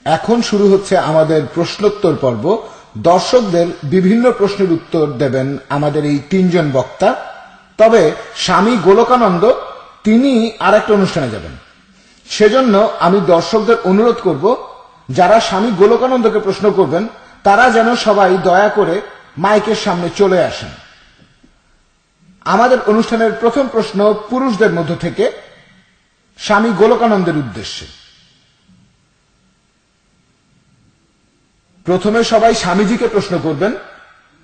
এখন শুরু হচ্ছে আমাদের প্রশ্নোত্তর পর্ব। দর্শকদের বিভিন্ন প্রশ্নের উত্তর দেবেন আমাদের এই তিনজন বক্তা। তবে স্বামী গোলকানন্দ তিনি আর একটা অনুষ্ঠানে যাবেন, সেজন্য আমি দর্শকদের অনুরোধ করব যারা স্বামী গোলকানন্দকে প্রশ্ন করবেন তারা যেন সবাই দয়া করে মাইকের সামনে চলে আসেন। আমাদের অনুষ্ঠানের প্রথম প্রশ্ন পুরুষদের মধ্য থেকে স্বামী গোলকানন্দের উদ্দেশ্যে। প্রথমে সবাই স্বামীজিকে প্রশ্ন করবেন,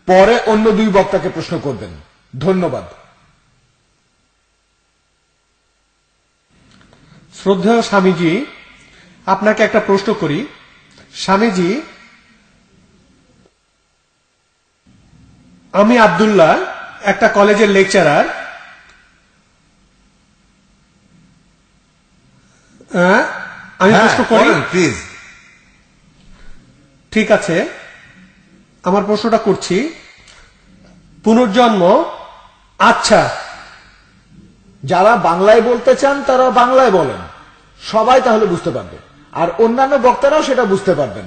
পরে অন্য দুই বক্তাকে প্রশ্ন করবেন। ধন্যবাদ। শ্রদ্ধেয় স্বামীজি, আপনাকে একটা প্রশ্ন করি। স্বামীজি, আমি আব্দুল্লাহ, একটা কলেজের লেকচারার। আমি প্রশ্ন করি, প্লিজ। ঠিক আছে, আমার প্রশ্নটা করছি। পুনর্জন্ম, আচ্ছা। যারা বাংলায় বলতে চান তারা বাংলায় বলেন, সবাই তাহলে বুঝতে পারবে, আর অন্যান্য বক্তারাও সেটা বুঝতে পারবেন।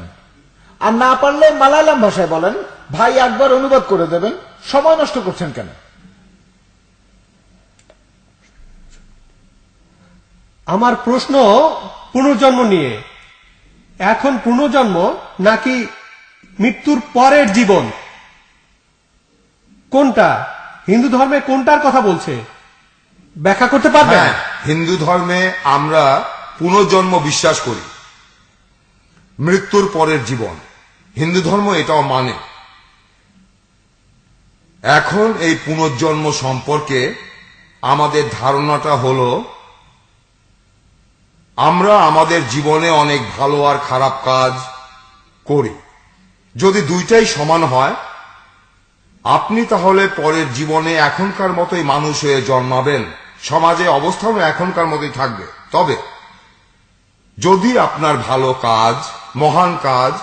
আর না পারলে মালায়ালাম ভাষায় বলেন, ভাই একবার অনুবাদ করে দেবেন, সময় নষ্ট করছেন কেন? আমার প্রশ্ন পুনর্জন্ম নিয়ে। এখন পুনর্জন্ম নাকি মৃত্যুর পরের জীবন, কোনটা? হিন্দু ধর্মে কোনটার কথা বলছে, ব্যাখ্যা করতে পারবেন? হিন্দু ধর্মে আমরা পুনর্জন্ম বিশ্বাস করি, মৃত্যুর পরের জীবন। হিন্দু ধর্ম এটাও মানে। এখন এই পুনর্জন্ম সম্পর্কে আমাদের ধারণাটা হলো, আমরা আমাদের জীবনে অনেক ভালো আর খারাপ কাজ করি। যদি দুইটাই সমান হয়, আপনি তাহলে পরের জীবনে এখনকার মতোই মানুষ হয়ে জন্মাবেন, সমাজে অবস্থানও এখনকার মতোই থাকবে। তবে যদি আপনার ভালো কাজ, মহান কাজ,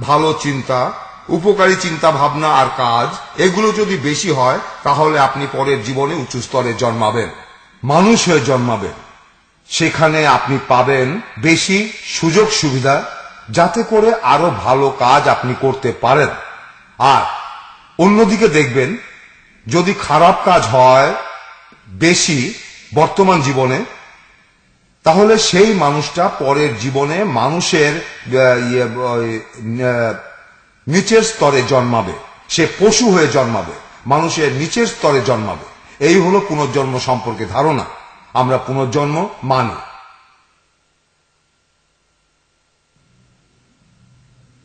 ভালো চিন্তা, উপকারী চিন্তা ভাবনা আর কাজ এগুলো যদি বেশি হয়, তাহলে আপনি পরের জীবনে উঁচু স্তরে জন্মাবেন, মানুষ হয়ে জন্মাবেন। সেখানে আপনি পাবেন বেশি সুযোগ সুবিধা, যাতে করে আরো ভালো কাজ আপনি করতে পারেন। আর অন্যদিকে দেখবেন, যদি খারাপ কাজ হয় বেশি বর্তমান জীবনে, তাহলে সেই মানুষটা পরের জীবনে মানুষের নিচের স্তরে জন্মাবে, সে পশু হয়ে জন্মাবে, মানুষের নিচের স্তরে জন্মাবে। এই হলো পুনর্জন্ম সম্পর্কে ধারণা। আমরা পুনর্জন্ম মানি।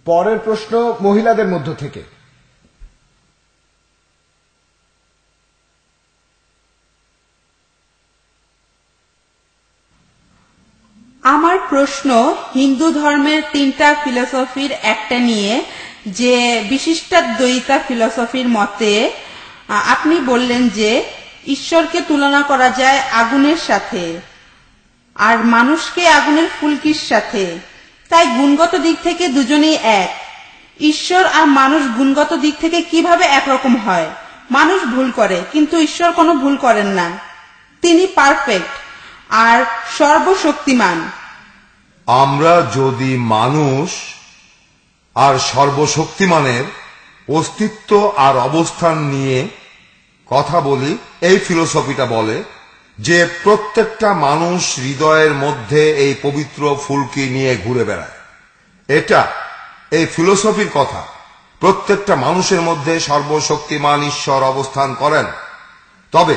পরের প্রশ্ন মহিলাদের মধ্য থেকে। আমার প্রশ্ন হিন্দু ধর্মের তিনটা ফিলসফির একটা নিয়ে, যে বিশিষ্টাদ্বৈতা ফিলসফির মতে আপনি বললেন যে ঈশ্বরকে তুলনা করা যায় আগুনের সাথে আর মানুষকে আগুনের ফুলকির সাথে, তাই গুণগত দিক থেকে দুজনেই এক। ঈশ্বর আর মানুষ গুণগত দিক থেকে কিভাবে একরকম হয়? মানুষ ভুল করে, কিন্তু ঈশ্বর কোনো ভুল করেন না, তিনি পারফেক্ট আর সর্বশক্তিমান। আমরা যদি মানুষ আর সর্বশক্তিমানের অস্তিত্ব আর অবস্থান নিয়ে কথা বলি, এই ফিলোসফিটা বলে যে প্রত্যেকটা মানুষ হৃদয়ের মধ্যে এই পবিত্র ফুলকি নিয়ে ঘুরে বেড়ায়। এটা এই ফিলোসফির কথা। প্রত্যেকটা মানুষের মধ্যে সর্বশক্তিমান ঈশ্বর অবস্থান করেন, তবে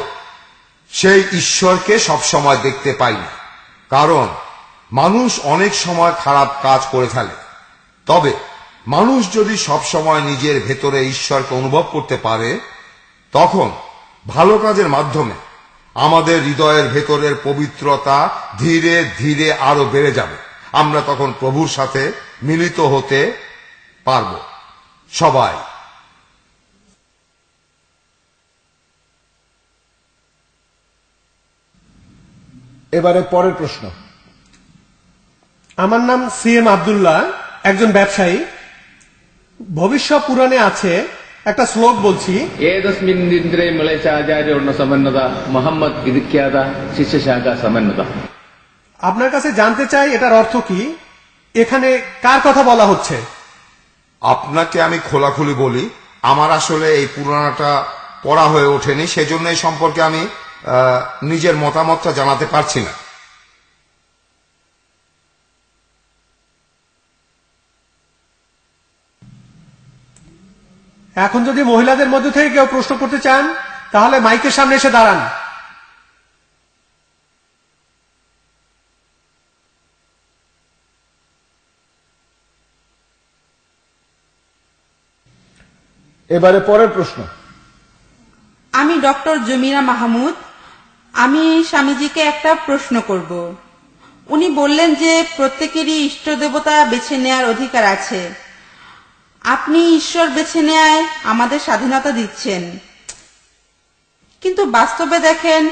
সেই ঈশ্বরকে সবসময় দেখতে পাই না, কারণ মানুষ অনেক সময় খারাপ কাজ করে ফেলে। তবে মানুষ যদি সবসময় নিজের ভেতরে ঈশ্বরকে অনুভব করতে পারে, তখন ভালো কাজের মাধ্যমে আমাদের হৃদয়ের ভেতরের পবিত্রতা ধীরে ধীরে আরো বেড়ে যাবে। আমরা তখন প্রভুর সাথে মিলিত হতে পারব। সবাই এবারে পরের প্রশ্ন। আমার নাম সিএম আব্দুল্লাহ, একজন ব্যবসায়ী। ভবিষ্যৎ পুরাণে আছে একটা শ্লোক, বলছি, ఏదస్మిన్ ఇంద్రే మలేచాచార్యున్న సమన్నత মোহাম্মদ ইদিক্যাদা শিষ্য শাখা সমন্বতা। আপনার কাছে জানতে চাই এটার অর্থ কি। এখানে কার কথা বলা হচ্ছে? আপনাকে আমি খোলাখুলি বলি, আমার আসলে এই পুরাণটা পড়া হয়ে ওঠেনি, সেজন্য এই সম্পর্কে আমি নিজের মতামতটা জানাতে পারছি না। এখন যদি মহিলাদের মধ্যে থেকে কেউ প্রশ্ন করতে চান তাহলে মাইকের সামনে এসে দাঁড়ান। এবারে পরের প্রশ্ন। আমি ডক্টর জমিরা মাহমুদ। আমি স্বামীজিকে একটা প্রশ্ন করব। উনি বললেন যে প্রত্যেকেরই ইষ্ট দেবতা বেছে নেয়ার অধিকার আছে। আপনি ঈশ্বর বেছে নেয় আমাদের স্বাধীনতা দিচ্ছেন, কিন্তু বাস্তবে দেখেন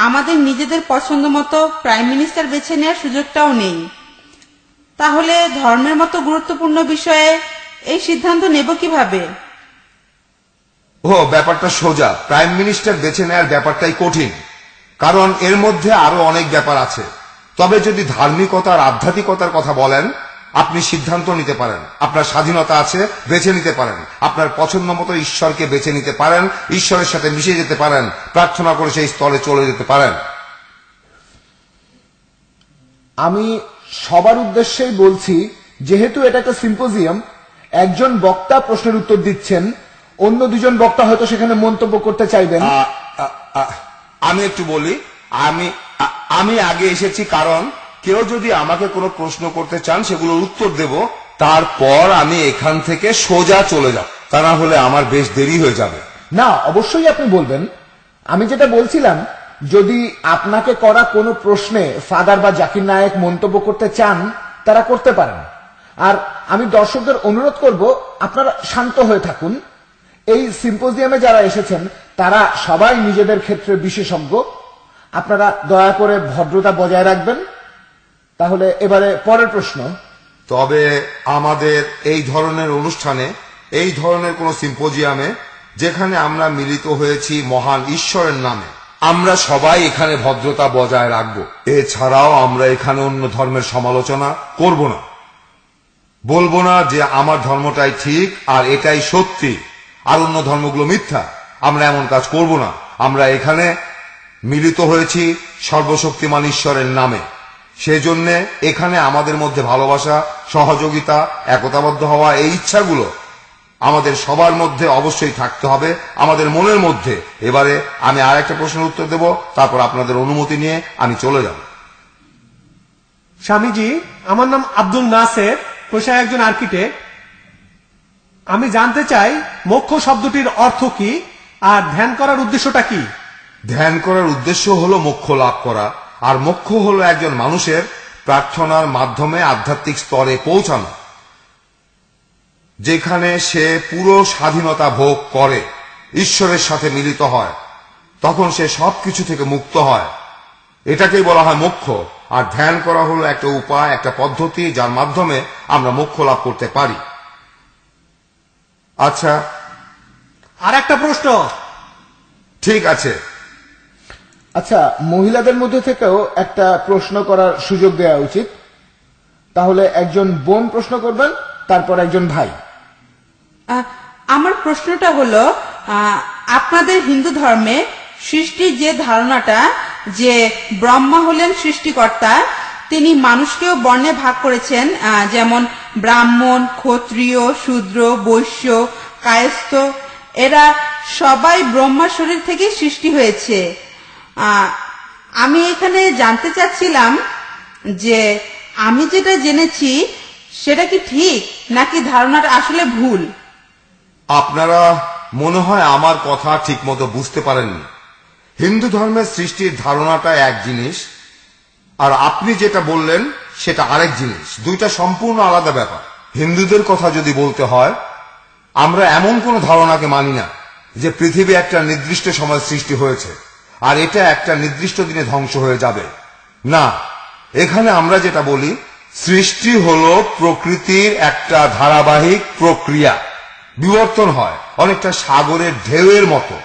আমাদের নিজেদের পছন্দ মতো প্রাইম মিনিস্টার বেছে নেওয়ার সুযোগটাও নেই। তাহলে ধর্মের মতো গুরুত্বপূর্ণ বিষয়ে এই সিদ্ধান্ত নেব কিভাবে? ও, ব্যাপারটা সোজা। প্রাইম মিনিস্টার বেছে নেওয়ার ব্যাপারটাই কঠিন, কারণ এর মধ্যে আরো অনেক ব্যাপার আছে। তবে যদি ধার্মিকতা আর আধ্যাত্মিকতার কথা বলেন, আপনি সিদ্ধান্ত নিতে পারেন, আপনার স্বাধীনতা আছে, বেছে নিতে পারেন, আপনার পছন্দ মতো ঈশ্বরকে বেছে নিতে পারেন, ঈশ্বরের সাথে মিশে যেতে পারেন, প্রার্থনা করে সেই স্থলে চলে যেতে পারেন। আমি সবার উদ্দেশ্যেই বলছি, যেহেতু এটা একটা সিম্পোজিয়াম, একজন বক্তা প্রশ্নের উত্তর দিচ্ছেন, অন্য দুজন বক্তা হয়তো সেখানে মন্তব্য করতে চাইবেন। আমি একটু বলি, আমি আগে এসেছি, কারণ কেউ যদি আমাকে কোনো প্রশ্ন করতে চান সেগুলোর উত্তর দেব, তারপর আমি এখান থেকে সোজা চলে যাব, তা না হলে আমার বেশ দেরি হয়ে যাবে। না, অবশ্যই আপনি বলবেন। আমি যেটা বলছিলাম, যদি আপনাকে করা কোনো প্রশ্নে ফাদার বা জাকির নায়েক মন্তব্য করতে চান, তারা করতে পারেন। আর আমি দর্শকদের অনুরোধ করব, আপনারা শান্ত হয়ে থাকুন। এই সিম্পোজিয়ামে যারা এসেছেন তারা সবাই নিজেদের ক্ষেত্রে বিশেষজ্ঞ। আপনারা দয়া করে ভদ্রতা বজায় রাখবেন। তাহলে এবারে পরের প্রশ্ন। তবে আমাদের এই ধরনের অনুষ্ঠানে, এই ধরনের কোন সিম্পোজিয়ামে যেখানে আমরা মিলিত হয়েছি মহান ঈশ্বরের নামে, আমরা সবাই এখানে ভদ্রতা বজায় রাখব। এছাড়াও আমরা এখানে অন্য ধর্মের সমালোচনা করব না, বলবো না যে আমার ধর্মটাই ঠিক আর এটাই সত্যি আর অন্য ধর্মগুলো মিথ্যা। আমরা এমন কাজ করব না। আমরা এখানে মিলিত হয়েছি সর্বশক্তিমান ঈশ্বরের নামে, সেজন্য এখানে আমাদের মধ্যে ভালোবাসা, সহযোগিতা, একতাবদ্ধ হওয়া, এই ইচ্ছাগুলো আমাদের সবার মধ্যে অবশ্যই থাকতে হবে, আমাদের মনের মধ্যে। এবারে আমি আর একটা প্রশ্নের উত্তর দেব, তারপর আপনাদের অনুমতি নিয়ে আমি চলে যাব। স্বামীজি, আমার নাম আব্দুল নাসের, পেশায় একজন আর্কিটেক্ট। আমি জানতে চাই মোক্ষ শব্দটির অর্থ কি আর ধ্যান করার উদ্দেশ্যটা কি? ধ্যান করার উদ্দেশ্য হলো মোক্ষ লাভ করা, আর মোক্ষ হলো একজন মানুষের প্রার্থনার মাধ্যমে আধ্যাত্মিক স্তরে পৌঁছানো, যেখানে সে পুরো স্বাধীনতা ভোগ করে, ঈশ্বরের সাথে মিলিত হয়, তখন সে সবকিছু থেকে মুক্ত হয়। এটাকেই বলা হয় মোক্ষ। আর ধ্যান করা হলো একটা উপায়, একটা পদ্ধতি, যার মাধ্যমে আমরা মোক্ষ লাভ করতে পারি। আচ্ছা, আর একটা প্রশ্ন। ঠিক আছে। আচ্ছা, মহিলাদের মধ্যে থেকেও একটা প্রশ্ন করার সুযোগ দেওয়া উচিত। তাহলে একজন বোন প্রশ্ন করবেন, তারপর একজন ভাই। আমার প্রশ্নটা হলো, আপনাদের হিন্দু ধর্মে সৃষ্টির যে ধারণাটা যে ব্রহ্মা হলেন সৃষ্টিকর্তা, তিনি মানুষকেও বর্ণে ভাগ করেছেন, যেমন ব্রাহ্মণ, ক্ষত্রিয়, শূদ্র, বৈশ্য, কায়স্থ, এরা সবাই ব্রহ্মার শরীর থেকে সৃষ্টি হয়েছে। আমি এখানে জানতে চাচ্ছিলাম যে আমি যেটা জেনেছি সেটা কি ঠিক, নাকি ধারণাটা আসলে ভুল? আপনারা মনে হয় আমার কথা ঠিক মতো বুঝতে পারেননি। হিন্দু ধর্মের সৃষ্টির ধারণাটা এক জিনিস, আর আপনি যেটা বললেন সেটা আরেক জিনিস। দুইটা সম্পূর্ণ আলাদা ব্যাপার। হিন্দুদের কথা যদি বলতে হয়, আমরা এমন কোন ধারণাকে মানি না যে পৃথিবী একটা নির্দিষ্ট সময় সৃষ্টি হয়েছে আর এটা একটা নির্দিষ্ট দিনে ধ্বংস হয়ে যাবে। না, এখানে আমরা যেটা বলি, সৃষ্টি হলো প্রকৃতির একটা ধারাবাহিক প্রক্রিয়া, বিবর্তন হয় অনেকটা সাগরের ঢেউয়ের মতো।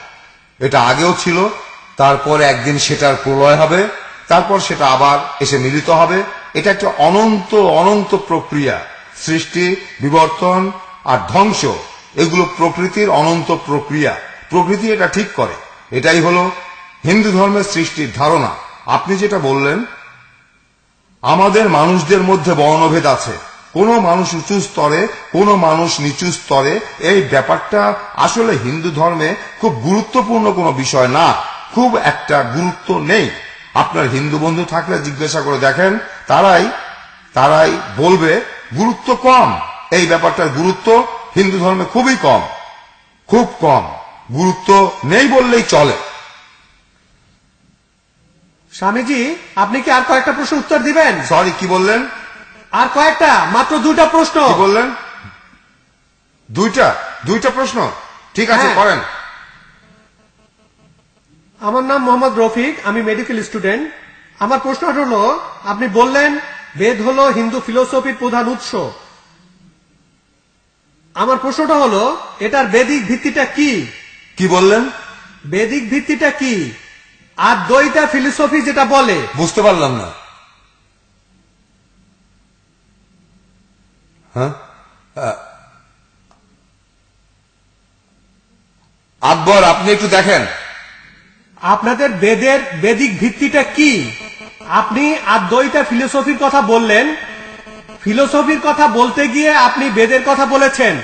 এটা আগেও ছিল, তারপর একদিন সেটার প্রলয় হবে, তারপর সেটা আবার এসে মিলিত হবে, এটা একটা অনন্ত অনন্ত প্রক্রিয়া। সৃষ্টি, বিবর্তন আর ধ্বংস এগুলো প্রকৃতির অনন্ত প্রক্রিয়া। প্রকৃতি এটা ঠিক করে। এটাই হলো হিন্দু ধর্মের সৃষ্টির ধারণা। আপনি যেটা বললেন, আমাদের মানুষদের মধ্যে বর্ণভেদ আছে, কোন মানুষ উঁচু স্তরে, কোন মানুষ নিচু স্তরে, এই ব্যাপারটা আসলে হিন্দু ধর্মে খুব গুরুত্বপূর্ণ কোনো বিষয় না, খুব একটা গুরুত্ব নেই। আপনার হিন্দু বন্ধু থাকলে জিজ্ঞাসা করে দেখেন, তারাই বলবে গুরুত্ব কম। এই ব্যাপারটার গুরুত্ব হিন্দু ধর্মে খুবই কম, খুব কম, গুরুত্ব নেই বললেই চলে। স্বামীজি, আপনি কি আর কয়েকটা প্রশ্ন উত্তর দিবেন? সরি, কি বললেন? আর কয়েকটা, মাত্র 2টা প্রশ্ন। কি বললেন? দুইটা প্রশ্ন? ঠিক আছে, হ্যাঁ। করেন। আমার নাম মোহাম্মদ রফিক, আমি মেডিকেল স্টুডেন্ট। আমার প্রশ্নটা হলো, আপনি বললেন বেদ হলো হিন্দু ফিলোসফির প্রধান উৎস। আমার প্রশ্নটা হলো, এটার বেদিক ভিত্তিটা কি? কি বললেন? বেদিক ভিত্তিটা কি? আর দ্বৈতা ফিলোসফি যেটা বলে। বুঝতে পারলাম না। হ্যাঁ, আকবর, আপনি একটু দেখেন আপনাদের বেদের বেদিক ভিত্তিটা কি? আপনি আদ্বৈতা ফিলোসফির কথা বললেন, ফিলোসফির কথা বলতে গিয়ে আপনি বেদের কথা বলেছেন,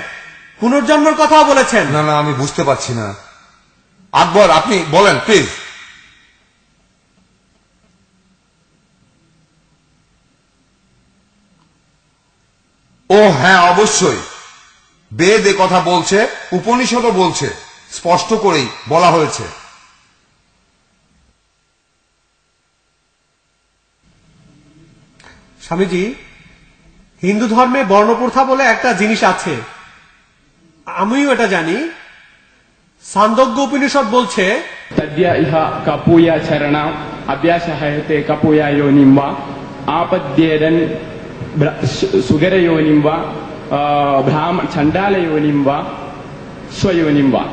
পুনর্জন্মের কথাও বলেছেন। না, আমি বুঝতে পারছি না। আকবর, আপনি বলেন প্লিজ। ও হ্যাঁ, অবশ্যই বেদ এ কথা বলছে, উপনিষদও বলছে, স্পষ্ট করেই বলা হয়েছে। স্বামীজি, হিন্দু ধর্মে বর্ণপ্রথা বলে একটা জিনিস আছে, আমিও এটা জানি। ছান্দোগ্য উপনিষদ বলছে, तद्य इह कपूया चरण अभ्यासहयते कपूया योनिं वा आपद्येदन् सुगर योनिं वा ब्राह्मण चंडाल योनिं वा स्वयोनिं वा।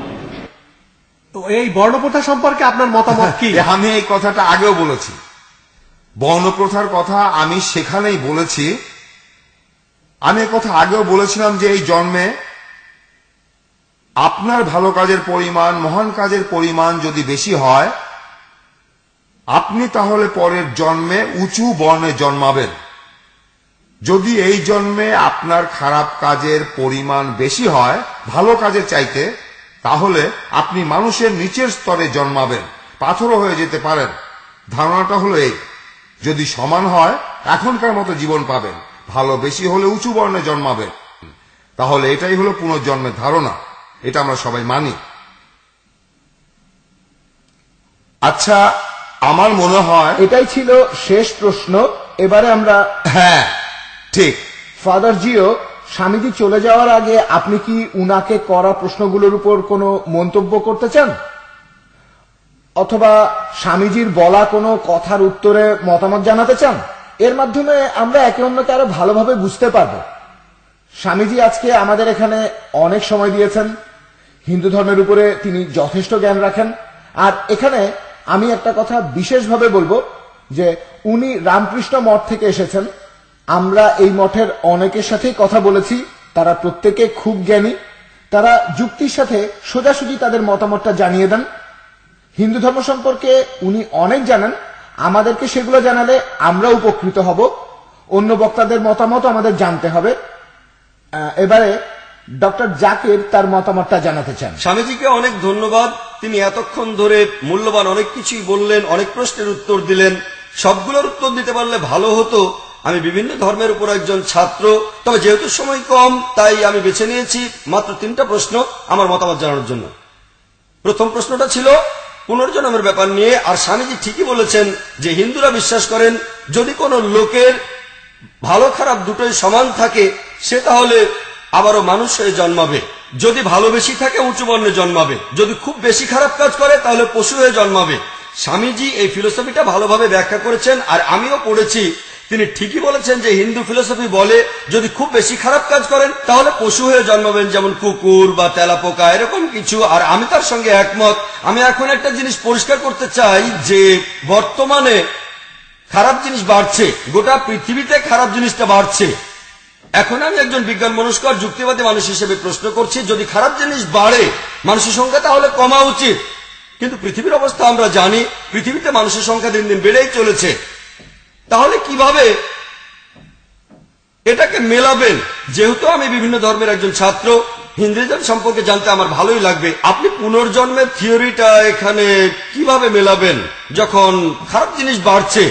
তো এই বর্ণপ্রথা সম্পর্কে আপনার মতামত কি? আমি এই কথাটা আগেও বলেছি, বর্ণপ্রথার কথা আমি সেখানেই বলেছি। আমি এই কথা আগেও বলেছিলাম যে এই জন্মে আপনার ভালো কাজের পরিমাণ, মহান কাজের পরিমাণ যদি বেশি হয়, আপনি তাহলে পরের জন্মে উঁচু বর্ণে জন্মাবেন। যদি এই জন্মে আপনার খারাপ কাজের পরিমাণ বেশি হয় ভালো কাজের চাইতে, তাহলে আপনি মানুষের নিচের স্তরে জন্মাবেন, পাথরও হয়ে যেতে পারেন। ধারণাটা হলো এই, যদি সমান হয় এখনকার মতো জীবন পাবেন, ভালো বেশি হলে উঁচু বর্ণে জন্মাবেন। তাহলে এটাই হলো পুনর্জন্মের ধারণা, এটা আমরা সবাই মানি। আচ্ছা, আমার মনে হয় এটাই ছিল শেষ প্রশ্ন। এবারে আমরা হ্যাঁ ঠিক। ফাদার জিও, স্বামীজি চলে যাওয়ার আগে আপনি কি উনাকে করা প্রশ্নগুলোর উপর কোনো মন্তব্য করতে চান, অথবা স্বামীজির বলা কোনো কথার উত্তরে মতামত জানাতে চান? এর মাধ্যমে আমরা একে অন্যকে আরো ভালোভাবে বুঝতে পারব। স্বামীজি আজকে আমাদের এখানে অনেক সময় দিয়েছেন, হিন্দু ধর্মের উপরে তিনি যথেষ্ট জ্ঞান রাখেন। আর এখানে আমি একটা কথা বিশেষভাবে বলবো যে উনি রামকৃষ্ণ মঠ থেকে এসেছেন। আমরা এই মঠের অনেকের সাথেই কথা বলেছি, তারা প্রত্যেকে খুব জ্ঞানী, তারা যুক্তির সাথে সোজাসুজি তাদের মতামতটা জানিয়ে দেন। হিন্দু ধর্ম সম্পর্কে উনি অনেক জানেন, আমাদেরকে সেগুলো জানালে আমরা উপকৃত হব। অন্য বক্তাদের মতামত আমাদের জানতে হবে। এবারে ডক্টর জাকির তার মতামতটা জানাতে চান। স্বামীজিকে অনেক ধন্যবাদ। তিনি এতক্ষণ ধরে মূল্যবান অনেক কিছুই বললেন, অনেক প্রশ্নের উত্তর দিলেন। সবগুলোর উত্তর দিতে পারলে ভালো হতো। আমি বিভিন্ন ধর্মের উপর একজন ছাত্র, তবে যেহেতু সময় কম তাই আমি বেছে নিয়েছি মাত্র 3টা প্রশ্ন আমার মতামত জানানোর জন্য। প্রথম প্রশ্নটা ছিল পুনর্জন্মের ব্যাপার নিয়ে। আর স্বামীজি ঠিকই বলেছেন যে হিন্দুরা বিশ্বাস করেন যদি কোনো লোকের ভালো খারাপ দুটোই সমান থাকে সে তাহলে আবারও মানুষ হয়ে জন্মাবে। যদি ভালো বেশি থাকে উঁচু বর্ণে জন্মাবে, যদি খুব বেশি খারাপ কাজ করে তাহলে পশু হয়ে জন্মাবে। স্বামীজি এই ফিলোসফিটা ভালোভাবে ব্যাখ্যা করেছেন, আর আমিও পড়েছি। তিনি ঠিকই বলেছেন যে হিন্দু ফিলোসফি বলে যদি খুব বেশি খারাপ কাজ করেন তাহলে পশু হয়ে জন্মাবেন, যেমন কুকুর বা তেলাপোকা এরকম কিছু। আর আমি তার সঙ্গে একমত। আমি এখন একটা জিনিস পরিষ্কার করতে চাই যে বর্তমানে খারাপ জিনিস বাড়ছে, গোটা পৃথিবীতে খারাপ জিনিসটা বাড়ছে। এখন আমি একজন বিজ্ঞান মনস্কর যুক্তিবাদী মানুষ হিসেবে প্রশ্ন করছি, যদি খারাপ জিনিস বাড়ে মানুষের সংখ্যা তাহলে কমা উচিত। কিন্তু পৃথিবীর অবস্থা আমরা জানি, পৃথিবীতে মানুষের সংখ্যা দিন দিন বেড়েই চলেছে। তাহলে কিভাবে এটাকে মেলাবেন? যেহেতু আমি বিভিন্ন ধর্মের একজন ছাত্র, হিন্দুইজম সম্পর্কে জানতে আমার ভালোই লাগবে। আপনি পুনর্জন্মের থিওরিটা এখানে কিভাবে মেলাবেন? যখন খারাপ জিনিস বাড়ছে,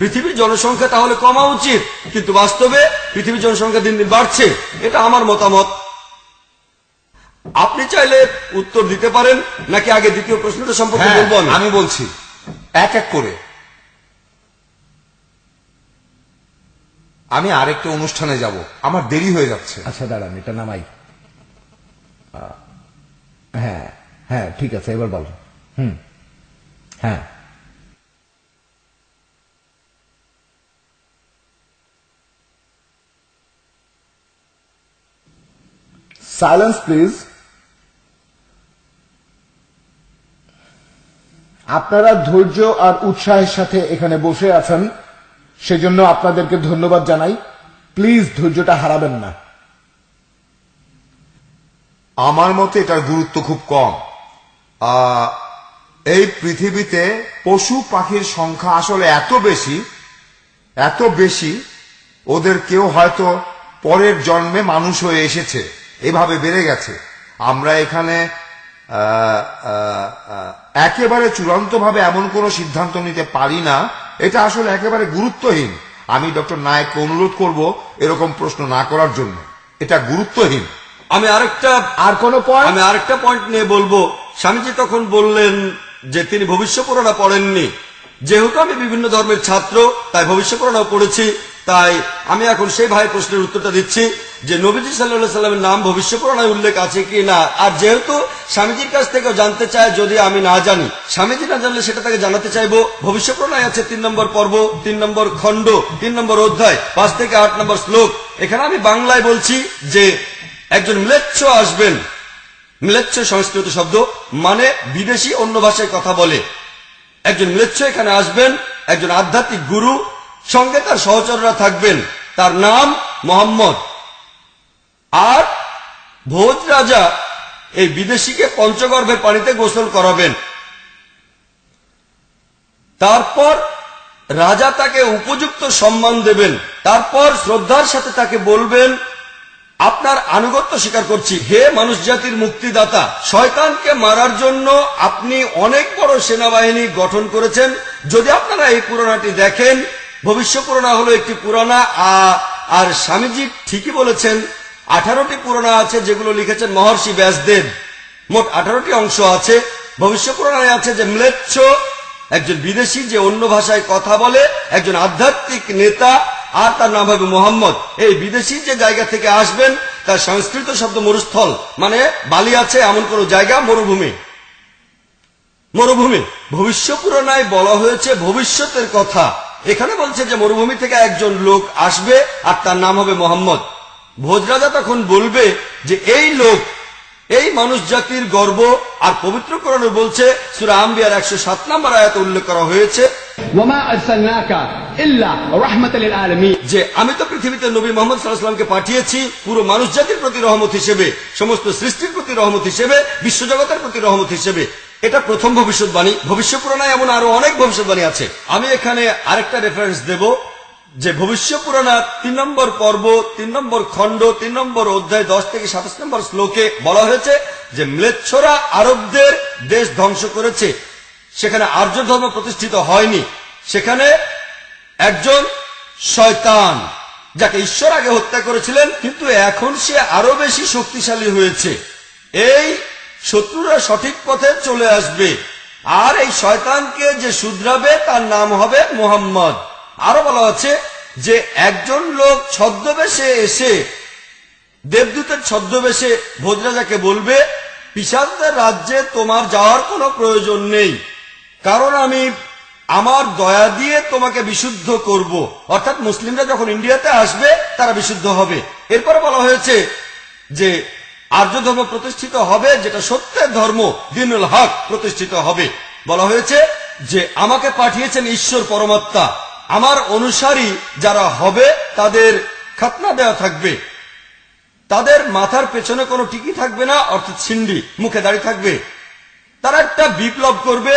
পৃথিবীর জনসংখ্যা তাহলে কমা উচিত, কিন্তু বাস্তবে পৃথিবীর জনসংখ্যা দিন দিন বাড়ছে। এটা আমার মতামত। আপনি চাইলে উত্তর দিতে পারেন, নাকি আগে দ্বিতীয় প্রশ্নটা সম্পর্কে বলবো? আমি বলছি এক এক করে। আমি আরেকটা অনুষ্ঠানে যাব, আমার দেরি হয়ে যাচ্ছে। আচ্ছা দাঁড়ান, এটা নামাই। হ্যাঁ হ্যাঁ ঠিক আছে, এবার বল। হ্যাঁ, সাইলেন্স প্লিজ। আপনারা ধৈর্য আর উৎসাহের সাথে এখানে বসে আছেন, সেজন্য আপনাদেরকে ধন্যবাদ জানাই। প্লিজ ধৈর্যটা হারাবেন না। আমার মতে এটার গুরুত্ব খুব কম। এই পৃথিবীতে পশু পাখির সংখ্যা আসলে এত বেশি, ওদের কেউ হয়তো পরের জন্মে মানুষ হয়ে এসেছে, এভাবে বেড়ে গেছে। আমরা এখানে একেবারে চূড়ান্তভাবে এমন কোনো সিদ্ধান্ত নিতে পারি না। এটা আসলে একেবারে গুরুত্বহীন। আমি ডক্টর নায়েককে অনুরোধ করব এরকম প্রশ্ন না করার জন্য। এটা গুরুত্বহীন। আমি আরেকটা পয়েন্ট নিয়ে বলবো। স্বামীজি তখন বললেন যে তিনি ভবিষ্যপুরাণা পড়েননি। যেহেতু আমি বিভিন্ন ধর্মের ছাত্র, তাই ভবিষ্যপুরাণাও পড়েছি। তাই আমি এখন সেই ভাইয়ের প্রশ্নের উত্তরটা দিচ্ছি যে নবীজি সাল্লাল্লাহু আলাইহি সাল্লামের নাম ভবিষ্যপুরাণায় উল্লেখ আছে কি না। আর যেহেতু স্বামীজির কাছ থেকেও জানতে চায়, যদি আমি না জানি, স্বামীজি না জানলে সেটা তাকে জানাতে চাইবো। ভবিষ্যপুরাণায় আছে 3 নম্বর পর্ব, 3 নম্বর খণ্ড, 3 নম্বর অধ্যায়, 5 থেকে 8 নম্বর শ্লোক। এখানে আমি বাংলায় বলছি যে একজন ম্লেচ্ছ আসবেন। ম্লেচ্ছ সংস্কৃত শব্দ, মানে বিদেশি, অন্য ভাষায় কথা বলে। একজন ম্লেচ্ছ এখানে আসবেন, একজন আধ্যাত্মিক গুরু, সঙ্গে তার সহচররা থাকবেন। তার নাম মোহাম্মদ। আর ভোজ রাজা এই বিদেশিকে পঞ্চগর্ভের পানিতে গোসল করাবেন। তারপর রাজা তাকে উপযুক্ত সম্মান দেবেন। তারপর শ্রদ্ধার সাথে তাকে বলবেন, আপনার আনুগত্য স্বীকার করছি হে মানুষ জাতির মুক্তিদাতা। শয়তানকে মারার জন্য আপনি অনেক বড় সেনাবাহিনী গঠন করেছেন। যদি আপনারা এই পুরাণাটি দেখেন, ভবিষ্যপুরাণা হলো একটি পুরাণা। আর স্বামীজি ঠিকই বলেছেন, 18টি পুরাণা আছে যেগুলো লিখেছেন মহর্ষি ব্যাসদেব। মোট 18টি অংশ আছে। ভবিষ্যপুরাণায় আছে যে ম্লেচ্ছ একজন বিদেশি, যে অন্য ভাষায় কথা বলে, একজন আধ্যাত্মিক নেতা, আর তার নাম হবে মোহাম্মদ। এই বিদেশি যে জায়গা থেকে আসবেন তার সংস্কৃত শব্দ মরুস্থল, মানে বালি আছে এমন কোন জায়গা, মরুভূমি। মরুভূমি ভবিষ্যপুরাণায় বলা হয়েছে ভবিষ্যতের কথা। এখানে বলছে যে মরুভূমি থেকে একজন লোক আসবে আর তার নাম হবে মোহাম্মদ। ভোজরাজা তখন বলবে যে এই লোক, এই মানুষ জাতির গর্ব। আর পবিত্র কোরআনে বলছে, সূরা আম্বিয়ার 107 নম্বর আয়াতে উল্লেখ করা হয়েছে যে আমি তো পৃথিবীতে নবী মুহাম্মদ সাল্লাল্লাহু আলাইহি ওয়াসাল্লামকে পাঠিয়েছি পুরো মানুষ জাতির প্রতি রহমত হিসেবে, সমস্ত সৃষ্টির প্রতি রহমত হিসেবে, বিশ্বজগতের প্রতি রহমত হিসেবে। এটা প্রথম ভবিষ্যৎবাণী। ভবিষ্যপুরাণায় এমন আরো অনেক ভবিষ্যৎবাণী আছে। আমি এখানে আরেকটা রেফারেন্স দেব যে ভবিষ্যপুরাণা 3 নম্বর পর্ব, 3 নম্বর খণ্ড, 3 নম্বর অধ্যায়, 10 থেকে 27 নম্বর শ্লোকে বলা হয়েছে যে ম্লেচ্ছরা আরবদের দেশ ধ্বংস করেছে। সেখানে আর্য ধর্ম প্রতিষ্ঠিত হয়নি। সেখানে একজন শয়তান, যাকে ঈশ্বর আগে হত্যা করেছিলেন, কিন্তু এখন সে আরো বেশি শক্তিশালী হয়েছে। এই শত্রুরা সঠিক পথে চলে আসবে, আর এই শয়তানকে যে শুধরাবে তার নাম হবে মুহাম্মদ। আরো বলা আছে যে একজন লোক ছদ্মবেশে এসে, দেবদূতের ছদ্মবেশে ভোজরাজাকে বলবে, পিশাচদের রাজ্যে তোমার যাওয়ার কোনো প্রয়োজন নেই, কারণ আমি আমার দয়া দিয়ে তোমাকে বিশুদ্ধ করব। অর্থাৎ মুসলিমরা যখন ইন্ডিয়াতে আসবে তারা বিশুদ্ধ হবে। এরপরে বলা হয়েছে যে আর্য ধর্ম প্রতিষ্ঠিত হবে, যেটা সত্যের ধর্ম, দ্বীনুল হক প্রতিষ্ঠিত হবে। বলা হয়েছে যে আমাকে পাঠিয়েছেন ঈশ্বর পরমাত্মা। আমার অনুসারী যারা হবে তাদের খাতনা দেওয়া থাকবে, তাদের মাথার পেছনে কোনো টিকি থাকবে না, অর্থাৎ সিন্ডি, মুখে দাড়ি থাকবে। তারা একটা বিপ্লব করবে,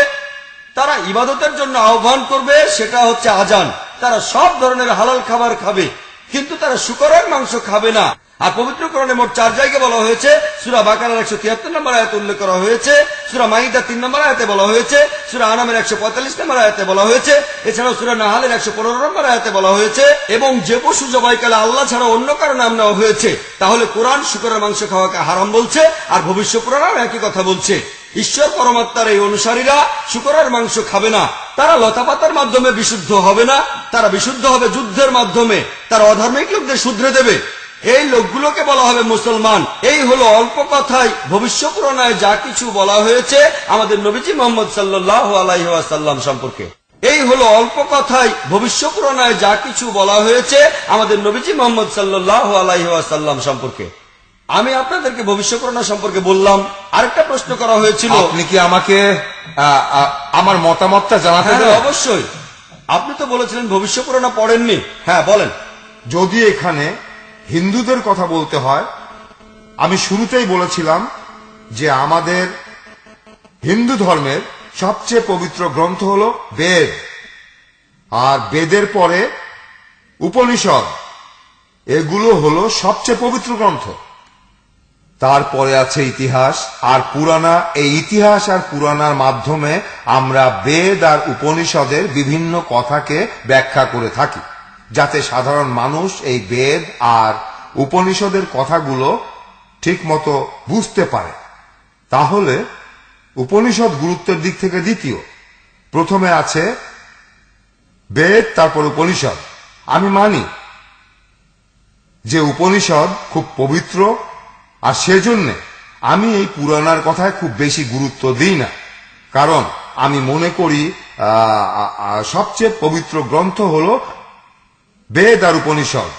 তারা ইবাদতের জন্য আহ্বান করবে, সেটা হচ্ছে আজান। তারা সব ধরনের হালাল খাবার খাবে, কিন্তু তারা শূকরের মাংস খাবে না। আর পবিত্র কোরআনে মোট 4 জায়গায় বলা হয়েছে। সূরা বাকারার 173 নম্বর আয়াতে উল্লেখ করা হয়েছে, সূরা মাইদা 3 নম্বর আয়াতে বলা হয়েছে, সূরা আনামের 145 নম্বর আয়াতে বলা হয়েছে, এছাড়াও সূরা নাহালের 115 নম্বর আয়াতে বলা হয়েছে। এবং যে পশু জবাইকালে আল্লাহ ছাড়া অন্য কারো নাম নেওয়া হয়েছে, তাহলে কোরআন শূকরের মাংস খাওয়াকে হারাম বলছে, আর ভবিষ্যৎ পুরাণও একই কথা বলছে। ঈশ্বর পরমাত্মার এই অনুসারীরা শূকরের মাংস খাবে না, তারা লতাপাতার মাধ্যমে বিশুদ্ধ হবে না, তারা বিশুদ্ধ হবে যুদ্ধের মাধ্যমে। তারা অধার্মিক লোকদের শুধরে দেবে, এই লোকগুলোকে বলা হবে মুসলমান। এই হলো অল্প কথায় ভবিষ্যৎ পুরাণায় যা কিছু বলা হয়েছে আমাদের নবীজি মুহাম্মদ সাল্লাল্লাহু আলাইহি ওয়াসাল্লাম সম্পর্কে। এই হলো অল্প কথায় ভবিষ্যৎ পুরাণায় যা কিছু বলা হয়েছে আমাদের নবীজি মুহাম্মদ সাল্লাল্লাহু আলাইহি ওয়াসাল্লাম সম্পর্কে। আমি আপনাদেরকে ভবিষ্যৎ পুরাণ সম্পর্কে বললাম। আরেকটা প্রশ্ন করা হয়েছিল, আপনি কি আমাকে আমার মতামতটা জানাতে হ্যাঁ দেবেন? অবশ্যই। আপনি তো বলেছিলেন ভবিষ্যৎ পুরাণ পড়েননি। হ্যাঁ বলেন। যদি এখানে হিন্দুদের কথা বলতে হয়, আমি শুরুতেই বলেছিলাম যে আমাদের হিন্দু ধর্মের সবচেয়ে পবিত্র গ্রন্থ হল বেদ, আর বেদের পরে উপনিষদ, এগুলো হলো সবচেয়ে পবিত্র গ্রন্থ। তারপরে আছে ইতিহাস আর পুরানা। এই ইতিহাস আর পুরানার মাধ্যমে আমরা বেদ আর উপনিষদের বিভিন্ন কথাকে ব্যাখ্যা করে থাকি, যাতে সাধারণ মানুষ এই বেদ আর উপনিষদের কথাগুলো ঠিক মতো বুঝতে পারে। তাহলে উপনিষদ গুরুত্বের দিক থেকে দ্বিতীয়। প্রথমে আছে বেদ, তারপর উপনিষদ। আমি মানি যে উপনিষদ খুব পবিত্র, আর সেজন্য আমি এই পুরাণার কথায় খুব বেশি গুরুত্ব দিই না, কারণ আমি মনে করি সবচেয়ে পবিত্র গ্রন্থ হলো বেদ আর উপনিষদ।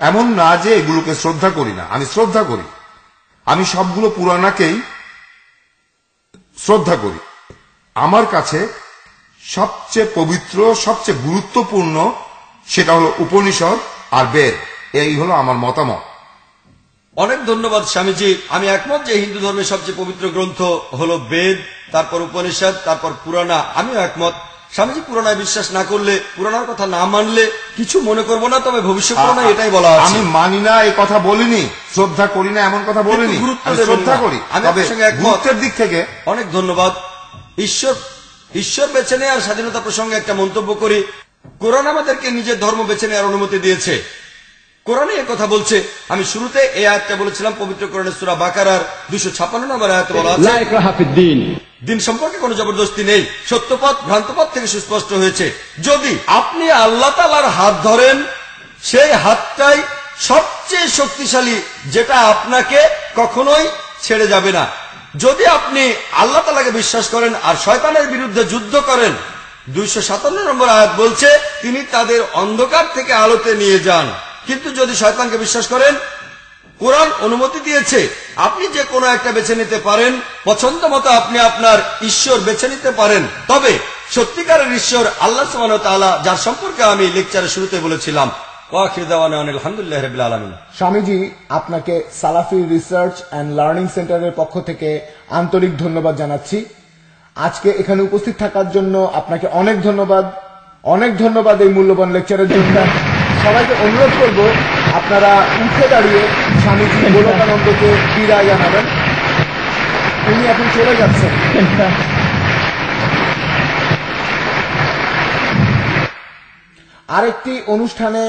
এমন না যে এগুলোকে শ্রদ্ধা করি না, আমি শ্রদ্ধা করি। আমি সবগুলো পুরাণাকেই শ্রদ্ধা করি। আমার কাছে সবচেয়ে পবিত্র, সবচেয়ে গুরুত্বপূর্ণ সেটা হলো উপনিষদ আর বেদ। এই হলো আমার মতামত। অনেক ধন্যবাদ স্বামীজি। আমি একমত যে হিন্দু ধর্মের সবচেয়ে পবিত্র গ্রন্থ হলো বেদ, তারপর উপনিষদ, তারপর পুরাণা। আমিও একমত। স্বামীজি পুরাণায় বিশ্বাস না করলে, পুরাণার কথা না মানলে কিছু মনে করব না, তবে ভবিষ্যৎ পুরাণায় এটাই বলা আছে। আমি মানি না এই কথা বলিনি, শ্রদ্ধা করি না এমন কথা বলিনি, আমি শ্রদ্ধা করি। আমি তবে আপনার সঙ্গে একমত। গুরুত্বের দিক থেকে অনেক ধন্যবাদ। ঈশ্বর বেছে নেওয়ার স্বাধীনতা প্রসঙ্গে একটা মন্তব্য করি। কোরআন আমাদেরকে নিজের ধর্ম বেছে নেওয়ার অনুমতি দিয়েছে। কোরআনে কথা বলছে, আমি শুরুতে এই আয়াতটা বলেছিলাম, পবিত্র কোরআনের সূরা বাকারার 256 নম্বর আয়াতে বলা আছে, লা ইকরাহা ফিদ্দীন। দিন সম্পর্কে কোনো জবরদস্তি নেই, সত্যপথ ভ্রান্তপথ থেকে সুস্পষ্ট হয়েছে। যদি আপনি আল্লাহ তাআলার হাত ধরেন, সেই হাতটাই সবচেয়ে শক্তিশালী, যেটা আপনাকে কখনোই ছেড়ে যাবে না। যদি আপনি আল্লাহ তাআলাকে বিশ্বাস করেন আর শয়তানের বিরুদ্ধে যুদ্ধ করেন, 257 নম্বর আয়াত বলছে তিনি তাদের অন্ধকার থেকে আলোতে নিয়ে যান। কিন্তু যদি শয়তানকে বিশ্বাস করেন, কোরআন অনুমতি দিয়েছে আপনি যে কোনো একটা বেছে নিতে পারেন, পছন্দ মতো আপনি আপনার ঈশ্বর বেছে নিতে পারেন। তবে সত্যিকারের ঈশ্বর আল্লাহ সুবহানাহু ওয়া তাআলা, যার সম্পর্কে আমি লেকচারের শুরুতে বলেছিলাম। ওয়াখির দাওয়ানা আলহামদুলিল্লাহি রাব্বিল আলামিন। স্বামীজি, আপনাকে সালাফি রিসার্চ অ্যান্ড লার্নিং সেন্টারের পক্ষ থেকে আন্তরিক ধন্যবাদ জানাচ্ছি। আজকে এখানে উপস্থিত থাকার জন্য আপনাকে অনেক ধন্যবাদ। অনেক ধন্যবাদ এই মূল্যবান লেকচারের জন্য। সবাইকে অনুরোধ করব আপনারা উঠে দাঁড়িয়ে স্বামীজি গোলকানন্দকে বিদায় জানাবেন। উনি এখন চলে যাচ্ছেন। আরেকটি অনুষ্ঠানে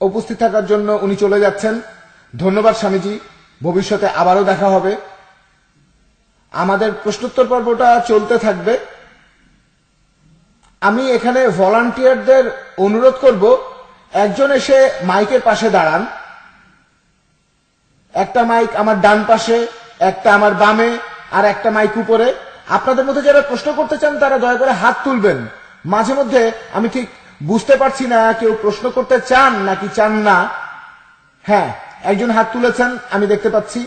উপস্থিত থাকার জন্য উনি চলে যাচ্ছেন। ধন্যবাদ স্বামীজি, ভবিষ্যতে আবারও দেখা হবে। আমাদের প্রশ্নোত্তর পর্বটা চলতে থাকবে। আমি এখানে ভলান্টিয়ারদের অনুরোধ করব, একজন এসে মাইকের পাশে দাঁড়ান। একটা মাইক আমার ডান পাশে, একটা আমার বামে, আর একটা মাইক উপরে। আপনাদের মধ্যে যারা প্রশ্ন করতে চান তারা দয়া করে হাত তুলবেন। মাঝে মধ্যে আমি ঠিক বুঝতে পারছি না কেউ প্রশ্ন করতে চান নাকি চান না। হ্যাঁ, একজন হাত তুলেছেন আমি দেখতে পাচ্ছি।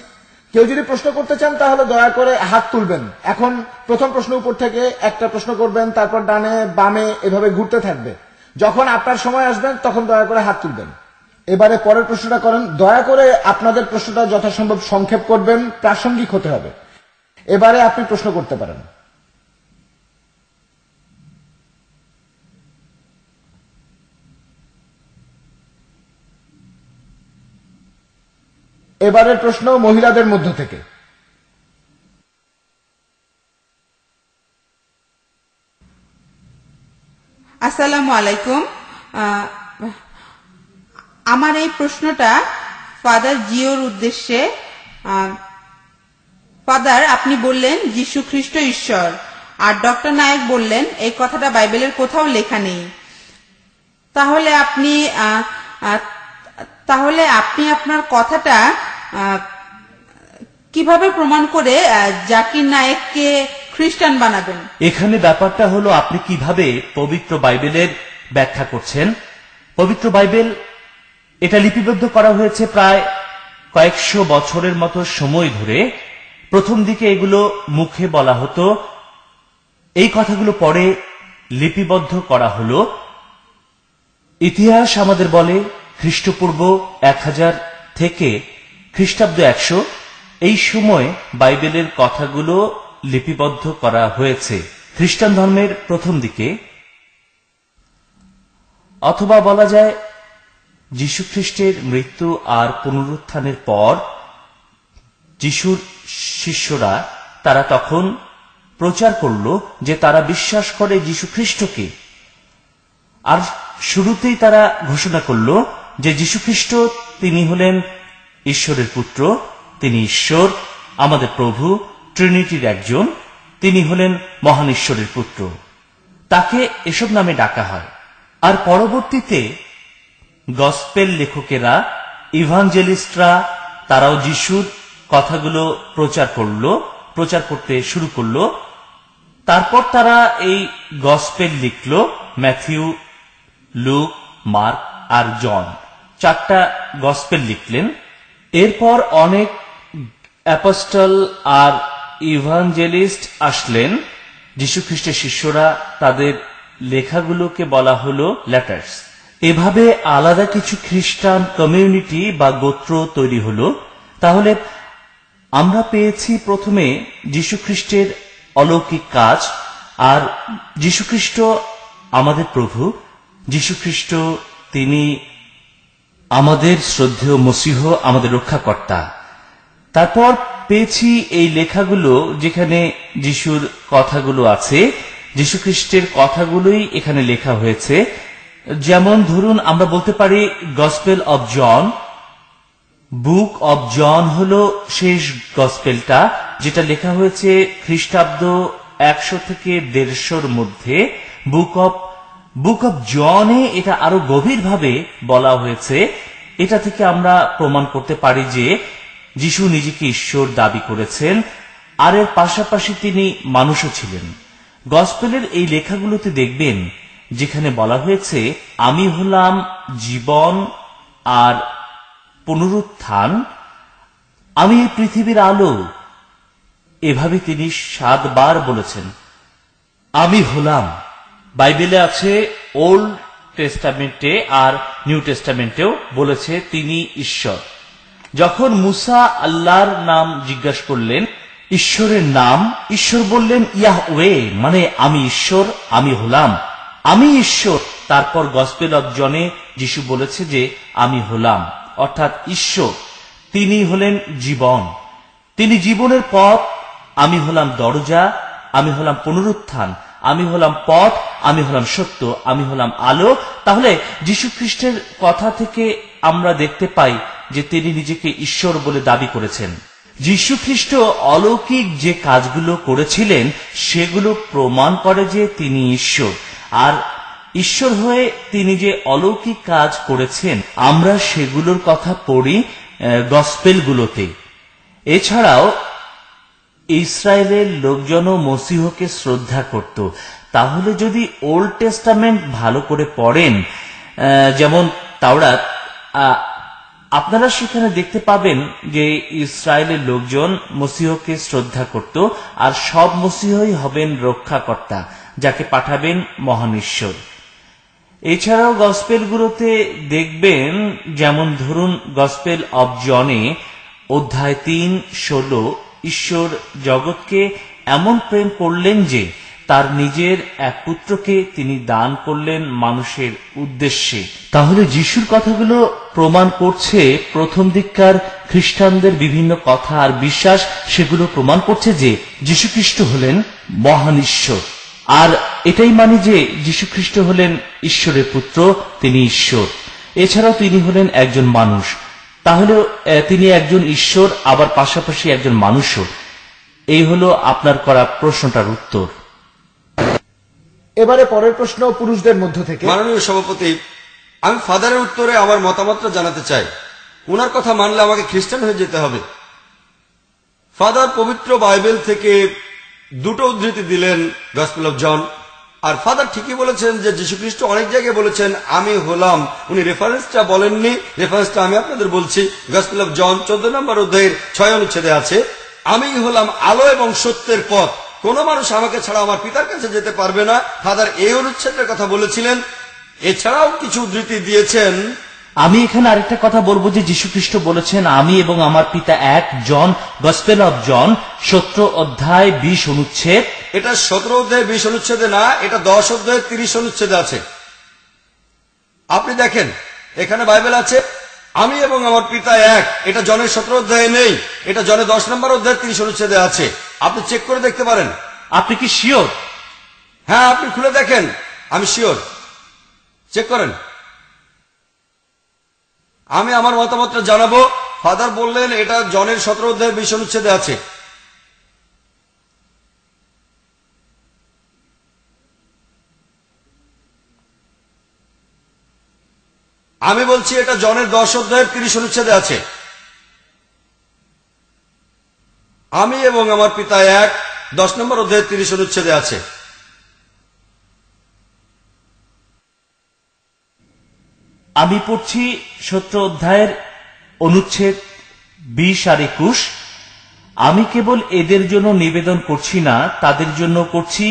কেউ যদি প্রশ্ন করতে চান তাহলে দয়া করে হাত তুলবেন। এখন প্রথম প্রশ্ন উপর থেকে একটা প্রশ্ন করবেন, তারপর ডানে বামে এভাবে ঘুরতে থাকবে। যখন আপনার সময় আসবেন তখন দয়া করে হাত তুলবেন। এবারে পরের প্রশ্নটা করেন। দয়া করে আপনাদের প্রশ্নটা যথাসম্ভব সংক্ষেপ করবেন, প্রাসঙ্গিক হতে হবে। এবারে আপনি প্রশ্ন করতে পারেন। এবারের প্রশ্ন মহিলাদের মধ্য থেকে। আসসালামু আলাইকুম। আমার এই প্রশ্নটা ফাদার জিওর উদ্দেশ্যে। ফাদার, আপনি বললেন যীশু খ্রিস্ট ঈশ্বর, আর ডক্টর নায়ক বললেন এই কথাটা বাইবেলের কোথাও লেখা নেই। তাহলে আপনি আপনার কথাটা কিভাবে প্রমাণ করে জাকির নায়েককে খ্রিস্টান বানাবেন? এখানে ব্যাপারটা হলো আপনি কিভাবে পবিত্র বাইবেলের ব্যাখ্যা করছেন। পবিত্র বাইবেল এটা লিপিবদ্ধ করা হয়েছে প্রায় কয়েকশো বছরের মতো সময় ধরে। প্রথম দিকে এগুলো মুখে বলা হতো, এই কথাগুলো পরে লিপিবদ্ধ করা হলো। ইতিহাস আমাদের বলে খ্রিস্টপূর্ব 1000 থেকে খ্রিস্টাব্দ 100 এই সময় বাইবেলের কথাগুলো লিপিবদ্ধ করা হয়েছে খ্রিস্টান ধর্মের প্রথম দিকে। অথবা বলা যায় যীশু খ্রিস্টের মৃত্যু আর পুনরুত্থানের পর যিশুর শিষ্যরা তারা তখন প্রচার করল যে তারা বিশ্বাস করে যীশু খ্রিস্টকে। আর শুরুতেই তারা ঘোষণা করল যে যীশু খ্রিস্ট তিনি হলেন ঈশ্বরের পুত্র, তিনি ঈশ্বর, আমাদের প্রভু, ট্রিনিটির একজন, তিনি হলেন মহান ঈশ্বরের পুত্র। তাকে এসব নামে ডাকা হয়। আর পরবর্তীতে গসপেল লেখকেরা, ইভাঞ্জেলিস্টরা তারাও যিশুর কথাগুলো প্রচার করতে শুরু করল। তারপর তারা এই গসপেল লিখল, ম্যাথিউ, লুক, মার্ক আর জন, 4টা গসপেল লিখলেন। এরপর অনেক অ্যাপস্টল আর ইভাঞ্জেলিস্ট আসলেন। যীশু খ্রিস্টের শিষ্যরা, তাদের লেখাগুলোকে বলা হলো লেটার্স। এভাবে আলাদা কিছু খ্রিস্টান কমিউনিটি বা গোত্র তৈরি হলো। তাহলে আমরা পেয়েছি প্রথমে যীশু খ্রিস্টের অলৌকিক কাজ, আর যীশু খ্রিস্ট আমাদের প্রভু, যীশু খ্রিস্ট তিনি আমাদের শ্রদ্ধেয় মসীহ, আমাদের রক্ষাকর্তা। তারপর পেয়েছি এই লেখাগুলো যেখানে যিশুর কথাগুলো আছে, যীশু খ্রিস্টের কথাগুলোই এখানে লেখা হয়েছে। যেমন ধরুন আমরা বলতে পারি gospel of John. Book of John হলো শেষ গসপেলটা, যেটা লেখা হয়েছে খ্রিস্টাব্দ 100 থেকে 150 মধ্যে। বুক অব জনে এটা আরো গভীরভাবে বলা হয়েছে। এটা থেকে আমরা প্রমাণ করতে পারি যে যিশু নিজেকে ঈশ্বর দাবি করেছেন, আর এর পাশাপাশি তিনি মানুষও ছিলেন। গসপেলের এই লেখাগুলোতে দেখবেন যেখানে বলা হয়েছে আমি হলাম জীবন আর পুনরুত্থান, আমি এই পৃথিবীর আলো, এভাবে তিনি 7 বার বলেছেন আমি হলাম। বাইবেলে আছে, ওল্ড টেস্টামেন্টে আর নিউ টেস্টামেন্টেও বলেছে তিনি ঈশ্বর। যখন মুসা আল্লাহর নাম জিজ্ঞাসা করলেন, ঈশ্বরের নাম, ঈশ্বর বললেন ইয়াহওয়ে, মানে আমি ঈশ্বর, আমি হলাম, আমি ঈশ্বর। তারপর গসপেল অব জনে যিশু বলেছে যে আমি হলাম, অর্থাৎ ঈশ্বর, তিনি হলেন জীবন, তিনি জীবনের পথ, আমি হলাম দরজা, আমি হলাম পুনরুত্থান, আমি হলাম পথ, আমি হলাম সত্য, আমি হলাম আলো। তাহলে যীশু খ্রিস্টের কথা থেকে আমরা দেখতে পাই যে তিনি নিজেকে ঈশ্বর বলে দাবি করেছেন। যীশু খ্রিস্ট অলৌকিক যে কাজগুলো করেছিলেন সেগুলো প্রমাণ করে যে তিনি ঈশ্বর, আর ঈশ্বর হয়ে তিনি যে অলৌকিক কাজ করেছেন আমরা সেগুলোর কথা পড়ি গসপেলগুলোতে। এছাড়াও ইসরায়েলের লোকজনও মসিহকে শ্রদ্ধা করত। তাহলে যদি ওল্ড টেস্টামেন্ট ভালো করে পড়েন, যেমন তাওরাত, আপনারা সেখানে দেখতে পাবেন যে ইসরায়েলের লোকজন মসিহকে শ্রদ্ধা করত, আর সব মসিহই হবেন রক্ষাকর্তা, যাকে পাঠাবেন মহান ঈশ্বর। এছাড়াও গসপেলগুলোতে দেখবেন, যেমন ধরুন গসপেল অব জনে অধ্যায় 3:16, ঈশ্বর জগৎকে এমন প্রেম করলেন যে তার নিজের এক পুত্রকে তিনি দান করলেন মানুষের উদ্দেশ্যে। তাহলে যিশুর কথাগুলো প্রমাণ করছে প্রথম দিককার খ্রিস্টানদের বিভিন্ন কথা আর বিশ্বাস, সেগুলো প্রমাণ করছে যে যীশুখ্রিস্ট হলেন মহান ঈশ্বর। আর এটাই মানে যে যীশুখ্রিস্ট হলেন ঈশ্বরের পুত্র, তিনি ঈশ্বর। এছাড়াও তিনি হলেন একজন মানুষ। তাহলে তিনি একজন ঈশ্বর, আবার পাশাপাশি একজন মানুষও। এই হলো আপনার করা প্রশ্নটার উত্তর। এবারে পরের প্রশ্ন পুরুষদের মধ্য থেকে। মাননীয় সভাপতি, আমি ফাদারের উত্তরে আমার মতামতটা জানাতে চাই। উনার কথা মানলে আমাকে খ্রিস্টান হয়ে যেতে হবে। ফাদার পবিত্র বাইবেল থেকে দুটো উদ্ধৃতি দিলেন, গসপেল অফ জন। আর ফাদার ঠিকই বলেছেন যে যীশুখ্রিস্ট অনেক জায়গায় বলেছেন আমি হলাম। উনি রেফারেন্সটা বলেননি, রেফারেন্সটা আমি আপনাদের বলছি। গসপেল অফ জন 14 নম্বর অধ্যায়ের 6 অনুচ্ছেদে আছে, আমি হলাম আলো এবং সত্যের পথ, কোন মানুষ আমাকে ছাড়া আমার পিতার কাছে যেতে পারবে না। ফাদার এই অনুচ্ছেদের কথা বলেছিলেন। এছাড়াও কিছু উদ্ধৃতি দিয়েছেন। আমি এখানে আরেকটা কথা বলবো যে যীশুখ্রিস্ট বলেছেন আমি এবং আমার পিতা এক, জন, গসপেল অব জন 17 অধ্যায় 20 অনুচ্ছেদ। এটা 17 অধ্যায় 20 অনুচ্ছেদে না, এটা 10 অধ্যায় 30 অনুচ্ছেদে আছে। আপনি দেখেন এখানে বাইবেল আছে আমি এবং আমার পিতা এক, এটা জনের 17 অধ্যায়ে নেই, এটা জনের 10 নম্বর অধ্যায় 30 অনুচ্ছেদে আছে। আপনি চেক করে দেখতে পারেন। আপনি কি শিওর? হ্যাঁ, আপনি খুলে দেখেন, আমি শিওর। চেক করেন। আমি আমার মতামতটা জানাবো। ফাদার বললেন এটা জনের 17 অধ্যায় 20 অনুচ্ছেদে আছে। আমি বলছি এটা জনের 10 অধ্যায়ের 30 অনুচ্ছেদে আছে। আমি এবং আমার পিতা এক 10 নম্বর অধ্যায়ের 30 অনুচ্ছেদে আছে। আমি পড়ছি 17 অধ্যায়ের অনুচ্ছেদ 20 আর 21। আমি কেবল এদের জন্য নিবেদন করছি না, তাদের জন্য করছি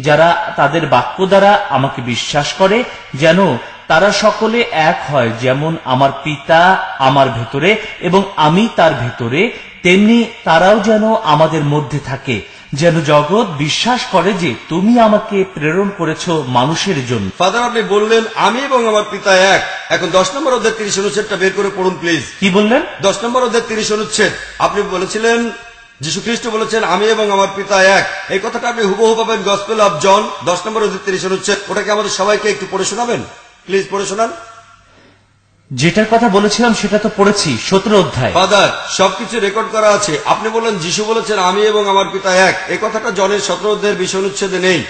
যারা তাদের বাক্য দ্বারা আমাকে বিশ্বাস করে, যেন তারা সকলে এক হয়, যেমন আমার পিতা আমার ভেতরে এবং আমি তার ভেতরে, তেমনি তারাও যেন আমাদের মধ্যে থাকে, যেন জগৎ বিশ্বাস করে যে তুমি আমাকে প্রেরণ করেছ মানুষের জন্য। ফাদার, আপনি বললেন আমি এবং আমার পিতা এক। এখন 10 নম্বর অধ্যায় 30 অনুচ্ছেদটা বের করে পড়ুন প্লিজ। কি বললেন? 10 নম্বর অধ্যায় 30 অনুচ্ছেদ। আপনি বলেছিলেন যীশুখ্রিস্ট বলেছেন আমি এবং আমার পিতা এক। এই কথাটা আপনি হুবহু পাবেন গসপেল অফ জন 10 নম্বর অধ্যায় 30 অনুচ্ছেদ। ওটাকে আমাদের সবাইকে একটু পড়ে শোনাবেন প্লিজ, পড়ে শোনান। যেটার কথা বলেছিলাম সেটা তো পড়েছি, 17 অধ্যায়। ফাদার, সবকিছু রেকর্ড করা আছে। আপনি বললেন যীশু বলেছেন আমি এবং আমার পিতা এক। এই কথাটা জনের 17 অধ্যায়ের 20 অনুচ্ছেদে নেই।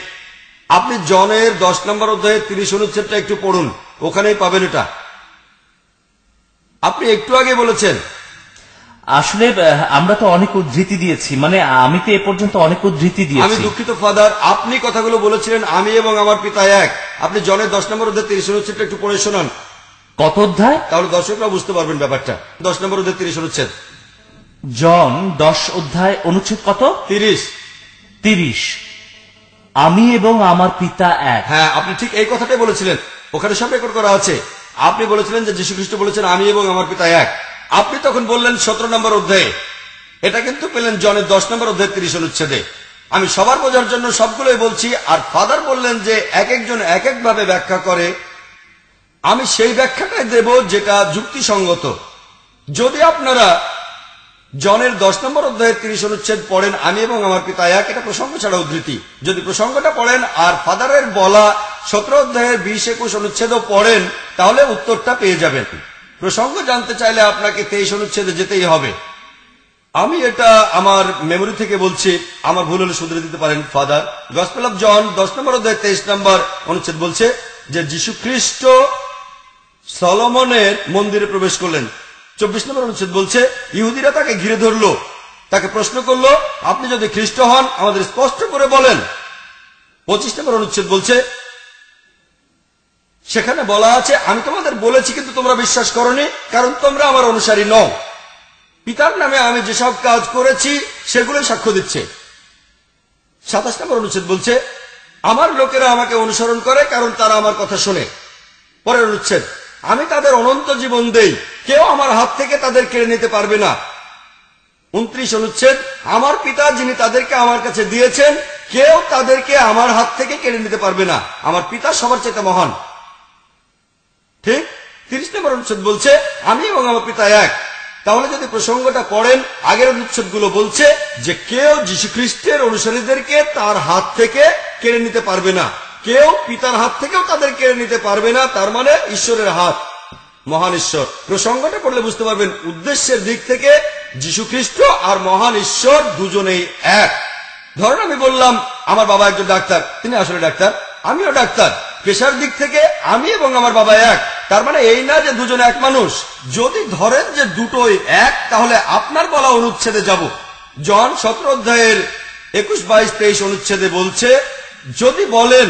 আপনি জনের 10 নম্বর অধ্যায়ের 30 অনুচ্ছেদটা একটু পড়ুন, ওখানেই পাবেন এটা। আপনি একটু আগে বলেছেন। আসলে আমরা তো অনেক উদ্ধৃতি দিয়েছি, মানে আমি তো এ পর্যন্ত অনেক উদ্ধৃতি আমি দিয়েছি। দুঃখিত ফাদার, আপনি কথাগুলো বলেছিলেন আমি এবং আমার পিতা এক। আপনি জনের 10 নম্বর অধ্যায় 30 অনুচ্ছেদটা একটু পড়ে শোনান। কত অধ্যায়? তাহলে দর্শকরা বুঝতে পারবেন ব্যাপারটা। 10 নম্বর অধ্যায় 30 অনুচ্ছেদ। জন 10 অধ্যায় অনুচ্ছেদ কত? 30। আমি এবং আমার পিতা এক। হ্যাঁ, আপনি ঠিক এই কথাটাই বলেছিলেন, ওখানে সব রেকর্ড করা আছে। আপনি বলেছিলেন যে যীশুখ্রিস্ট বলেছেন আমি এবং আমার পিতা এক। আপনি তখন বললেন 17 নম্বর অধ্যায়ে, এটা কিন্তু পেলেন জনের 10 নম্বর অধ্যায় 30 অনুচ্ছেদে। আমি সবার বোঝার জন্য সবগুলোই বলছি। আর ফাদার বললেন যে এক একজন এক এক ভাবে ব্যাখ্যা করে, আমি সেই ব্যাখ্যাটাই দেব যেটা যুক্তিসঙ্গত। যদি আপনারা জনের 10 নম্বর অধ্যায়ের 30 অনুচ্ছেদ পড়েন আমি এবং আমার পিতা এক, এটা প্রসঙ্গ ছাড়া উদ্ধৃতি। যদি প্রসঙ্গটা পড়েন আর ফাদারের বলা 17 অধ্যায়ের 20-21 অনুচ্ছেদও পড়েন, তাহলে উত্তরটা পেয়ে যাবেন। প্রসঙ্গ জানতে চাইলে আপনাকে 23 অনুচ্ছেদে যেতেই হবে। আমি এটা আমার মেমোরি থেকে বলছি, আমার ভুল হলে শুধরে দিতে পারেন ফাদার। গসপেল অফ জন 10 নম্বর অধ্যায় 23 নম্বর অনুচ্ছেদ বলছে যে যীশুখ্রিস্ট সলোমনের মন্দিরে প্রবেশ করলেন। 24 নম্বর অনুচ্ছেদ বলছে ইহুদিরা তাকে ঘিরে ধরলো, তাকে প্রশ্ন করলো আপনি যদি খ্রিস্ট হন আমাদের স্পষ্ট করে বলেন। 25 নম্বর অনুচ্ছেদ বলছে, সেখানে বলা আছে আমি তোমাদের বলেছি কিন্তু তোমরা বিশ্বাস করোনি, কারণ তোমরা আমার অনুসারী নও। পিতার নামে আমি যেসব কাজ করেছি সেগুলোই সাক্ষ্য দিচ্ছে। 27 নম্বর অনুচ্ছেদ বলছে আমার লোকেরা আমাকে অনুসরণ করে কারণ তারা আমার কথা শোনে। পরের অনুচ্ছেদ, আমি তাদের অনন্ত জীবন দেই, কেউ আমার হাত থেকে তাদের কেড়ে নিতে পারবে না। 29 অনুচ্ছেদ, আমার পিতা যিনি তাদেরকে আমার কাছে দিয়েছেন, কেউ তাদেরকে আমার হাত থেকে কেড়ে নিতে পারবে না। আমার পিতা সবার চাইতে মহান। ঠিক 30 নম্বর অনুচ্ছেদ বলছে, আমি এবং আমার পিতা এক। তাহলে যদি প্রসঙ্গটা পড়েন, আগের অনুচ্ছেদগুলো বলছে যে কেউ যীশু খ্রিস্টের অনুসারীদেরকে তার হাত থেকে কেড়ে নিতে পারবে না, কেউ পিতার হাত থেকেও তাদের কেড়ে নিতে পারবে না। তার মানে ঈশ্বরের হাত, মহান ঈশ্বর। প্রসঙ্গটা পড়লে বুঝতে পারবেন উদ্দেশ্যের দিক থেকে যীশু খ্রিস্ট আর মহান ঈশ্বর দুজনেই এক। ধরেন আমি বললাম আমার বাবা একজন ডাক্তার, তিনি আসলে ডাক্তার, আমিও ডাক্তার। পেশার দিক থেকে আমি এবং আমার বাবা এক। তার মানে এই না যে দুজন এক মানুষ। যদি ধরেন যে দুটোই এক, তাহলে আপনার বলা অনুচ্ছেদে যাব। জন 17 অধ্যায়ের 21, 22, 23 অনুচ্ছেদে বলছে, যদি বলেন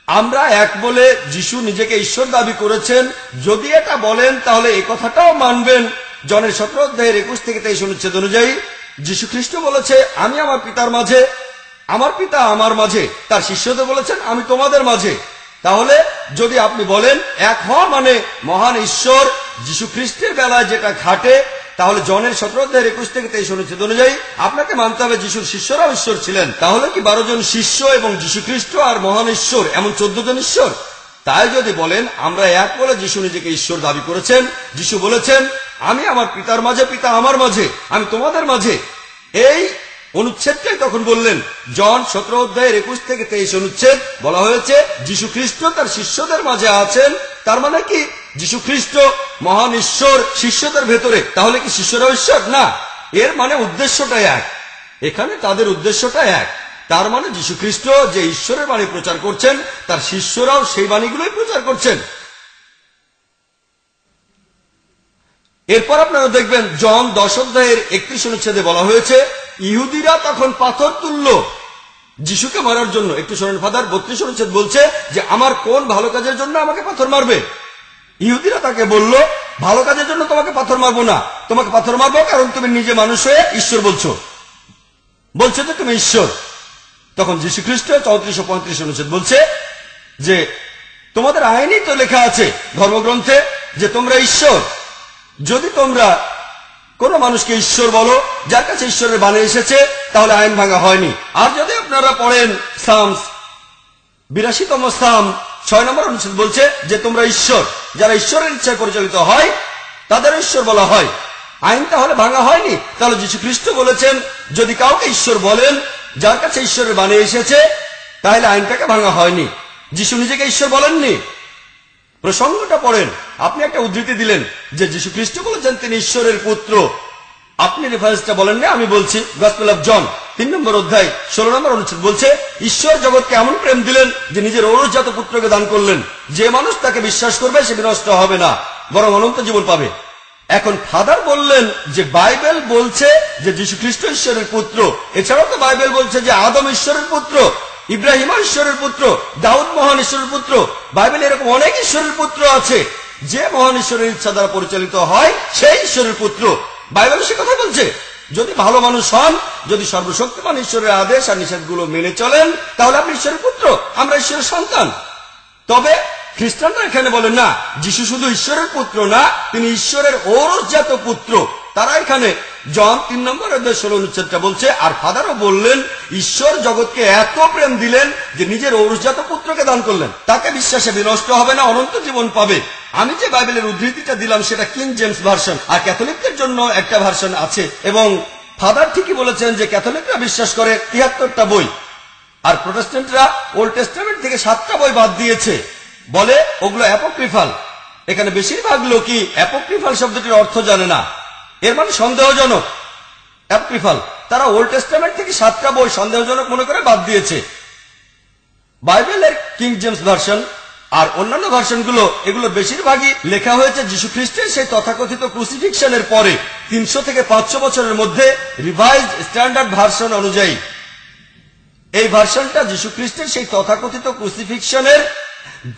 আমরা এক বলে যিশু নিজেকে ঈশ্বর দাবি করেছেন, যদি এটা বলেন তাহলে এই কথাটাও মানবেন। জনের 17 অধ্যায়ের 21 থেকে 23 অনুচ্ছেদ অনুযায়ী যীশু খ্রিস্ট বলেছে আমি আমার পিতার মাঝে, আমার পিতা আমার মাঝে। তার শিষ্যদের বলেছেন আমি তোমাদের মাঝে। তাহলে যদি আপনি বলেন এক হওয়া মানে মহান ঈশ্বর যীশু খ্রিস্টের বেলায় যেটা খাটে, তাহলে জনের 17 অধ্যায়ের 21 থেকে 23 অনুচ্ছেদ অনুযায়ী আপনাকে মানতে হবে যিশুর শিষ্যরাও ঈশ্বর ছিলেন। তাহলে কি 12 জন শিষ্য এবং যীশু খ্রিস্ট আর মহান ঈশ্বর এমন 14 জন ঈশ্বর? তাই যদি বলেন আমরা এক বলে যিশু নিজেকে ঈশ্বর দাবি করেছেন, যিশু বলেছেন আমি আমার পিতার মাঝে, পিতা আমার মাঝে, আমি তোমাদের মাঝে, এই অনুচ্ছেদটাই তখন বললেন। জন 17 অধ্যায়ের 21 থেকে 23 অনুচ্ছেদ বলা হয়েছে যীশু খ্রিস্ট তার শিষ্যদের মাঝে আছেন। তার মানে কি যীশু খ্রিস্ট মহান ঈশ্বর শিষ্যদের ভেতরে। তাহলে কি শিষ্যরাও ঈশ্বর? না, এর মানে উদ্দেশ্যটা এক। এখানে তাদের উদ্দেশ্যটা এক। তার মানে যীশু খ্রিস্ট যে ঈশ্বরের বাণী প্রচার করছেন, তার শিষ্যরাও সেই বাণীগুলোই প্রচার করছেন। এরপর আপনারা দেখবেন জন 10 অধ্যায়ের 31 অনুচ্ছেদে বলা হয়েছে ইহুদিরা তখন পাথর তুলল যিশুকে মারার জন্য। একটু শোনেন ফাদার, 32 অনুচ্ছেদ বলছে যে আমার কোন ভালো কাজের জন্য আমাকে পাথর মারবে? ইহুদিরা তাকে বলল ভালো কাজের জন্য তোমাকে পাথর মারবো না, তোমাকে পাথর মারবো কারণ তুমি নিজে মানুষ হয়ে ঈশ্বর বলছো যে তুমি ঈশ্বর। তখন যীশু খ্রিস্ট 34 ও 35 অনুচ্ছেদ বলছে যে তোমাদের আইনই তো লেখা আছে ধর্মগ্রন্থে যে তোমরা ঈশ্বর। যদি তোমরা কোন মানুষকে ঈশ্বর বলো যার কাছে ঈশ্বরের বাণী এসেছে, তাহলে আইন ভাঙা হয়নি। আর যদি আপনারা পড়েন সামস 82তম সাম 6 নম্বর অনুচ্ছেদ বলছে যে তোমরা ঈশ্বর, যারা ঈশ্বরের ইচ্ছায় পরিচালিত হয় তাদের ঈশ্বর বলা হয়। আইন তাহলে ভাঙা হয়নি। তাহলে যীশু খ্রিস্ট বলেছেন যদি কাউকে ঈশ্বর বলেন যার কাছে ঈশ্বরের বাণী এসেছে, তাহলে আইনটাকে ভাঙা হয়নি। যীশু নিজেকে ঈশ্বর বলেননি। প্রসঙ্গটা পড়েন, আপনি একটা উদ্ধৃতি দিলেন যে যীশু খ্রিস্ট বলেছেন তিনি ঈশ্বরের পুত্র। আপনি রেফারেন্সটা বলেন না, আমি বলছি। গসপেল অফ জন 3 নম্বর অধ্যায় 16 নম্বর অনুচ্ছেদ বলছে ঈশ্বর জগৎকে এমন প্রেম দিলেন যে নিজের ঔরসজাত পুত্রকে দান করলেন, যে মানুষ তাকে বিশ্বাস করবে সে বিনষ্ট হবে না, বরং অনন্ত জীবন পাবে। এখন ফাদার বললেন যে বাইবেল বলছে যে যীশু খ্রিস্ট ঈশ্বরের পুত্র। এছাড়াও তো বাইবেল বলছে যে আদম ঈশ্বরের পুত্র, ইব্রাহিম ঈশ্বরের পুত্র, দাউদ মহান ঈশ্বরের পুত্র। বাইবেলে এরকম অনেক ঈশ্বরের পুত্র আছে। যে মহান ঈশ্বরের ইচ্ছা দ্বারা পরিচালিত হয় সেই ঈশ্বরের পুত্র। বাইবেল সে কথা বলছে। যদি ভালো মানুষ হন, যদি সর্বশক্তিমান ঈশ্বরের আদেশ আর নিষেধগুলো মেনে চলেন, তাহলে আপনি ঈশ্বরের পুত্র, আমরা ঈশ্বরের সন্তান। তবে খ্রিস্টানরা এখানে বলেন না যিশু শুধু ঈশ্বরের পুত্র না, তিনি ঈশ্বরের ঔরসজাত পুত্র। তারা এখানে জন 3 নম্বর অধ্যায় 16 অনুচ্ছেদটা বলছে। আর ফাদারও বললেন ঈশ্বর জগৎকে এত প্রেম দিলেন যে নিজের ঔরসজাত পুত্রকে দান করলেন, তাকে বিশ্বাসে বিনষ্ট হবে না, অনন্ত জীবন পাবে। আমি যে বাইবেলের উদ্ধৃতিটা দিলাম সেটা কিং জেমস ভার্সন, আর ক্যাথলিকদের জন্য একটা ভার্সন আছে। এবং ফাদার ঠিকই বলেছেন যে ক্যাথলিকরা বিশ্বাস করে 73টা বই, আর প্রোটেস্ট্যান্টরা ওল্ড টেস্টামেন্ট থেকে 7টা বই বাদ দিয়েছে, বলে ওগুলো অ্যাপোক্রিফাল। এখানে বেশিরভাগ লোকই অ্যাপোক্রিফাল শব্দটির অর্থ জানে না, এর মানে সন্দেহজনক। অ্যাপোক্রিফাল, তারা ওল্ড টেস্টামেন্ট থেকে 7টা বই সন্দেহজনক মনে করে বাদ দিয়েছে। বাইবেলের কিং জেমস ভার্সন আর অন্যান্য ভার্সনগুলো, এগুলো বেশিরভাগই লেখা হয়েছে যীশু খ্রিস্টের সেই তথাকথিত ক্রুসিফিকশনের পরে 300 থেকে 500 বছরের মধ্যে রিভাইজড স্ট্যান্ডার্ড ভার্সন অনুযায়ী। এই ভার্সনটা যীশু খ্রিস্টের সেই তথাকথিত ক্রুসিফিকশনের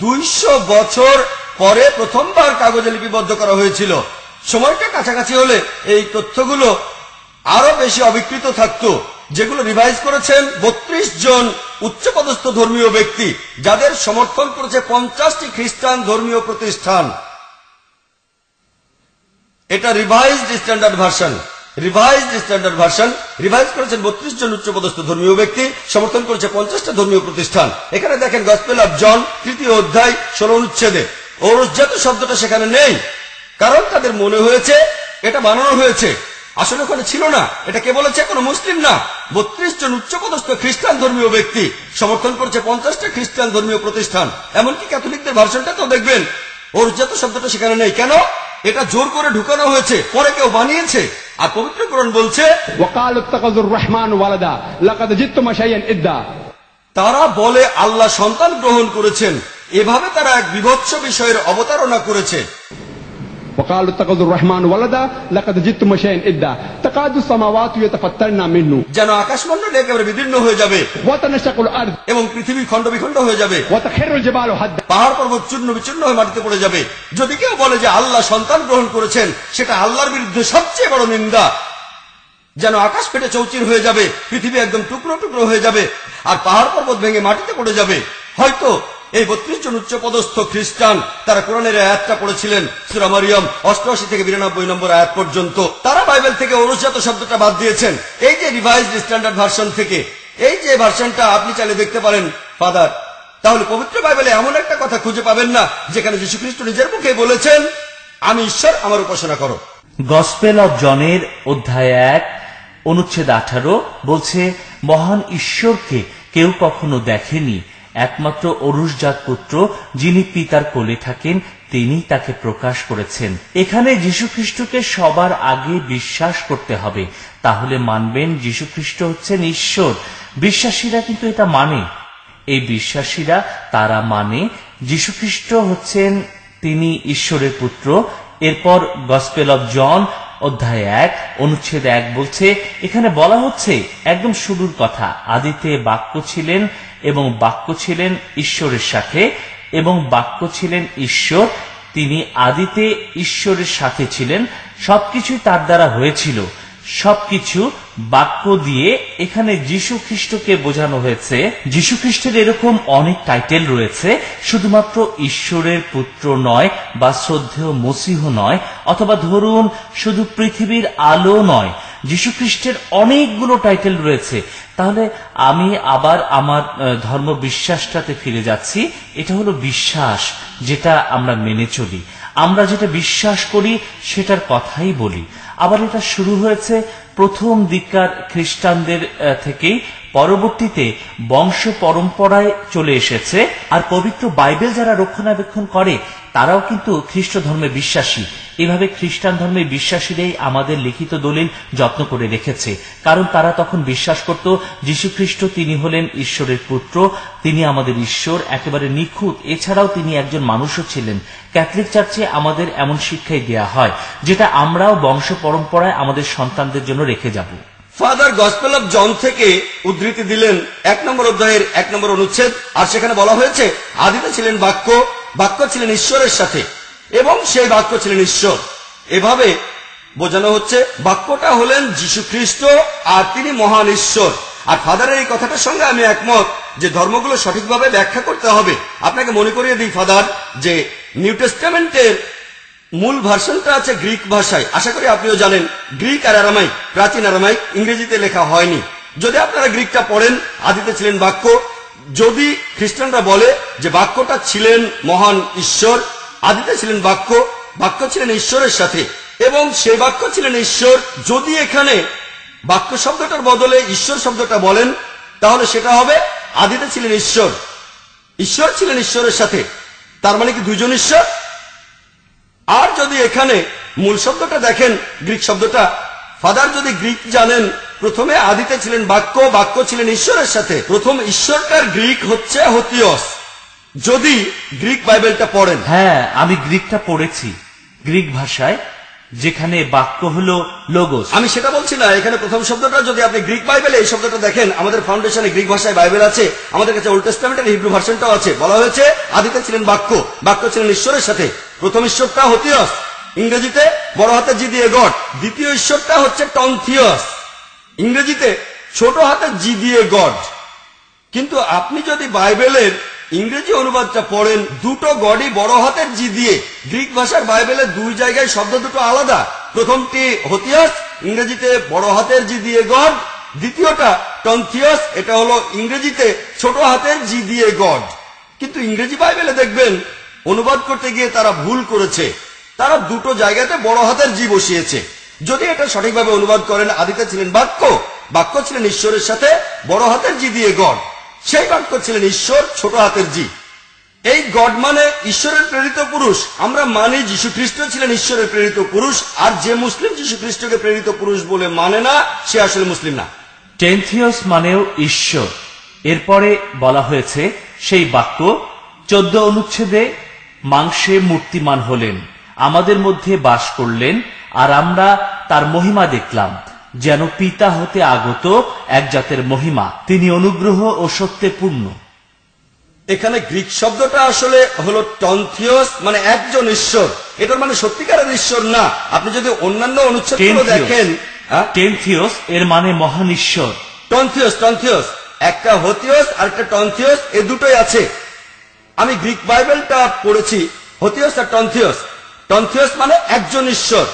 200 বছর পরে প্রথমবার কাগজে লিপিবদ্ধ করা হয়েছিল। সময়টা কাছাকাছি হলে এই তথ্যগুলো আরো বেশি অবিকৃত থাকতো। যেগুলো রিভাইজ করেছেন 32 জন উচ্চপদস্থ ধর্মীয় ব্যক্তি যাদের সমর্থন করেছে 50টি খ্রিস্টান ধর্মীয় প্রতিষ্ঠান। এটা রিভাইজড স্ট্যান্ডার্ড ভার্সন। রিভাইজ করেছেন 32 জন উচ্চপদস্থ ধর্মীয় ব্যক্তি, সমর্থন করেছে 50টা ধর্মীয় প্রতিষ্ঠান। এখানে দেখেন গসপেল অফ জন 3য় অধ্যায় 16 অনুচ্ছেদে ঔরসজাত শব্দটা সেখানে নেই, কারণ তাদের মনে হয়েছে এটা বানানো হয়েছে, আসলে ওখানে ছিল না। এটা কে বলেছে? কোনো মুসলিম না, 32 জন উচ্চপদস্থ খ্রিস্টান ধর্মীয় ব্যক্তি সমর্থন করেছে 50টা খ্রিস্টান ধর্মীয় প্রতিষ্ঠান। এমনকি ক্যাথলিকদের ভার্সনটাতেও দেখবেন ঔরসজাত শব্দটা সেখানে নেই। কেন? এটা জোর করে ঢুকানো হয়েছে, পরে কেউ বানিয়েছে। আর পবিত্র কোরআন বলছে তারা বলে আল্লাহ সন্তান গ্রহণ করেছেন। এভাবে তারা এক বিভৎস বিষয়ের অবতারণা করেছে। وقالوا اتخذوا الرحمن ولدا لقد جئتم شيئا إدا تكاد السماوات يتفطرن منه যেন আকাশমণ্ডল একেবারে বিদীর্ণ হয়ে যাবে وتنشق الأرض এবং পৃথিবী খণ্ড বিখণ্ড হয়ে যাবে, وتخر الجبال هدا পাহাড় পর্বত চূর্ণ বিচূর্ণ হয়ে মাটিতে পড়ে যাবে। যদি কেউ বলে যে আল্লাহ সন্তান গ্রহণ করেছেন, সেটা আল্লাহর বিরুদ্ধে সবচেয়ে বড় নিন্দা। যেন আকাশ ফেটে চৌচির হয়ে যাবে, পৃথিবী একদম টুকরো টুকরো হয়ে যাবে, আর পাহাড় পর্বত ভেঙে মাটিতে পড়ে যাবে। হয়তো এই 32 জন উচ্চপদস্থ খ্রিস্টান তারা কোরআনের আয়াতটা পড়েছিলেন, সূরা মারিয়াম 88 থেকে 92 নম্বর আয়াত পর্যন্ত। তারা বাইবেল থেকে ঔরসজাত শব্দটা বাদ দিয়েছেন। এই যে রিভাইজড স্ট্যান্ডার্ড ভার্সন থেকে, এই যে ভার্সনটা আপনি চাইলে দেখতে পারেন ফাদার, তাহলে পবিত্র বাইবেলে এমন একটা কথা খুঁজে পাবেন না যেখানে যীশু খ্রিস্ট নিজের মুখে বলেছেন আমি ঈশ্বর, আমার উপাসনা করো। গসপেল অফ জনের অধ্যায় 1 অনুচ্ছেদ 18 বলছে, মহান ঈশ্বরকে কেউ কখনো দেখেনি, একমাত্র অরুষজাত পুত্র যিনি পিতার কোলে থাকেন তিনি তাকে প্রকাশ করেছেন। এখানে যীশুখ্রিস্টকে সবার আগে বিশ্বাস করতে হবে, তাহলে মানবেন যীশুখ্রিস্ট হচ্ছেন ঈশ্বর। বিশ্বাসীরা কিন্তু এটা মানে, এই বিশ্বাসীরা তারা মানে যীশুখ্রিস্ট হচ্ছেন তিনি ঈশ্বরের পুত্র। এরপর গসপেল অফ জন অধ্যায় 1 অনুচ্ছেদ 1 বলছে, এখানে বলা হচ্ছে একদম শুরুর কথা, আদিতে বাক্য ছিলেন এবং বাক্য ছিলেন ঈশ্বরের সাথে এবং বাক্য ছিলেন ঈশ্বর, তিনি আদিতে ঈশ্বরের সাথে ছিলেন, সবকিছুই তার দ্বারা হয়েছিল, সবকিছু বাক্য দিয়ে এখানে যীশু খ্রিস্টকে বোঝানো হয়েছে। যীশু খ্রিস্টের এরকম অনেক টাইটেল রয়েছে, শুধুমাত্র ঈশ্বরের পুত্র নয় বা শ্রদ্ধেয় মসিহ নয়, অথবা ধরুন শুধু পৃথিবীর আলো নয়, যীশু খ্রিস্টের অনেকগুলো টাইটেল রয়েছে। তাহলে আমি আবার আমার ধর্ম বিশ্বাসটাতে ফিরে যাচ্ছি। এটা হলো বিশ্বাস, যেটা আমরা মেনে চলি, আমরা যেটা বিশ্বাস করি সেটার কথাই বলি। আবার এটা শুরু হয়েছে প্রথম দিককার খ্রিস্টানদের থেকেই, পরবর্তীতে বংশ পরম্পরায় চলে এসেছে। আর পবিত্র বাইবেল যারা রক্ষণাবেক্ষণ করে তারাও কিন্তু খ্রিস্ট ধর্মে বিশ্বাসী। এভাবে খ্রিস্টান ধর্মে বিশ্বাসীরাই আমাদের লিখিত দলিল যত্ন করে রেখেছে, কারণ তারা তখন বিশ্বাস করত যীশু খ্রিস্ট তিনি হলেন ঈশ্বরের পুত্র, তিনি আমাদের ঈশ্বর, একেবারে নিখুঁত। এছাড়াও তিনি একজন মানুষও ছিলেন। ক্যাথলিক চার্চে আমাদের এমন শিক্ষাই দেয়া হয়, যেটা আমরাও বংশ পরম্পরায় আমাদের সন্তানদের জন্য রেখে যাব। ফাদার গসপেল অফ জন থেকে উদ্ধৃতি দিলেন 1 নম্বর অধ্যায়ের 1 নম্বর অনুচ্ছেদ, আর সেখানে বলা হয়েছে আদিতে ছিলেন বাক্য, বাক্য ছিলেন ঈশ্বরের সাথে এবং সেই বাক্য ছিলেন ঈশ্বর। এভাবে বোঝানো হচ্ছে বাক্যটা হলেন যীশু খ্রিস্ট আর তিনি মহান ঈশ্বর। আর ফাদারের এই কথাটার সঙ্গে আমি একমত যে ধর্মগুলো সঠিকভাবে ব্যাখ্যা করতে হবে। আপনাকে মনে করিয়ে দিই ফাদার, যে নিউ টেস্টামেন্টের মূল ভার্সনটা আছে গ্রিক ভাষায়। আশা করি আপনিও জানেন গ্রিক আর আরামাইক, প্রাচীন আরামাইক ইংরেজিতে লেখা হয়নি। যদি আপনারা গ্রিকটা পড়েন, আদিতে ছিলেন বাক্য, যদি খ্রিস্টানরা বলে যে বাক্যটা ছিলেন মহান ঈশ্বর, আদিতে ছিলেন বাক্য, বাক্য ছিলেন ঈশ্বরের সাথে এবং সেই বাক্য ছিলেন ঈশ্বর, যদি এখানে বাক্য শব্দটার বদলে ঈশ্বর শব্দটা বলেন, তাহলে সেটা হবে আদিতে ছিলেন ঈশ্বর, ঈশ্বর ছিলেন ঈশ্বরের সাথে, তার মানে কি দুইজন ঈশ্বর। আর যদি এখানে মূল শব্দটা দেখেন, গ্রিক শব্দটা, ফাদার যদি গ্রিক জানেন, প্রথমে আদিতে ছিলেন বাক্য, বাক্য ছিলেন ঈশ্বরের সাথে, প্রথম ঈশ্বরটার গ্রিক হচ্ছে হোথিয়স, যদি গ্রিক বাইবেলটা পড়েন। হ্যাঁ, আমি গ্রিকটা পড়েছি, গ্রিক ভাষায়, যেখানে বাক্য হলো লোগোস। আমি সেটা বলছি না, এখানে প্রথম শব্দটা যদি আপনি গ্রিক বাইবেলে এই শব্দটা দেখেন, আমাদের ফাউন্ডেশনে গ্রিক ভাষায় বাইবেল আছে, আমাদের কাছে ওল্ড টেস্টামেন্টের হিব্রু ভার্সনটাও আছে, বলা হয়েছে আদিতে ছিলেন বাক্য, বাক্য ছিলেন ঈশ্বরের সাথে, প্রথম ঈশ্বরটা হোথিয়স, ইংরেজিতে বড় হাতের জি দিয়ে গড, দ্বিতীয় ঈশ্বরটা হচ্ছে টনথিয়স, ইংরেজিতে ছোট হাতের জি দিয়ে গড। কিন্তু আপনি যদি বাইবেলের ইংরেজি অনুবাদটা পড়েন, দুটো গডই বড় হাতের জি দিয়ে। গ্রিক ভাষার বাইবেলে দুই জায়গায় শব্দ দুটো আলাদা। প্রথমটি হোথিয়াস, ইংরেজিতে বড় হাতের জি দিয়ে গড। দ্বিতীয়টা টন্থিয়াস, এটা হলো ইংরেজিতে ছোট হাতের জি দিয়ে গড। কিন্তু ইংরেজি বাইবেলে দেখবেন অনুবাদ করতে গিয়ে তারা ভুল করেছে। তারা দুটো জায়গাতে বড় হাতের জি বসিয়েছে। যদি এটা সঠিকভাবে অনুবাদ করেন, আদিতে ছিলেন বাক্য, বাক্য ছিলেন ঈশ্বরের সাথে বড় হাতের জি দিয়ে গড, সেই বাক্য ছিলেন ঈশ্বর ছোট হাতের জি। এই গড মানে ঈশ্বরের প্রেরিত পুরুষ। আমরা মানি যীশু খ্রিস্ট ছিলেন ঈশ্বরের প্রেরিত পুরুষ, আর যে মুসলিম যীশু খ্রিস্টকে প্রেরিত পুরুষ বলে মানে না, সে আসলে মুসলিম না। টেনথিওস মানেও ঈশ্বর। এরপরে বলা হয়েছে সেই বাক্য 14 অনুচ্ছেদে মাংসে মূর্তিমান হলেন, আমাদের মধ্যে বাস করলেন, আর আমরা তার মহিমা দেখলাম, যেন পিতা হতে আগত এক জাতের মহিমা, তিনি অনুগ্রহ ও সত্যে পূর্ণ। এখানে গ্রিক শব্দটা আসলে হলো টন্থিওস, মানে একজন ঈশ্বর। এটার মানে সত্যিকারের ঈশ্বর না। আপনি যদি অন্যান্য অনুচ্ছেদগুলো দেখেন, টেনথিওস এর মানে মহান ঈশ্বর। টন্থিওস, টন্থিওস, একটা হোথিওস আর একটা টন্থিওস, এই দুটোই আছে। আমি গ্রিক বাইবেলটা পড়েছি, হোথিওস আর টন্থিওস। টন্থিওস মানে একজন ঈশ্বর।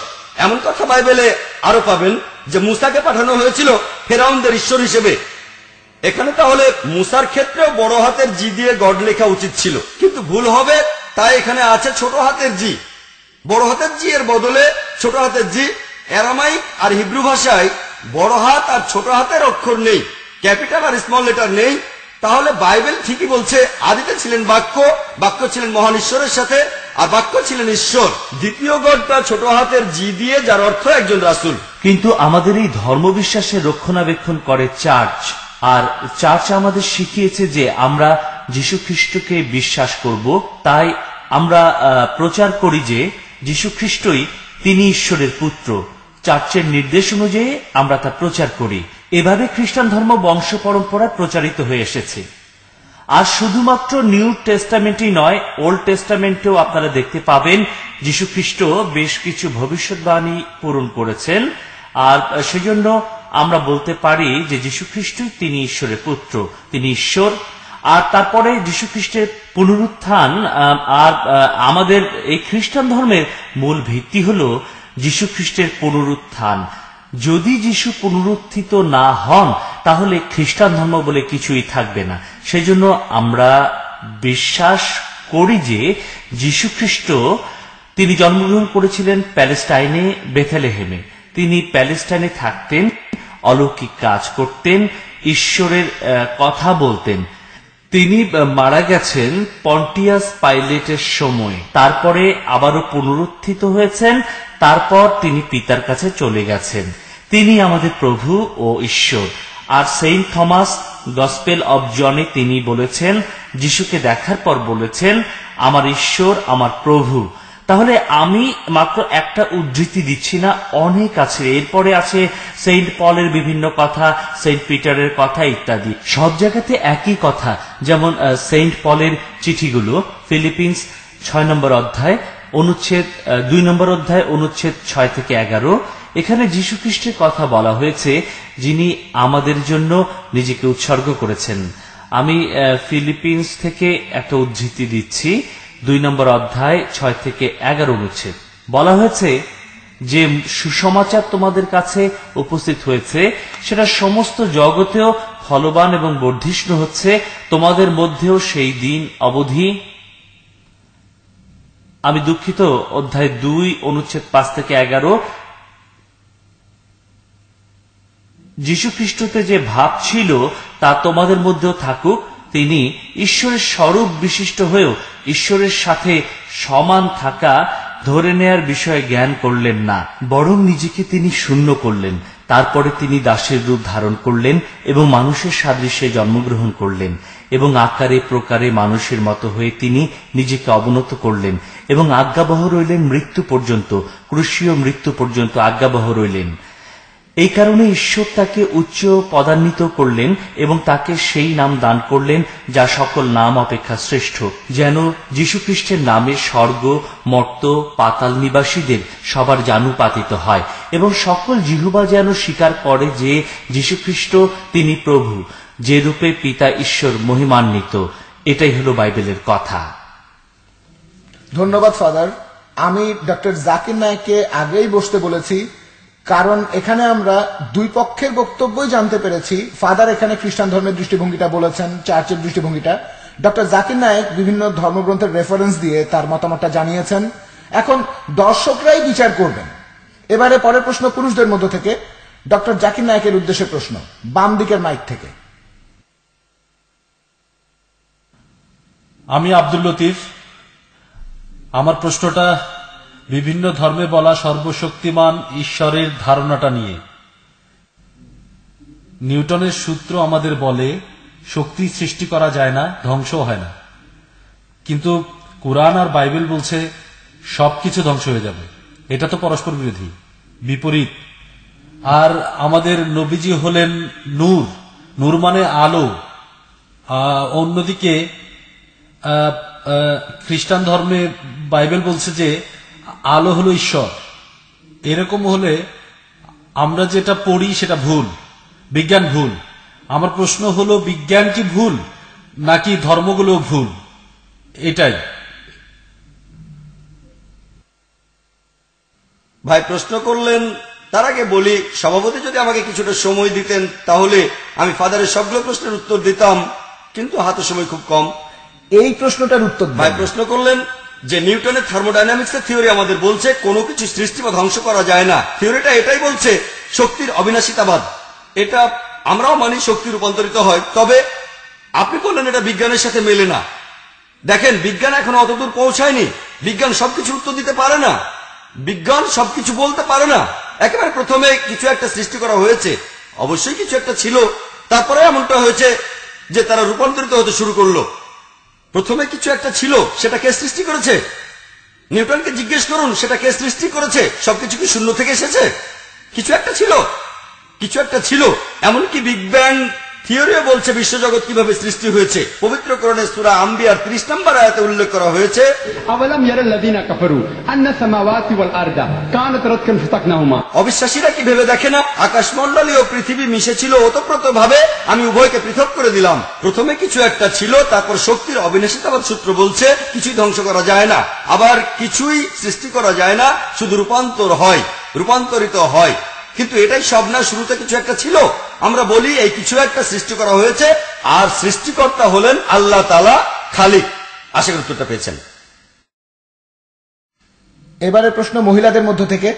এমন কথা বাইবেলে আরো পাবেন যে মুসাকে পাঠানো হয়েছিল ফেরাউনদের ঈশ্বর হিসেবে। এখানে তাহলে মুসার ক্ষেত্রেও বড় হাতের জি দিয়ে গড লেখা উচিত ছিল, কিন্তু ভুল হবে, তাই এখানে আছে ছোট হাতের জি। বড় হাতের জি এর বদলে ছোট হাতের জি। অ্যারামাইক আর হিব্রু ভাষায় বড় হাত আর ছোট হাতের অক্ষর নেই, ক্যাপিটাল আর স্মল লেটার নেই। তাহলে বাইবেল ঠিকই বলছে আদিতে ছিলেন বাক্য, বাক্য ছিলেন মহান ঈশ্বরের সাথে, আর বাক্য ছিলেন ঈশ্বর। দ্বিতীয় গডটা ছোট হাতের জি দিয়ে, যার অর্থ একজন রাসূল। কিন্তু আমাদের এই ধর্মবিশ্বাসের রক্ষণাবেক্ষণ করে চার্চ, আর চার্চ আমাদের শিখিয়েছে যে আমরা যীশু খ্রিস্টকে বিশ্বাস করব। তাই আমরা প্রচার করি যে যীশু খ্রিস্টই তিনি ঈশ্বরের পুত্র। চার্চের নির্দেশ অনুযায়ী আমরা তা প্রচার করি। এভাবে খ্রিস্টান ধর্ম বংশ পরম্পরায় প্রচারিত হয়ে এসেছে। আর শুধুমাত্র নিউ টেস্টামেন্টই নয়, ওল্ড টেস্টামেন্টেও আপনারা দেখতে পাবেন যীশু খ্রিস্ট বেশ কিছু ভবিষ্যৎবাণী পূরণ করেছেন। আর সেজন্য আমরা বলতে পারি যে যীশু খ্রিস্টই তিনি ঈশ্বরের পুত্র, তিনি ঈশ্বর। আর তারপরে যীশু খ্রিস্টের পুনরুত্থান। আর আমাদের এই খ্রিস্টান ধর্মের মূল ভিত্তি হল যীশু খ্রিস্টের পুনরুত্থান। যদি যীশু পুনরুত্থিত না হন, তাহলে খ্রিস্টান ধর্ম বলে কিছুই থাকবে না। সেজন্য আমরা বিশ্বাস করি যে যীশু খ্রিস্ট তিনি জন্মগ্রহণ করেছিলেন প্যালেস্টাইনে, বেথলেহেমে। তিনি প্যালেস্টাইনে থাকতেন, অলৌকিক কাজ করতেন, ঈশ্বরের কথা বলতেন। তিনি মারা গেছেন পন্টিয়াস পাইলেটের সময়, তারপরে আবারও পুনরুত্থিত হয়েছেন, তারপর তিনি পিতার কাছে চলে গেছেন। তিনি আমাদের প্রভু ও ঈশ্বর। আর সেন্ট থমাস গসপেল অব জনে তিনি বলেছেন, যিশুকে দেখার পর বলেছেন, আমার ঈশ্বর, আমার প্রভু। তাহলে আমি মাত্র একটা উদ্ধৃতি দিচ্ছি না, অনেক আছে। এরপরে আছে সেন্ট পলের বিভিন্ন কথা, সেন্ট পিটারের কথা ইত্যাদি। সব জায়গাতে একই কথা। যেমন সেন্ট পলের চিঠিগুলো, ফিলিপিন্স 6 নম্বর অধ্যায় অনুচ্ছেদ 2 নম্বর অধ্যায় অনুচ্ছেদ 6 থেকে 11, এখানে যীশু খ্রিস্টের কথা বলা হয়েছে, যিনি আমাদের জন্য নিজেকে উৎসর্গ করেছেন। আমি ফিলিপিন্স থেকে একটা উদ্ধৃতি দিচ্ছি, 2 নম্বর অধ্যায় 6 থেকে 11 অনুচ্ছেদ। বলা হয়েছে যে সুসমাচার তোমাদের কাছে উপস্থিত হয়েছে, সেটা সমস্ত জগতেও ফলবান এবং বর্ধিষ্ণু হচ্ছে, তোমাদের মধ্যেও সেই দিন অবধি। আমি দুঃখিত, অধ্যায় 2 অনুচ্ছেদ 5 থেকে 11। যীশু খ্রিস্টতে যে ভাব ছিল তা তোমাদের মধ্যেও থাকুক। তিনি ঈশ্বরের স্বরূপ বিশিষ্ট হয়েও ঈশ্বরের সাথে সমান থাকা ধরে নেয়ার বিষয়ে জ্ঞান করলেন না, বরং নিজেকে তিনি শূন্য করলেন। তারপরে তিনি দাসের রূপ ধারণ করলেন এবং মানুষের সাদৃশ্যে জন্মগ্রহণ করলেন, এবং আকারে প্রকারে মানুষের মতো হয়ে তিনি নিজেকে অবনত করলেন এবং আজ্ঞাবহ রইলেন মৃত্যু পর্যন্ত, ক্রুশীয় মৃত্যু পর্যন্ত আজ্ঞাবহ রইলেন। এই কারণে ঈশ্বর তাকে উচ্চ পদান্বিত করলেন এবং তাকে সেই নাম দান করলেন যা সকল নাম অপেক্ষা শ্রেষ্ঠ, যেন যীশু খ্রিস্টের নামে স্বর্গ, মর্ত, পাতাল নিবাসীদের সবার জানুপাতিত হয়, এবং সকল জিহ্বা যেন স্বীকার করে যে যীশু খ্রিস্ট তিনি প্রভু, যে রূপে পিতা ঈশ্বর মহিমান্বিত। এটাই হলো বাইবেলের কথা। ধন্যবাদ ফাদার। আমি ডক্টর জাকির নায়েককে আগেই বসতে বলেছি, কারণ এখানে আমরা দুই পক্ষের বক্তব্যই জানতে পেরেছি। ফাদার এখানে খ্রিস্টান ধর্মের দৃষ্টিভঙ্গিটা বলেছেন, চার্চের দৃষ্টিভঙ্গিটা। ডক্টর জাকির নায়েক বিভিন্ন ধর্মগ্রন্থের রেফারেন্স দিয়ে তার মতামতটা জানিয়েছেন। এখন দর্শকরাই বিচার করবেন। এবারে পরের প্রশ্ন পুরুষদের মধ্য থেকে। ডক্টর জাকির নায়েকের উদ্দেশ্যে প্রশ্ন, বাম দিকের মাইক থেকে। আমি আব্দুল লতিফ। আমার প্রশ্নটা বিভিন্ন ধর্মে বলা সর্বশক্তিমান ঈশ্বরের ধারণাটা নিয়ে। নিউটনের সূত্র আমাদের বলে শক্তি সৃষ্টি করা যায় না, ধ্বংস হয় না, কিন্তু কুরআন আর বাইবেল বলছে সবকিছু ধ্বংস হয়ে যাবে। এটা তো পরস্পর বিরোধী, বিপরীত। আর আমাদের নবীজি হলেন নূর, নূর মানে আলো। অন্যদিকে খ্রিস্টান ধর্মে বাইবেল বলছে যে আলো হলো ঈশ্বর। এরকম হলে আমরা যেটা পড়ি সেটা ভুল, বিজ্ঞান ভুল। আমার প্রশ্ন হলো, বিজ্ঞান কি ভুল নাকি ধর্মগুলো ভুল? এটাই। ভাই প্রশ্ন করলেন, তার আগে বলি সভাপতি যদি আমাকে কিছুটা সময় দিতেন তাহলে আমি ফাদারের সবগুলো প্রশ্নের উত্তর দিতাম, কিন্তু হাতে সময় খুব কম। এই প্রশ্নটার উত্তর ভাই প্রশ্ন করলেন যে নিউটনের থার্মোডাইনামিক্সের থিওরি আমাদের বলছে কোনো কিছু সৃষ্টি বা ধ্বংস করা যায় না। থিওরিটা এটাই বলছে শক্তির অবিনাশিতাবাদ। এটা আমরাও মানি, শক্তি রূপান্তরিত হয়। তবে আপনি বললেন এটা বিজ্ঞানের সাথে মেলে না। দেখেন, বিজ্ঞান এখনো অতদূর পৌঁছায়নি। বিজ্ঞান সবকিছু উত্তর দিতে পারে না, বিজ্ঞান সবকিছু বলতে পারে না। একেবারে প্রথমে কিছু একটা সৃষ্টি করা হয়েছে, অবশ্যই কিছু একটা ছিল, তারপরে এমনটা হয়েছে যে তারা রূপান্তরিত হতে শুরু করলো। প্রথমে কিছু একটা ছিল, সেটা কে সৃষ্টি করেছে? নিউটনকে জিজ্ঞেস করুন, সেটা কে সৃষ্টি করেছে? সবকিছু কি শূন্য থেকে এসেছে? কিছু একটা ছিল, কিছু একটা ছিল। এমনকি বিগ ব্যাং থিওরিও বলছে বিশ্বজগৎ কিভাবে সৃষ্টি হয়েছে। পবিত্র কোরআনে সূরা আম্বিয়ার 30 নম্বর আয়াতে উল্লেখ করা হয়েছে, আওয়ালাম ইয়ারাল্লাযীনা কাফারু আন্না সামাওয়াতি ওয়াল আরদা কানাত রাতকান ফাতাকনাহুমা। অবিশ্বাসীরা কি ভেবে দেখে না আকাশমণ্ডলী ও পৃথিবী মিশেছিল ওতপ্রোতভাবে, আমি উভয়কে পৃথক করে দিলাম। প্রথমে কিছু একটা ছিল, তারপর শক্তির অবিনাশিতাবাদ সূত্র বলছে কিছুই ধ্বংস করা যায় না, আবার কিছুই সৃষ্টি করা যায় না, শুধু রূপান্তর হয়, রূপান্তরিত হয়। কিন্তু এটাই সব না, শুরুতে কিছু একটা ছিল। আমরা বলি এই কিছু একটা সৃষ্টি করা হয়েছে, আর সৃষ্টিকর্তা হলেন আল্লাহ তাআলা, খালিক। আশা করি উত্তরটা পেয়েছেন। এবারে প্রশ্ন মহিলাদের মধ্য থেকে।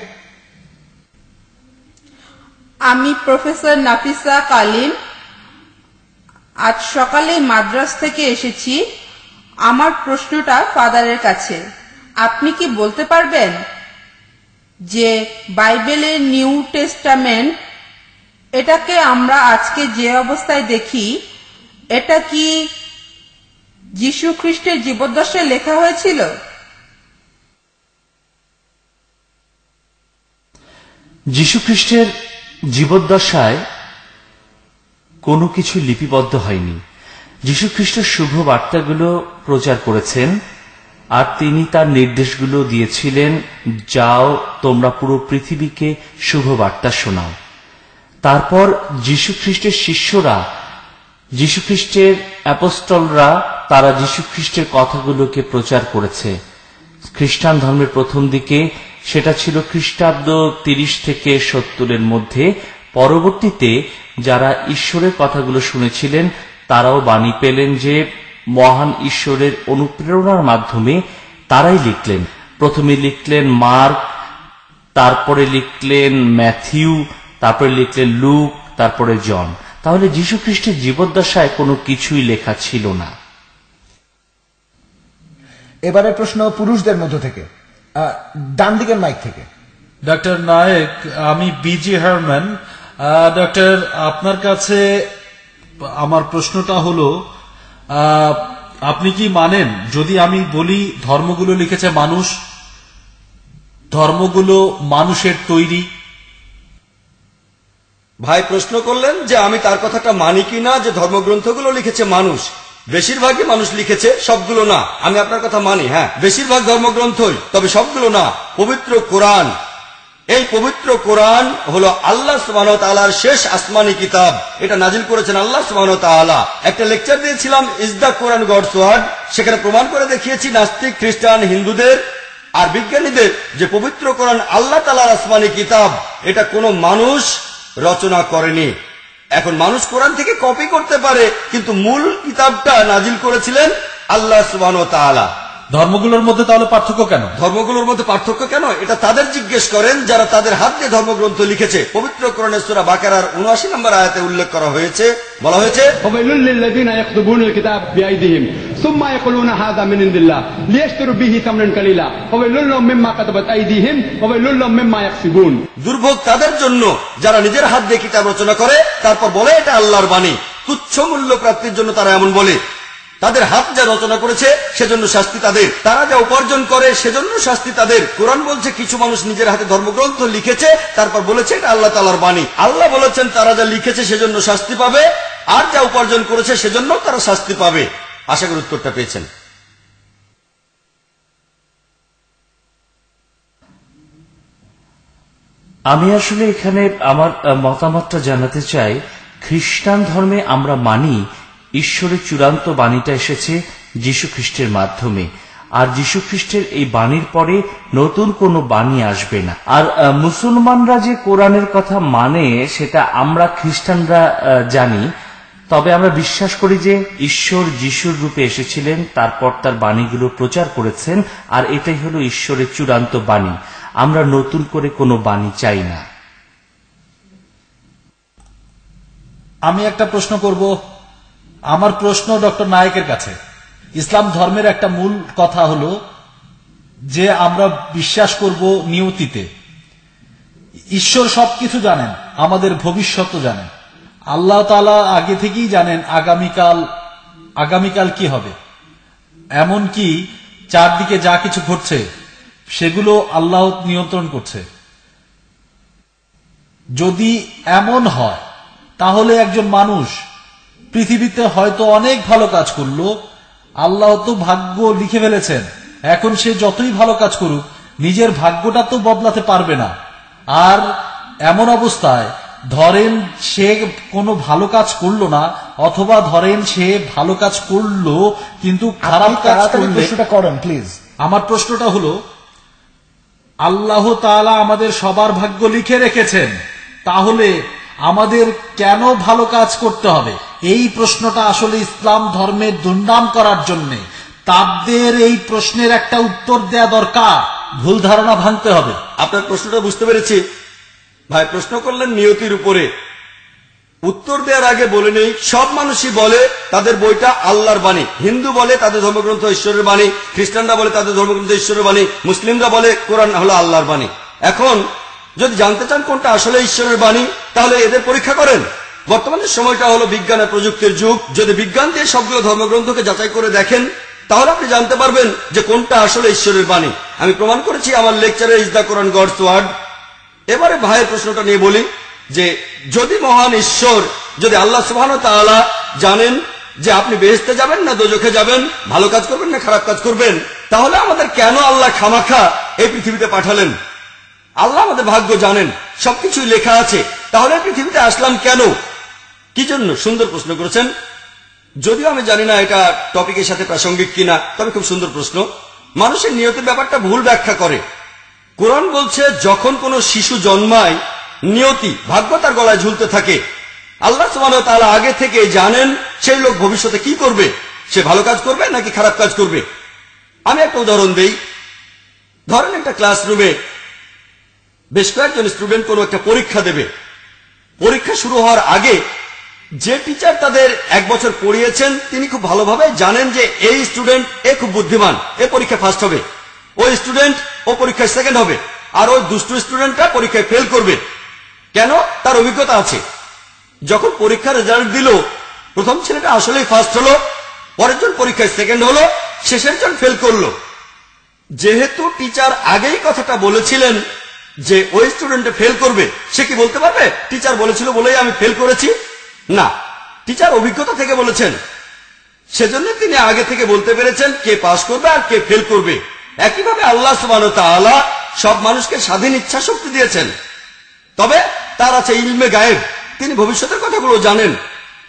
আমি প্রফেসর নাফিসা কালিম। আজ সকালে মাদ্রাজ থেকে এসেছি। আমার প্রশ্নটা ফাদারের কাছে। আপনি কি বলতে পারবেন যে বাইবেলের নিউ টেস্টামেন্ট, এটাকে আমরা আজকে যে অবস্থায় দেখি, এটা কি যীশু খ্রিস্টের জীবদ্দশায় লেখা হয়েছিল? যীশু খ্রিস্টের জীবদ্দশায় কোনো কিছু লিপিবদ্ধ হয়নি। যীশু খ্রিস্ট শুভ বার্তাগুলো প্রচার করেছেন, আর তিনি তার নির্দেশগুলো দিয়েছিলেন, যাও তোমরা পুরো পৃথিবীকে শুভ বার্তা শোনাও। তারপর যীশু খ্রিস্টের শিষ্যরা, যীশু খ্রিস্টের অ্যাপোস্টলরা, তারা যীশু খ্রিস্টের কথাগুলোকে প্রচার করেছে। খ্রিস্টান ধর্মের প্রথম দিকে সেটা ছিল খ্রিস্টাব্দ 30 থেকে 70-এর মধ্যে। পরবর্তীতে যারা ঈশ্বরের কথাগুলো শুনেছিলেন তারাও বাণী পেলেন যে মহান ঈশ্বরের অনুপ্রেরণার মাধ্যমে তারাই লিখলেন। প্রথমে লিখলেন মার্ক, তারপরে লিখলেন ম্যাথিউ, তারপরে লিখলেন লুক, তারপরে জন। তাহলে যীশু খ্রিস্টের জীবদ্দশায় কোনো কিছুই লেখা ছিল না। এবারে প্রশ্ন পুরুষদের মধ্য থেকে, ডান দিকের মাইক থেকে। ডক্টর নায়েক, আমি বিজি হারম্যান। ডক্টর, আপনার কাছে আমার প্রশ্নটা হলো, আপনি কি মানেন যদি আমি বলি ধর্মগুলো লিখেছে মানুষ, ধর্মগুলো মানুষের তৈরি? ভাই প্রশ্ন করলেন যে আমি তার কথাটা মানি কিনা যে ধর্মগ্রন্থগুলো লিখেছে মানুষ। বেশিরভাগই মানুষ লিখেছে, সবগুলো না। আমি আপনার কথা মানি, হ্যাঁ, বেশিরভাগ ধর্মগ্রন্থই, তবে সবগুলো না। পবিত্র কোরআন এই পবিত্র কোরআন হলো আল্লাহ সুবহানাহু ওয়া তাআলার শেষ আসমানি কিতাব। এটা নাজিল করেছেন আল্লাহ সুবহানাহু ওয়া তাআলা। একটা লেকচার দিয়েছিলাম is the Quran God's word. সেখানে প্রমাণ করে দেখিয়েছি নাস্তিক, খ্রিস্টান, হিন্দুদের আর বিজ্ঞানীদের যে পবিত্র কোরআন আল্লাহ তাআলার আসমানি কিতাব, এটা কোনো মানুষ রচনা করেনি। এখন মানুষ কোরআন থেকে কপি করতে পারে, কিন্তু মূল কিতাবটা নাজিল করেছিলেন আল্লাহ সুবহানাহু ওয়া তাআলা। ধর্মগুলোর মধ্যে তাহলে পার্থক্য কেন? ধর্মগুলোর মধ্যে পার্থক্য কেন, এটা তাদের জিজ্ঞেস করেন যারা তাদের হাত দিয়ে ধর্মগ্রন্থ লিখেছে। পবিত্র কোরআনের সূরা বাকারার 79 নম্বর আয়াতে উল্লেখ করা হয়েছে, বলা হয়েছে وَوَيْلٌ لِّلَّذِينَ يَكْتُبُونَ الْكِتَابَ بِأَيْدِيهِمْ ثُمَّ يَقُولُونَ هَذَا مِنْ عِندِ اللَّهِ لِيَشْتَرُوا بِهِ ثَمَنًا قَلِيلًا وَوَيْلٌ لَّهُم مِّمَّا كَتَبَتْ أَيْدِيهِمْ وَوَيْلٌ لَّهُم مِّمَّا يَكْسِبُونَ। দুর্ভোগ তাদের জন্য যারা নিজের হাত দিয়ে কিতাব রচনা করে, তারপর বলে এটা আল্লাহর বাণী। তুচ্ছ মূল্য প্রাপ্তির জন্য তারা এমন বলে। তাদের হাত যা রচনা করেছে সেজন্য শাস্তি তাদের, তারা যা উপার্জন করে সেজন্য শাস্তি তাদের। কোরআন বলছে কিছু মানুষ নিজের হাতে ধর্মগ্রন্থ লিখেছে, তারপর বলেছে এটা আল্লাহ তাআলার বাণী। আল্লাহ বলেছেন তারা যা লিখেছে সেজন্য শাস্তি পাবে, আর যা উপার্জন করেছে সেজন্য তারা শাস্তি পাবে। আশা করি উত্তরটা পেয়েছেন। আমি আসলে এখানে আমার মতামতটা জানাতে চাই। খ্রিস্টান ধর্মে আমরা মানি ঈশ্বরের চূড়ান্ত বাণীটা এসেছে যীশু খ্রিস্টের মাধ্যমে, আর যীশু খ্রিস্টের এই বাণীর পরে নতুন কোনো বাণী আসবে না। আর মুসলমানরা যে কোরআনের কথা মানে সেটা আমরা খ্রিস্টানরা জানি, তবে আমরা বিশ্বাস করি যে ঈশ্বর যীশুর রূপে এসেছিলেন, তারপর তার বাণীগুলো প্রচার করেছেন, আর এটাই হলো ঈশ্বরের চূড়ান্ত বাণী। আমরা নতুন করে কোনো বাণী চাই না। আমি একটা প্রশ্ন করব। আমার প্রশ্ন ডক্টর নায়েকের কাছে। ইসলাম ধর্মের একটা মূল কথা হলো যে আমরা বিশ্বাস করব নিয়তিতে। ঈশ্বর সবকিছু জানেন, আমাদের ভবিষ্যৎও জানেন। আল্লাহ তাআলা আগে থেকেই জানেন আগামীকাল কি হবে। এমনকি চারদিকে যা কিছু ঘটছে সেগুলো আল্লাহ নিয়ন্ত্রণ করছে। যদি এমন হয় তাহলে একজন মানুষ পৃথিবীতে হয়তো অনেক ভালো কাজ করলো, আল্লাহ তো ভাগ্য লিখে ফেলেছেন, এখন সে যতই ভালো কাজ করুক নিজের ভাগ্যটা তো বদলাতে পারবে না। আর এমন অবস্থায় ধরেন সে কোনো ভালো কাজ করলো না, অথবা ধরেন সে ভালো কাজ করলো কিন্তু খারাপ কাজ করলে, করেন প্লিজ। আমার প্রশ্নটা হলো আল্লাহ তাআলা আমাদের সবার ভাগ্য লিখে রেখেছেন, তাহলে আমাদের কেন ভালো কাজ করতে হবে? এই প্রশ্নটা আসলে ইসলাম ধর্মের দুর্নাম করার জন্য। তাদের এই প্রশ্নের একটা উত্তর দেয়া দরকার, ভুল ধারণা ভাঙতে হবে। আপনার প্রশ্নটা বুঝতে পেরেছি ভাই। প্রশ্ন করলেন নিয়তির উপরে, উত্তর দেওয়ার আগে বলে নেই সব মানুষই বলে তাদের বইটা আল্লাহর বাণী। হিন্দু বলে তাদের ধর্মগ্রন্থ ঈশ্বরের বাণী, খ্রিস্টানরা বলে তাদের ধর্মগ্রন্থ ঈশ্বরের বাণী, মুসলিমরা বলে কোরআন হলো আল্লাহর বাণী। এখন যদি জানতে চান কোনটা আসলে ঈশ্বরের বাণী, তাহলে এদের পরীক্ষা করেন। বর্তমানের সময়টা হলো বিজ্ঞান আর প্রযুক্তির যুগ। যদি বিজ্ঞান দিয়ে সবগুলো ধর্মগ্রন্থকে যাচাই করে দেখেন, তাহলে আপনি জানতে পারবেন যে কোনটা আসলে ঈশ্বরের বাণী। আমি প্রমাণ করেছি আমার লেকচারে is the Quran God's word. এবারে ভাইয়ের প্রশ্নটা নিয়ে বলি যে যদি মহান ঈশ্বর, যদি আল্লাহ সুবহানাহু ওয়া তাআলা জানেন যে আপনি বেহেশতে যাবেন না দোজখে যাবেন, ভালো কাজ করবেন না খারাপ কাজ করবেন, তাহলে আমাদের কেন আল্লাহ খামাখা এই পৃথিবীতে পাঠালেন? আল্লাহ আমাদের ভাগ্য জানেন, সবকিছুই লেখা আছে, তাহলে পৃথিবীতে আসলাম কেন, কি জন্য? সুন্দর প্রশ্ন করেছেন। যদিও আমি জানি না এটা টপিকের সাথে প্রাসঙ্গিক কিনা, তবে খুব সুন্দর প্রশ্ন। মানুষের নিয়তের ব্যাপারটা ভুল ব্যাখ্যা করে। কোরআন বলছে যখন কোনো শিশু জন্মায় নিয়তি, ভাগ্য তার গলায় ঝুলতে থাকে। আল্লাহ সুবহানাহু ওয়া তাআলা আগে থেকে জানেন সেই লোক ভবিষ্যতে কি করবে, সে ভালো কাজ করবে নাকি খারাপ কাজ করবে। আমি একটা উদাহরণ দেই। ধরেন একটা ক্লাসরুমে বেশ কয়েকজন স্টুডেন্ট কোনো একটা পরীক্ষা দেবে। পরীক্ষা শুরু হওয়ার আগে যে টিচার তাদের 1 বছর পড়িয়েছেন তিনি খুব ভালোভাবে জানেন যে এই স্টুডেন্ট এ খুব বুদ্ধিমান, এ পরীক্ষা ফার্স্ট হবে, ওই স্টুডেন্ট ও পরীক্ষায় সেকেন্ড হবে, আর ওই দুষ্টু স্টুডেন্টরা পরীক্ষায় ফেল করবে। কেন? তার অভিজ্ঞতা আছে। যখন পরীক্ষার রেজাল্ট দিল, প্রথম ছেলেটা আসলেই ফার্স্ট হলো, পরের জন পরীক্ষায় সেকেন্ড হলো, শেষের জন ফেল করলো। যেহেতু টিচার আগেই কথাটা বলেছিলেন যে ওই স্টুডেন্টে ফেল করবে, সে কি বলতে পারবে টিচার বলেছিল বলেই আমি ফেল করেছি? না, টিচার অভিজ্ঞতা থেকে বলেছেন, সেজন্য তিনি আগে থেকে বলতে পেরেছেন কে পাস করবে আর কে ফেল করবে। একইভাবে আল্লাহ সুবহানাহু ওয়া তাআলা সব মানুষকে স্বাধীন ইচ্ছা শক্তি দিয়েছেন, তবে তার আছে ইলমে গায়েব। তিনি ভবিষ্যতের কথাগুলো জানেন,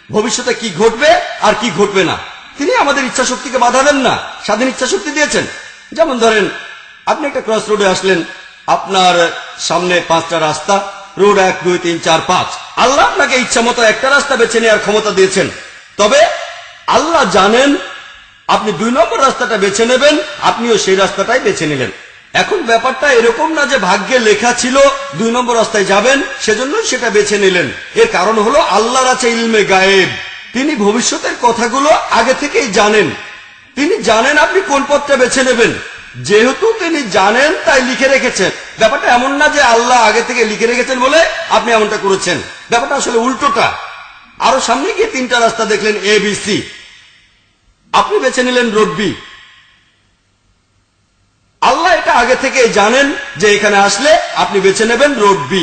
ভবিষ্যতে কি ঘটবে আর কি ঘটবে না। তিনি আমাদের ইচ্ছা শক্তিকে বাধা দেন না, স্বাধীন ইচ্ছা শক্তি দিয়েছেন। যেমন ধরেন, আপনি একটা ক্রস রোডে আসলেন, আপনার সামনে 5টা রাস্তা, রোড 1, 2, 3, 4, 5। আল্লাহ আপনাকে ইচ্ছা মতো একটা রাস্তা বেছে নেওয়ার ক্ষমতা দিয়েছেন, তবে আল্লাহ জানেন আপনি 2 নম্বর রাস্তাটা বেছে নেবেন, আপনিও সেই রাস্তাটাই বেছে নিলেন। এখন ব্যাপারটা এরকম না যে ভাগ্যে লেখা ছিল 2 নম্বর রাস্তায় যাবেন, সেজন্য সেটা বেছে নিলেন। এর কারণ হলো আল্লাহর আছে ইলমে গায়েব। তিনি ভবিষ্যতের কথাগুলো আগে থেকেই জানেন। তিনি জানেন আপনি কোন পথটা বেছে নেবেন। যেহেতু তিনি জানেন তাই লিখে রেখেছেন। ব্যাপারটা এমন না যে আল্লাহ আগে থেকে লিখে রেখেছেন বলে আপনি এমনটা করেছেন। ব্যাপারটা আসলে উল্টোটা। আরো সামনে গিয়ে 3টা রাস্তা দেখলেন ABC, আপনি বেছে নিলেন রোড B। আল্লাহ এটা আগে থেকে জানেন যে এখানে আসলে আপনি বেছে নেবেন রোড B।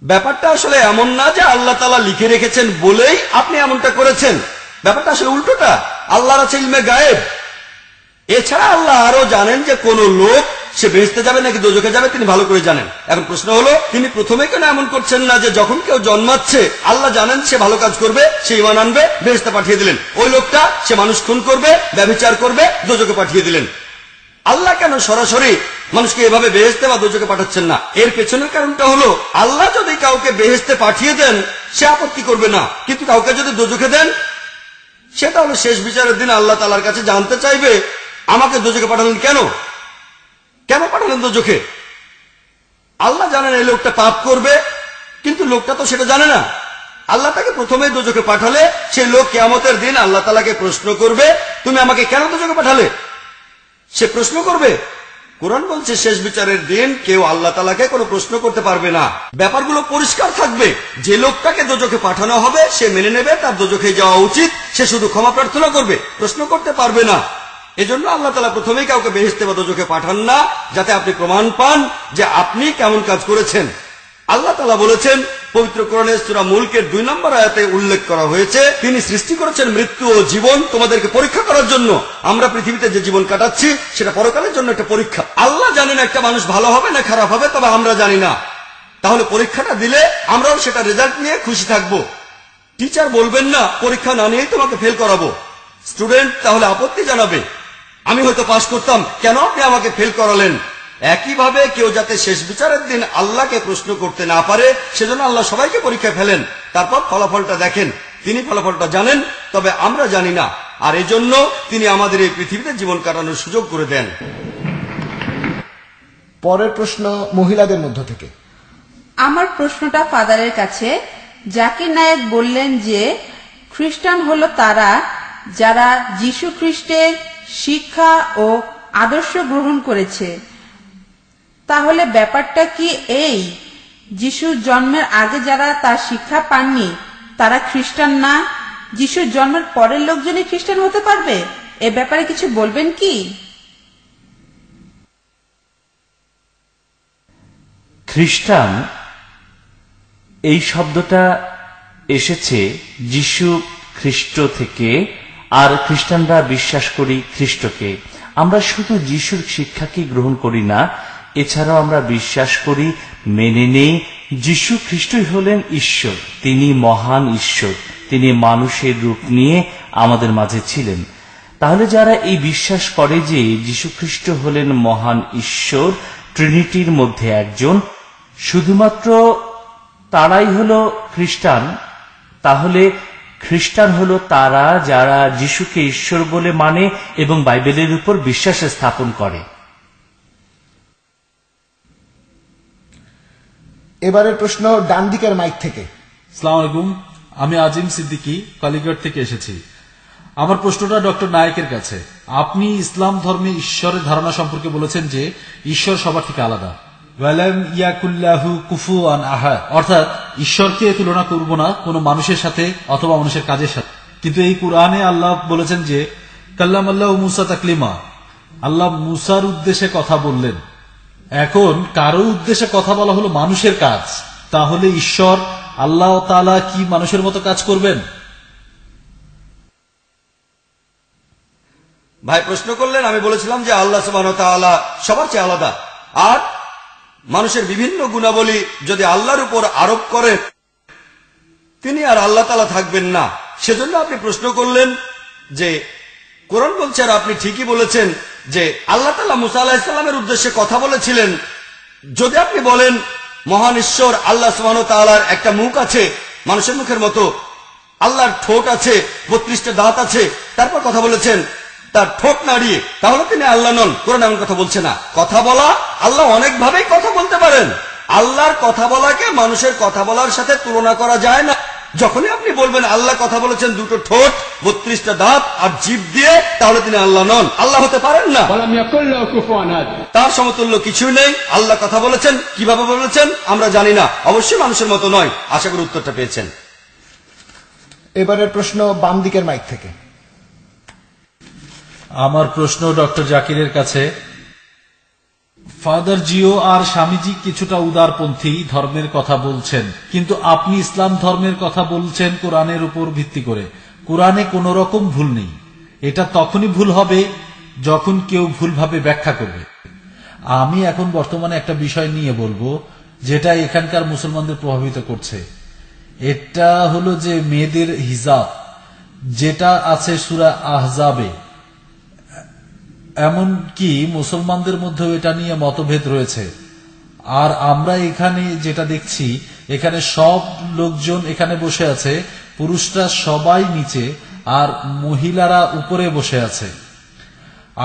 ব্যাপারটা আসলে এমন না যে আল্লাহ তাআলা লিখে রেখেছেন বলেই আপনি এমনটা করেছেন। ব্যাপারটা আসলে উল্টোটা। আল্লাহর আছে ইলমে গায়েব। এছাড়া আল্লাহ আরো জানেন যে কোন লোক সে বেহেশতে যাবে নাকি দোজখে যাবে, তিনি ভালো করে জানেন। এখন প্রশ্ন হলো, তিনি প্রথমে কেন এমন করছেন না যে যখন কেউ জন্মাচ্ছে আল্লাহ জানেন সে ভালো কাজ করবে, সে ঈমান আনবে, বেহেশতে পাঠিয়ে দিলেন। ওই লোকটা সে মানুষ খুন করবে, ব্যভিচার করবে, দোজখে পাঠিয়ে দিলেন। আল্লাহ কেন সরাসরি মানুষকে এভাবে বেহেশতে বা দোজখে পাঠাচ্ছেন না? এর পেছনের কারণটা হলো, আল্লাহ যদি কাউকে বেহেশতে পাঠিয়ে দেন সে আপত্তি করবে না, কিন্তু কাউকে যদি দোজখে দেন সেটা হলো শেষ বিচারের দিন আল্লাহ তাআলার কাছে জানতে চাইবে, আমাকে দোজখে পাঠালেন কেন? কেন পাঠালেন দোজখে? আল্লাহ জানেন এই লোকটা পাপ করবে, কিন্তু লোকটা তো সেটা জানে না। আল্লাহ তাকে প্রথমে দোজখে পাঠালে সেই লোক কিয়ামতের দিন আল্লাহ তাআলাকে প্রশ্ন করবে, তুমি আমাকে কেন দোজখে পাঠালে? সে প্রশ্ন করবে। কোরআন বলছে শেষ বিচারের দিন কেউ আল্লাহ তাআলাকে কোনো প্রশ্ন করতে পারবে না। ব্যাপারগুলো পরিষ্কার থাকবে। যে লোকটাকে দোজখে পাঠানো হবে সে মেনে নেবে তার দোজখে যাওয়া উচিত, সে শুধু ক্ষমা প্রার্থনা করবে, প্রশ্ন করতে পারবে না। এজন্য আল্লাহ তাআলা প্রথমেই কাউকে বেহেশতে বা দোজখে পাঠান না, যাতে আপনি প্রমাণ পান যে আপনি কেমন কাজ করেছেন। আল্লাহ তাআলা বলেছেন পবিত্র কোরআনের সূরা মুলকের 2 নম্বর আয়াতে উল্লেখ করা হয়েছে, তিনি সৃষ্টি করেছেন মৃত্যু ও জীবন তোমাদেরকে পরীক্ষা করার জন্য। আমরা পৃথিবীতে যে জীবন কাটাচ্ছি সেটা পরকালের জন্য একটা পরীক্ষা। আল্লাহ জানেন একটা মানুষ ভালো হবে না খারাপ হবে, তবে আমরা জানি না। তাহলে পরীক্ষাটা দিলে আমরাও সেটা রেজাল্ট নিয়ে খুশি থাকবো। টিচার বলবেন না পরীক্ষা না নিয়েই তোমাকে ফেল করাবো। স্টুডেন্ট তাহলে আপত্তি জানাবে, আমি হয়তো পাস করতাম, কেন আপনি আমাকে ফেল করালেন? একইভাবে কেউ যাতে শেষ বিচারের দিন আল্লাহকে প্রশ্ন করতে না পারে সেজন্য আল্লাহ সবাইকে পরীক্ষা ফেলেন, তারপর ফলাফলটা দেখেন। তিনি ফলাফলটা জানেন, তবে আমরা জানি না। আর এজন্য তিনি আমাদের এই পৃথিবীতে জীবন কাটানোর সুযোগ করে দেন। পরের প্রশ্ন মহিলাদের মধ্য থেকে। আমার প্রশ্নটা ফাদারের কাছে। জাকির নায়েক বললেন যে খ্রিস্টান হলো তারা যারা যীশু খ্রিস্টের শিক্ষা ও আদর্শ গ্রহণ করেছে। তাহলে ব্যাপারটা কি এই, যিশুর জন্মের আগে যারা তার শিক্ষা পাননি তারা খ্রিস্টান না, যিশুর জন্মের পরের লোকজনই খ্রিস্টান হতে পারবে? এ ব্যাপারে কিছু বলবেন কি? খ্রিস্টান এই শব্দটা এসেছে যিশু খ্রিস্ট থেকে, আর খ্রিস্টানরা বিশ্বাস করি খ্রিস্টকে। আমরা শুধু যিশুর শিক্ষাকে গ্রহণ করি না, এছাড়াও আমরা বিশ্বাস করি, মেনে নেই যিশু খ্রিস্টই হলেন ঈশ্বর। তিনি মহান ঈশ্বর, তিনি মানুষের রূপ নিয়ে আমাদের মাঝে ছিলেন। তাহলে যারা এই বিশ্বাস করে যে যিশু খ্রিস্ট হলেন মহান ঈশ্বর, ট্রিনিটির মধ্যে একজন, শুধুমাত্র তারাই হলো খ্রিস্টান। তাহলে খ্রিস্টান হলো তারা যারা যিশুকে ঈশ্বর বলে মানে এবং বাইবেলের উপর বিশ্বাস স্থাপন করে। এবারের প্রশ্ন ডান দিকের মাইক থেকে। আসসালামু আলাইকুম, আমি আজিম সিদ্দিকী কালীগড় থেকে এসেছি। আমার প্রশ্নটা ডক্টর নায়েকের কাছে। আপনি ইসলাম ধর্মে ঈশ্বরের ধারণা সম্পর্কে বলেছেন যে ঈশ্বর সবার থেকে আলাদা, ওয়ালাম ইয়াকুল্লাহু কুফুয়ান আহাদ, অর্থাৎ ঈশ্বরকে তুলনা করব না কোনো মানুষের সাথে অথবা মানুষের কাজের সাথে। কিন্তু এই কুরআনে আল্লাহ বলেছেন যে কাল্লামাল্লাহু মুসা তাকলিমা, আল্লাহ মুসার উদ্দেশ্যে কথা বললেন। এখন কারো উদ্দেশ্যে কথা বলা হলো মানুষের কাজ, তাহলে ঈশ্বর আল্লাহ তাআলা কি মানুষের মতো কাজ করবেন? ভাই প্রশ্ন করলেন, আমি বলেছিলাম যে আল্লাহ সুবহানাহু ওয়া তাআলা সবার চেয়ে আলাদা, আর মানুষের বিভিন্ন গুণাবলী যদি আল্লাহর উপর আরোপ করে তিনি আর আল্লাহ তাআলা থাকবেন না। সেজন্য আপনি প্রশ্ন করলেন যে কোরআন বলছে, আর আপনি ঠিকই বলেছেন যে আল্লাহ তাআলা মুসা আলাইহিস সালামের উদ্দেশ্যে কথা বলেছিলেন। যদি আপনি বলেন মহান ঈশ্বর আল্লাহ সুবহানাহু ওয়া তাআলার একটা মুখ আছে মানুষের মুখের মতো, আল্লাহর ঠোঁট আছে, 32টা দাঁত আছে, তারপর কথা বলেছেন তার ঠোঁট নাড়িয়ে, তাহলে তিনি আল্লাহ নন। কোরআন এমন কথা বলছে না। কথা বলা, আল্লাহ অনেকভাবেই কথা বলতে পারেন। আল্লাহর কথা বলাকে মানুষের কথা বলার সাথে তুলনা করা যায় না। যখনই আপনি বলবেন আল্লাহ কথা বলেছেন দুটো ঠোঁট, 32টা দাঁত আর জিভ দিয়ে, তাহলে তিনি আল্লাহ নন, আল্লাহ হতে পারেন না। ওয়ালাম ইয়াকুল লাহু কুফুয়ান আহাদ। তার সমতুল্য কিছুই নেই। আল্লাহ কথা বলেছেন, কিভাবে বলেছেন আমরা জানি না, অবশ্যই মানুষের মতো নয়। আশা করি উত্তরটা পেয়েছেন। এবারের প্রশ্ন বাম দিকের মাইক থেকে। আমার প্রশ্ন ডক্টর জাকিরের কাছে। ফাদার জিও আর স্বামীজি কিছুটা উদারপন্থী ধর্মের কথা বলছেন, কিন্তু আপনি ইসলাম ধর্মের কথা বলছেন কোরআনের উপর ভিত্তি করে। কোরআনে কোন রকম ভুল নেই। এটা তখনই ভুল হবে যখন কেউ ভুলভাবে ব্যাখ্যা করবে। আমি এখন বর্তমানে একটা বিষয় নিয়ে বলবো যেটা এখানকার মুসলমানদের প্রভাবিত করছে। এটা হলো যে মেয়েদের হিজাব, যেটা আছে সূরা আহজাবে। এমনকি মুসলমানদের মধ্যেও এটা নিয়ে মতভেদ রয়েছে। আর আমরা এখানে যেটা দেখছি, এখানে সব লোকজন এখানে বসে আছে, পুরুষরা সবাই নিচে আর মহিলারা উপরে বসে আছে।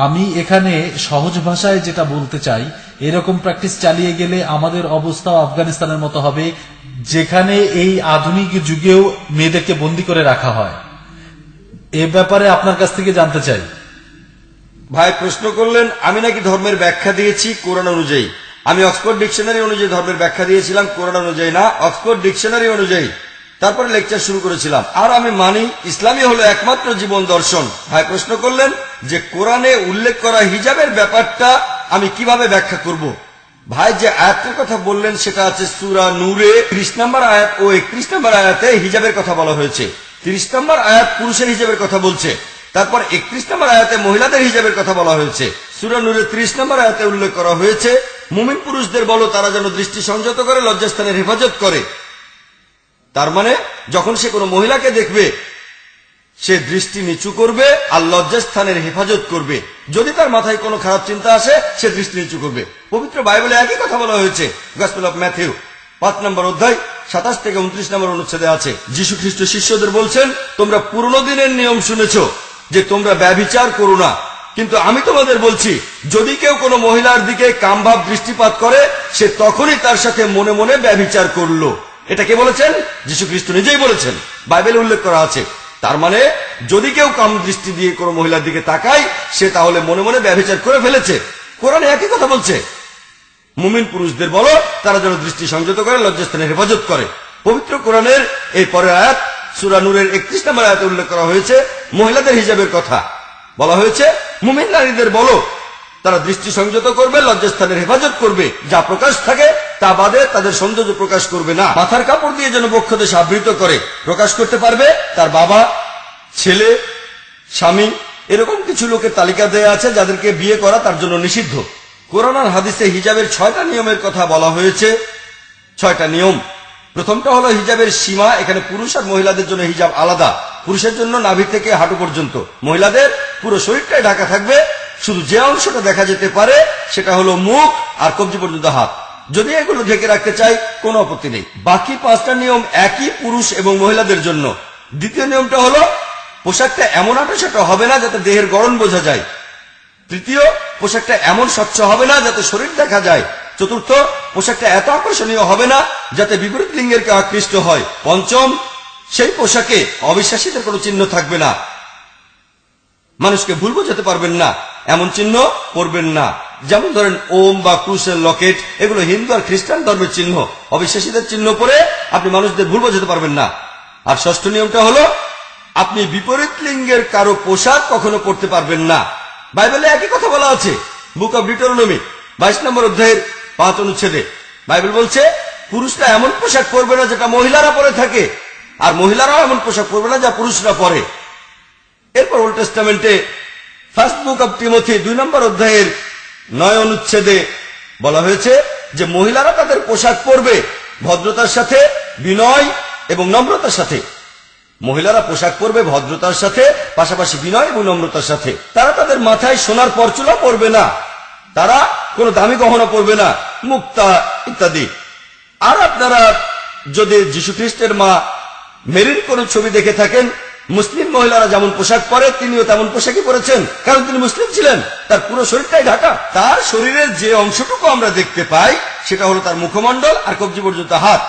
আমি এখানে সহজ ভাষায় যেটা বলতে চাই, এরকম প্র্যাকটিস চালিয়ে গেলে আমাদের অবস্থাও আফগানিস্তানের মতো হবে, যেখানে এই আধুনিক যুগেও মেয়েদেরকে বন্দী করে রাখা হয়। এ ব্যাপারে আপনার কাছ থেকে জানতে চাই। ভাই প্রশ্ন করলেন আমি নাকি ধর্মের ব্যাখ্যা দিয়েছি কোরআন অনুযায়ী। আমি অক্সফোর্ড ডিকশনারি অনুযায়ী ধর্মের ব্যাখ্যা দিয়েছিলাম, কোরআন অনুযায়ী না, অক্সফোর্ড ডিকশনারি অনুযায়ী। তারপরে লেকচার শুরু করেছিলাম। আর আমি মানি ইসলামই হলো একমাত্র জীবন দর্শন। ভাই প্রশ্ন করলেন যে কোরআনে উল্লেখ করা হিজাবের ব্যাপারটা আমি কিভাবে ব্যাখ্যা করব। ভাই যে আয়াতের কথা বললেন সেটা আছে সূরা নূরে 30 নম্বর আয়াত ও 31 নম্বর আয়াতে হিজাবের কথা বলা হয়েছে। 30 নম্বর আয়াত পুরুষের হিজাবের কথা বলছে, তারপর 31 নম্বর আয়াতে মহিলাদের হিজাবের কথা বলা হয়েছে। সূরা নূরে 30 নম্বর আয়াতে উল্লেখ করা হয়েছে, মুমিন পুরুষদের বলো তারা যেন দৃষ্টি সংযত করে লজ্জাস্থানের হেফাজত করে। তার মানে যখন সে কোনো মহিলাকে দেখবে সে দৃষ্টি নিচু করবে আর লজ্জাস্থানের হেফাজত করবে। যদি তার মাথায় কোনো খারাপ চিন্তা আসে সে দৃষ্টি নিচু করবে। পবিত্র বাইবেলে একই কথা বলা হয়েছে। গসপেল অফ ম্যাথিউ 5 নম্বর অধ্যায় 27 থেকে 29 নম্বর অনুচ্ছেদে আছে। যীশু খ্রিস্ট শিষ্যদের বলছেন, তোমরা পুরনো দিনের নিয়ম শুনেছ যে তোমরা ব্যভিচার করো না, কিন্তু আমি তোমাদের বলছি যদি কেউ কোনো মহিলার দিকে কামভাব দৃষ্টিপাত করে সে তখনই তার সাথে মনে মনে ব্যভিচার করলো। এটা কে বলেছেন? যীশু খ্রিস্ট নিজেই বলেছেন, বাইবেলে উল্লেখ করা আছে। তার মানে যদি কেউ কাম দৃষ্টি দিয়ে কোনো মহিলার দিকে তাকায় সে তাহলে মনে মনে ব্যভিচার করে ফেলেছে। কোরআনে একই কথা বলছে, মুমিন পুরুষদের বলো তারা যেন দৃষ্টি সংযত করে লজ্জাস্থানের হেফাজত করে। পবিত্র কোরআনের এই পরের আয়াত সূরা নূরের 31 নম্বর আয়াতে উল্লেখ করা হয়েছে মহিলাদের হিজাবের কথা। বলা হয়েছে মুমিন নারীদের বলো তারা দৃষ্টি সংযত করবে, লজ্জাস্থানের হেফাজত করবে, যা প্রকাশ থাকে তা বাদে তাদের সৌন্দর্য প্রকাশ করবে না। মাথার কাপড় দিয়ে যেন বক্ষদেশ আবৃত করে। প্রকাশ করতে পারবে তার বাবা, ছেলে, স্বামী, এরকম কিছু লোকের তালিকা দেয়া আছে যাদেরকে বিয়ে করা তার জন্য নিষিদ্ধ। কোরআন আর হাদিসে হিজাবের 6টা নিয়মের কথা বলা হয়েছে। 6টা নিয়ম। প্রথমটা হলো হিজাবের সীমা। এখানে পুরুষ আর মহিলাদের জন্য হিজাব আলাদা। পুরুষের জন্য নাভি থেকে হাঁটু পর্যন্ত, মহিলাদের পুরো শরীরটাই ঢাকা থাকবে, শুধু যে অংশটা দেখা যেতে পারে সেটা হলো মুখ আর কবজি পর্যন্ত হাত। যদি এগুলো ঢেকে রাখতে চাই কোনো আপত্তি নেই। বাকি 5টা নিয়ম একই পুরুষ এবং মহিলাদের জন্য। দ্বিতীয় নিয়মটা হলো পোশাকটা এমন আঁটাসাঁটা হবে না যাতে দেহের গড়ন বোঝা যায়। তৃতীয়, পোশাকটা এমন স্বচ্ছ হবে না যাতে শরীর দেখা যায়। চতুর্থ, পোশাকটা এত আকর্ষণীয় হবে না যাতে বিপরীত লিঙ্গের কেউ আকৃষ্ট হয়। পঞ্চম, সেই পোশাকে অবিশ্বাসীদের কোনো চিহ্ন থাকবে না। মানুষকে ভুল বোঝাতে পারবেন না এমন চিহ্ন পরবেন না। যেমন ধরেন ওম বা ক্রুশের লকেট, এগুলো হিন্দু আর খ্রিস্টান ধর্মের চিহ্ন। অবিশ্বাসীদের চিহ্ন পরে আপনি মানুষদের ভুল বোঝাতে পারবেন না। আর ষষ্ঠ নিয়মটা হলো আপনি বিপরীত লিঙ্গের কারো পোশাক কখনো পরতে পারবেন না। বাইবেলে একই কথা বলা আছে। বুক অব ডিউটেরোনমি 22 নম্বর অধ্যায়ের 5 অনুচ্ছেদে বাইবেল বলছে পুরুষরা এমন পোশাক পরবে না যেটা মহিলারা পরে থাকে, আর মহিলারাও এমন পোশাক পরবে না যা পুরুষরা পরে। এরপর ওল্ড টেস্টামেন্টে ফার্স্ট বুক অব টিমোথি 2 নম্বর অধ্যায়ের 9 অনুচ্ছেদে বলা হয়েছে যে মহিলারা তাদের পোশাক পরবে ভদ্রতার সাথে, বিনয় এবং নম্রতার সাথে। মহিলারা পোশাক পরবে ভদ্রতার সাথে, পাশাপাশি বিনয় এবং নম্রতার সাথে। তারা তাদের মাথায় সোনার পরচুলা পরবে না, তারা কোনো দামি গহনা পরবে না, মুক্তা ইত্যাদি। আর আপনারা যদি যীশু খ্রিস্টের মা মেরির কোন ছবি দেখে থাকেন, মুসলিম মহিলারা যেমন পোশাক পরে তিনিও তেমন পোশাকই পরেছেন, কারণ তিনি মুসলিম ছিলেন। তার পুরো শরীরটাই ঢাকা। তার শরীরের যে অংশটুকু আমরা দেখতে পাই সেটা হলো তার মুখমণ্ডল আর কবজি পর্যন্ত হাত।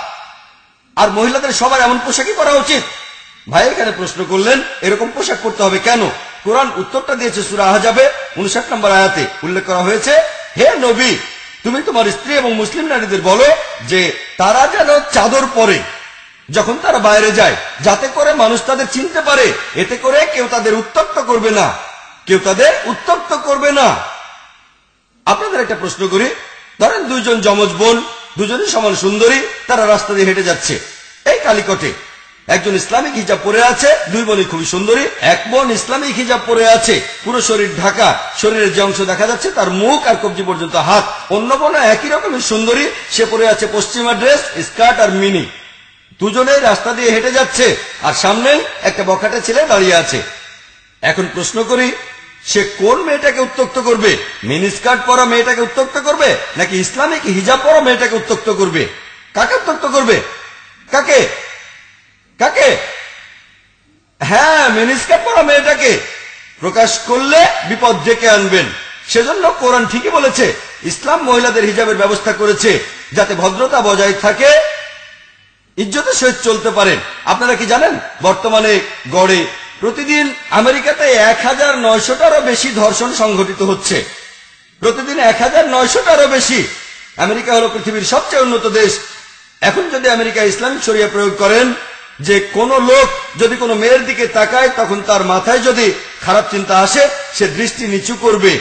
আর মহিলাদের সবার এমন পোশাকই পরা উচিত। ভাই এখানে প্রশ্ন করলেন এরকম পোশাক পরতে হবে কেন? কোরআন উত্তরটা দিয়েছে সূরা আহজাবে 59 নম্বর আয়াতে উল্লেখ করা হয়েছে, হে নবী, তুমি তোমার স্ত্রী এবং মুসলিম নারীদের বলো যে তারা যেন চাদর পরে যখন তারা বাইরে যায়, যাতে করে মানুষ তাদের চিনতে পারে। এতে করে কেউ তাদের উত্তক্ত করবে না, কেউ তাদের উত্তক্ত করবে না। আপনাদের একটা প্রশ্ন করি, ধরেন দুইজন যমজ বোন, দুজনই সমান সুন্দরী, তারা রাস্তা দিয়ে হেঁটে যাচ্ছে এই কালিকটে। একজন ইসলামিক হিজাব পরে আছে, দুই বোনই খুবই সুন্দরী। এক বোন ইসলামিক হিজাব পরে আছে, পুরো শরীর ঢাকা, শরীরের যে অংশ দেখা যাচ্ছে তার মুখ আর কবজি পর্যন্ত হাত। অন্য বোন একই রকমের সুন্দরী, সে পরে আছে পশ্চিমা ড্রেস, স্কার্ট আর মিনি। দুজনেই রাস্তা দিয়ে হেঁটে যাচ্ছে আর সামনে একটা বখাটে ছেলে দাঁড়িয়ে আছে। এখন প্রশ্ন করি, সে কোন মেয়েটাকে উত্তক্ত করবে? মিনি স্কার্ট পরা মেয়েটাকে উত্তক্ত করবে নাকি ইসলামিক হিজাব পরা মেয়েটাকে উত্তক্ত করবে? কাকে উত্তক্ত করবে? কাকে কাকে? হ্যাঁ, মিনি স্কার্ট পরা মেয়েটাকে। প্রকাশ করলে বিপদ ডেকে আনবেন। সেজন্য কোরআন ঠিকই বলেছে, ইসলাম মহিলাদের হিজাবের ব্যবস্থা করেছে যাতে ভদ্রতা বজায় থাকে, ইজ্জতের সহিত চলতে পারেন। আপনারা কি জানেন বর্তমানে গড়ে প্রতিদিন আমেরিকাতে 1900টারও বেশি ধর্ষণ সংঘটিত হচ্ছে। প্রতিদিন 1900টারও বেশি। আমেরিকা হলো পৃথিবীর সবচেয়ে উন্নত দেশ। এখন যদি আমেরিকা ইসলামিক শরিয়া প্রয়োগ করেন যে কোন লোক যদি কোনো মেয়ের দিকে তাকায় তখন তার মাথায় যদি খারাপ চিন্তা আসে সে দৃষ্টি নিচু করবে,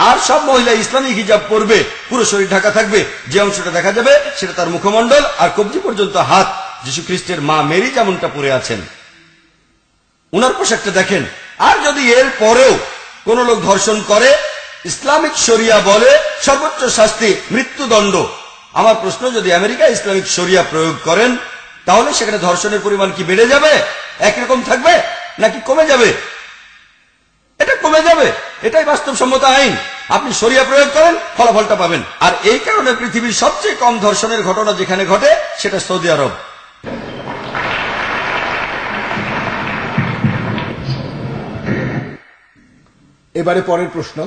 আর সব মহিলা ইসলামিক হিজাব পরবে, পুরো শরীর ঢাকা থাকবে, যে অংশটা দেখা যাবে সেটা তার মুখমণ্ডল আর কবজি পর্যন্ত হাত। যীশু খ্রিস্টের মা মেরি যেমনটা পরে আছেন, উনার পোশাকটা দেখেন। আর যদি এর পরেও কোন লোক ধর্ষণ করে, ইসলামিক শরিয়া বলে সর্বোচ্চ শাস্তি মৃত্যুদণ্ড। আমার প্রশ্ন, যদি আমেরিকা ইসলামিক শরিয়া প্রয়োগ করেন তাহলে সেখানে ধর্ষণের পরিমাণ কি বেড়ে যাবে, একরকম থাকবে নাকি কমে যাবে? এটা কমে যাবে। এটাই বাস্তবসম্মত আইন। আপনি শরিয়া প্রয়োগ করেন, ফলাফলটা পাবেন। আর এই কারণে পৃথিবীর সবচেয়ে কম ধর্ষণের ঘটনা যেখানে ঘটে সেটা সৌদি আরব। এবারে পরের প্রশ্ন।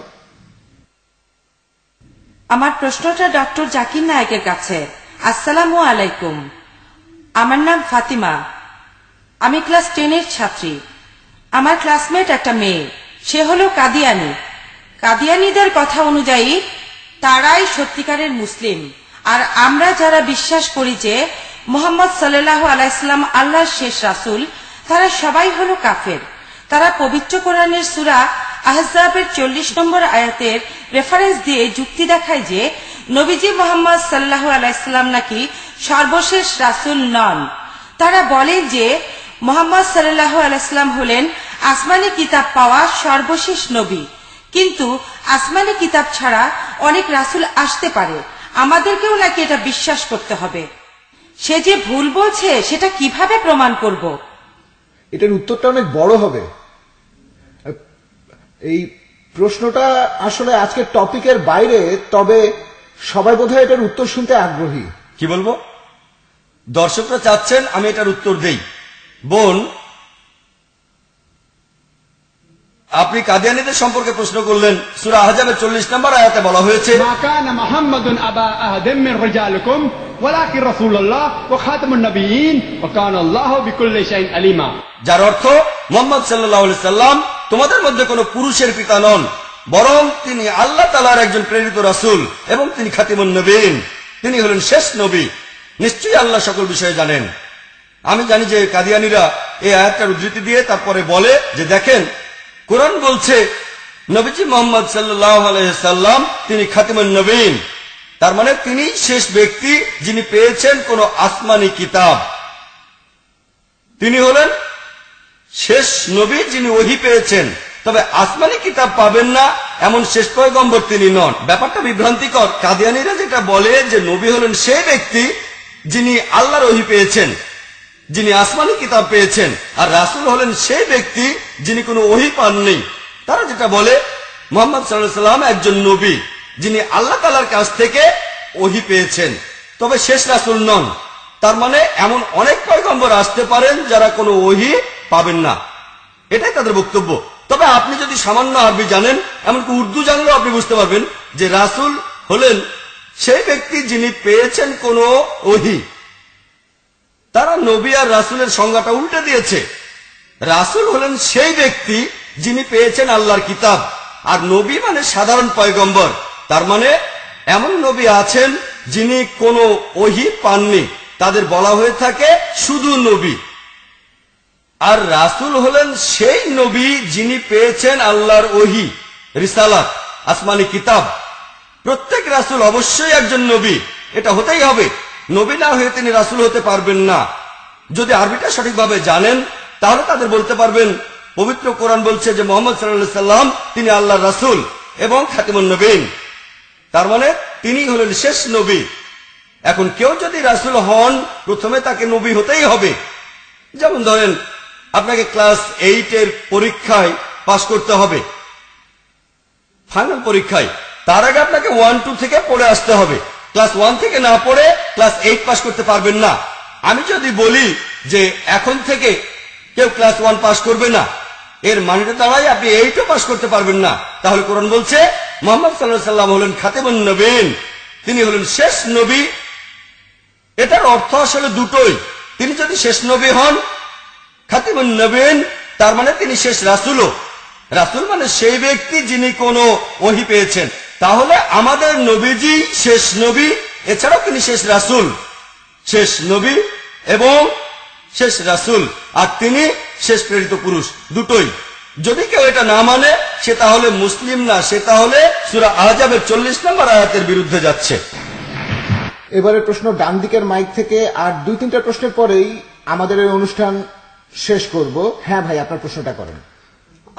আমার প্রশ্নটা ডক্টর জাকির নায়েকের কাছে। আসসালামু আলাইকুম, আমার নাম ফাতিমা, আমি ক্লাস 10-এর ছাত্রী। আমার ক্লাসমেট একটা মেয়ে, সে হলো কাদিয়ানি। কাদিয়ানিদের কথা অনুযায়ী তারাই সত্যিকারের মুসলিম, আর আমরা যারা বিশ্বাস করি যে মুহাম্মদ সাল্লাল্লাহু আলাইহি সাল্লাম আল্লাহর শেষ রাসূল, তারা সবাই হলো কাফের। তারা পবিত্র কোরআনের সূরা আহজাবের 40 নম্বর আয়াতের রেফারেন্স দিয়ে যুক্তি দেখায় যে নবীজি মুহাম্মদ সাল্লাল্লাহু আলাইহি সাল্লাম নাকি সর্বশেষ রাসূল নন। তারা বলে যে মুহাম্মদ সাল্লাল্লাহু আলাইহি সাল্লাম হলেন আসমানি কিতাব পাওয়া সর্বশেষ নবী, কিন্তু আসমানি কিতাব ছাড়া অনেক রাসূল আসতে পারে, আমাদেরকেও নাকি এটা বিশ্বাস করতে হবে। সে যে ভুল বলছে সেটা কিভাবে প্রমাণ করব? এটার উত্তরটা অনেক বড় হবে। এই প্রশ্নটা আসলে আজকের টপিকের বাইরে, তবে সবাই বোধহয় এটার উত্তর শুনতে আগ্রহী। কি বলবো? দর্শকরা চাচ্ছেন আমি এটার উত্তর দেই। বোন, আপনি কাদিয়ানীদের সম্পর্কে প্রশ্ন করলেন। সূরা আহজাবের 40 নম্বর আয়াতে বলা হয়েছে, মা কানা মুহাম্মাদুন আবা আহাদিম মিন রিজালিকুম ওয়ালাকিন রাসূলুল্লাহ ওয়া খাতামুন নবিয়্যিন ওয়া কানা আল্লাহু বিকুল্লি শাইইন আলিমা। যার অর্থ মুহাম্মদ সাল্লাল্লাহু আলাইহি সাল্লাম তোমাদের মধ্যে কোনো পুরুষের পিতা নন, বরং তিনি আল্লাহ তাআলার একজন প্রেরিত রাসূল এবং তিনি খাতিমুন নবিয়্যিন, তিনি হলেন শেষ নবী। নিশ্চয়ই আল্লাহ সকল বিষয়ে জানেন। আমি জানি যে কাদিয়ানীরা এই আয়াতটার উদ্ধৃতি দিয়ে তারপরে বলে যে দেখেন, কোরআন বলছে নবীজি মুহাম্মদ সাল্লাল্লাহু আলাইহি সাল্লাম তিনি খাতিমুন নবিয়্যিন, তার মানে তিনি শেষ ব্যক্তি যিনি পেয়েছেন কোন আসমানি কিতাব। তিনি হলেন শেষ নবী যিনি ওহী পেয়েছেন। তবে আসমানি কিতাব পাবেন না এমন শেষ পয়গম্বর তিনি নন। ব্যাপারটা বিভ্রান্তিকর। কাদিয়ানীরা যেটা বলে যে নবী হলেন সেই ব্যক্তি যিনি আল্লাহর ওহী পেয়েছেন, যিনি আসমানি কিতাব পেয়েছেন, আর রাসূল হলেন সেই ব্যক্তি যিনি কোনো ওহী পাননি। তারা যেটা বলে মুহাম্মদ সাল্লাল্লাহু আলাইহি ওয়াসাল্লাম একজন নবী যিনি আল্লাহ তাআলার কাছ থেকে ওহী পেয়েছেন, তবে শেষ রাসূল নন। তার মানে এমন অনেক পয়গম্বর আসতে পারেন যারা কোনো ওহী পাবেন না, এটাই তাদের বক্তব্য। তবে আপনি যদি সামান্য আরবি জানেন, এমনকি উর্দু জানলেও আপনি বুঝতে পারবেন যে রাসূল হলেন সেই ব্যক্তি যিনি পেয়েছেন কোনো ওহী। তারা নবী আর রাসূলের সংজ্ঞাটা উল্টে দিয়েছে। রাসূল হলেন সেই ব্যক্তি যিনি পেয়েছেন আল্লাহর কিতাব, আর নবী মানে সাধারণ পয়গম্বর। তার মানে এমন নবী আছেন যিনি কোনো ওহী পাননি, তাদের বলা হয়ে থাকে শুধু নবী। আর রাসূল হলেন সেই নবী যিনি পেয়েছেন আল্লাহর ওহী, রিসালাত, আসমানি কিতাব। প্রত্যেক রাসূল অবশ্যই একজন নবী, এটা হতেই হবে। নবী না হয়ে তিনি রাসূল হতে পারবেন না। যদি আরবিটা সঠিকভাবে জানেন তাহলে তাদের বলতে পারবেন পবিত্র কোরআন বলছে যে মুহাম্মদ সাল্লাল্লাহু আলাইহি সাল্লাম তিনি আল্লাহর রাসূল এবং খাতিমুন নবীন, তার মানে তিনি হলেন শেষ নবী। এখন কেউ যদি রাসূল হন প্রথমে তাকে নবী হতেই হবে। যেমন ধরেন আপনাকে ক্লাস 8 এর পরীক্ষায় পাশ করতে হবে, ফাইনাল পরীক্ষায়। তার আগে আপনাকে 1-2 থেকে পড়ে আসতে হবে। ক্লাস 1 থেকে না পড়ে ক্লাস 8 পাশ করতে পারবেন না। আমি যদি বলি যে এখন থেকে কেউ ক্লাস 1 পাশ করবে না, এর মানেটা দাঁড়ায় আপনি 8ও পাশ করতে পারবেন না। তাহলে কোরআন বলছে মুহাম্মদ সাল্লাল্লাহু আলাইহি সাল্লাম হলেন খাতিমুন নবীন, তিনি হলেন শেষ নবী। এটার অর্থ আসলে দুটোই। তিনি যদি শেষ নবী হন, খাতিমুন নবীন, তার মানে তিনি শেষ রাসূলও। রাসূল মানে সেই ব্যক্তি যিনি কোনো ওহী পেয়েছেন। তাহলে আমাদের নবীজি শেষ নবী, এছাড়াও তিনি শেষ রাসূল, শেষ নবী এবং শেষ রাসূল, আর তিনি শেষ প্রেরিত পুরুষ, দুটোই। যদি কেউ এটা না মানে সে তাহলে মুসলিম না, সে তাহলে সূরা আহজাবের 40 নম্বর আয়াতের বিরুদ্ধে যাচ্ছে। এবারে প্রশ্ন ডান দিকের মাইক থেকে, আর 2-3টা প্রশ্নের পরেই আমাদের এই অনুষ্ঠান শেষ করব। হ্যাঁ ভাই, আপনার প্রশ্নটা করেন।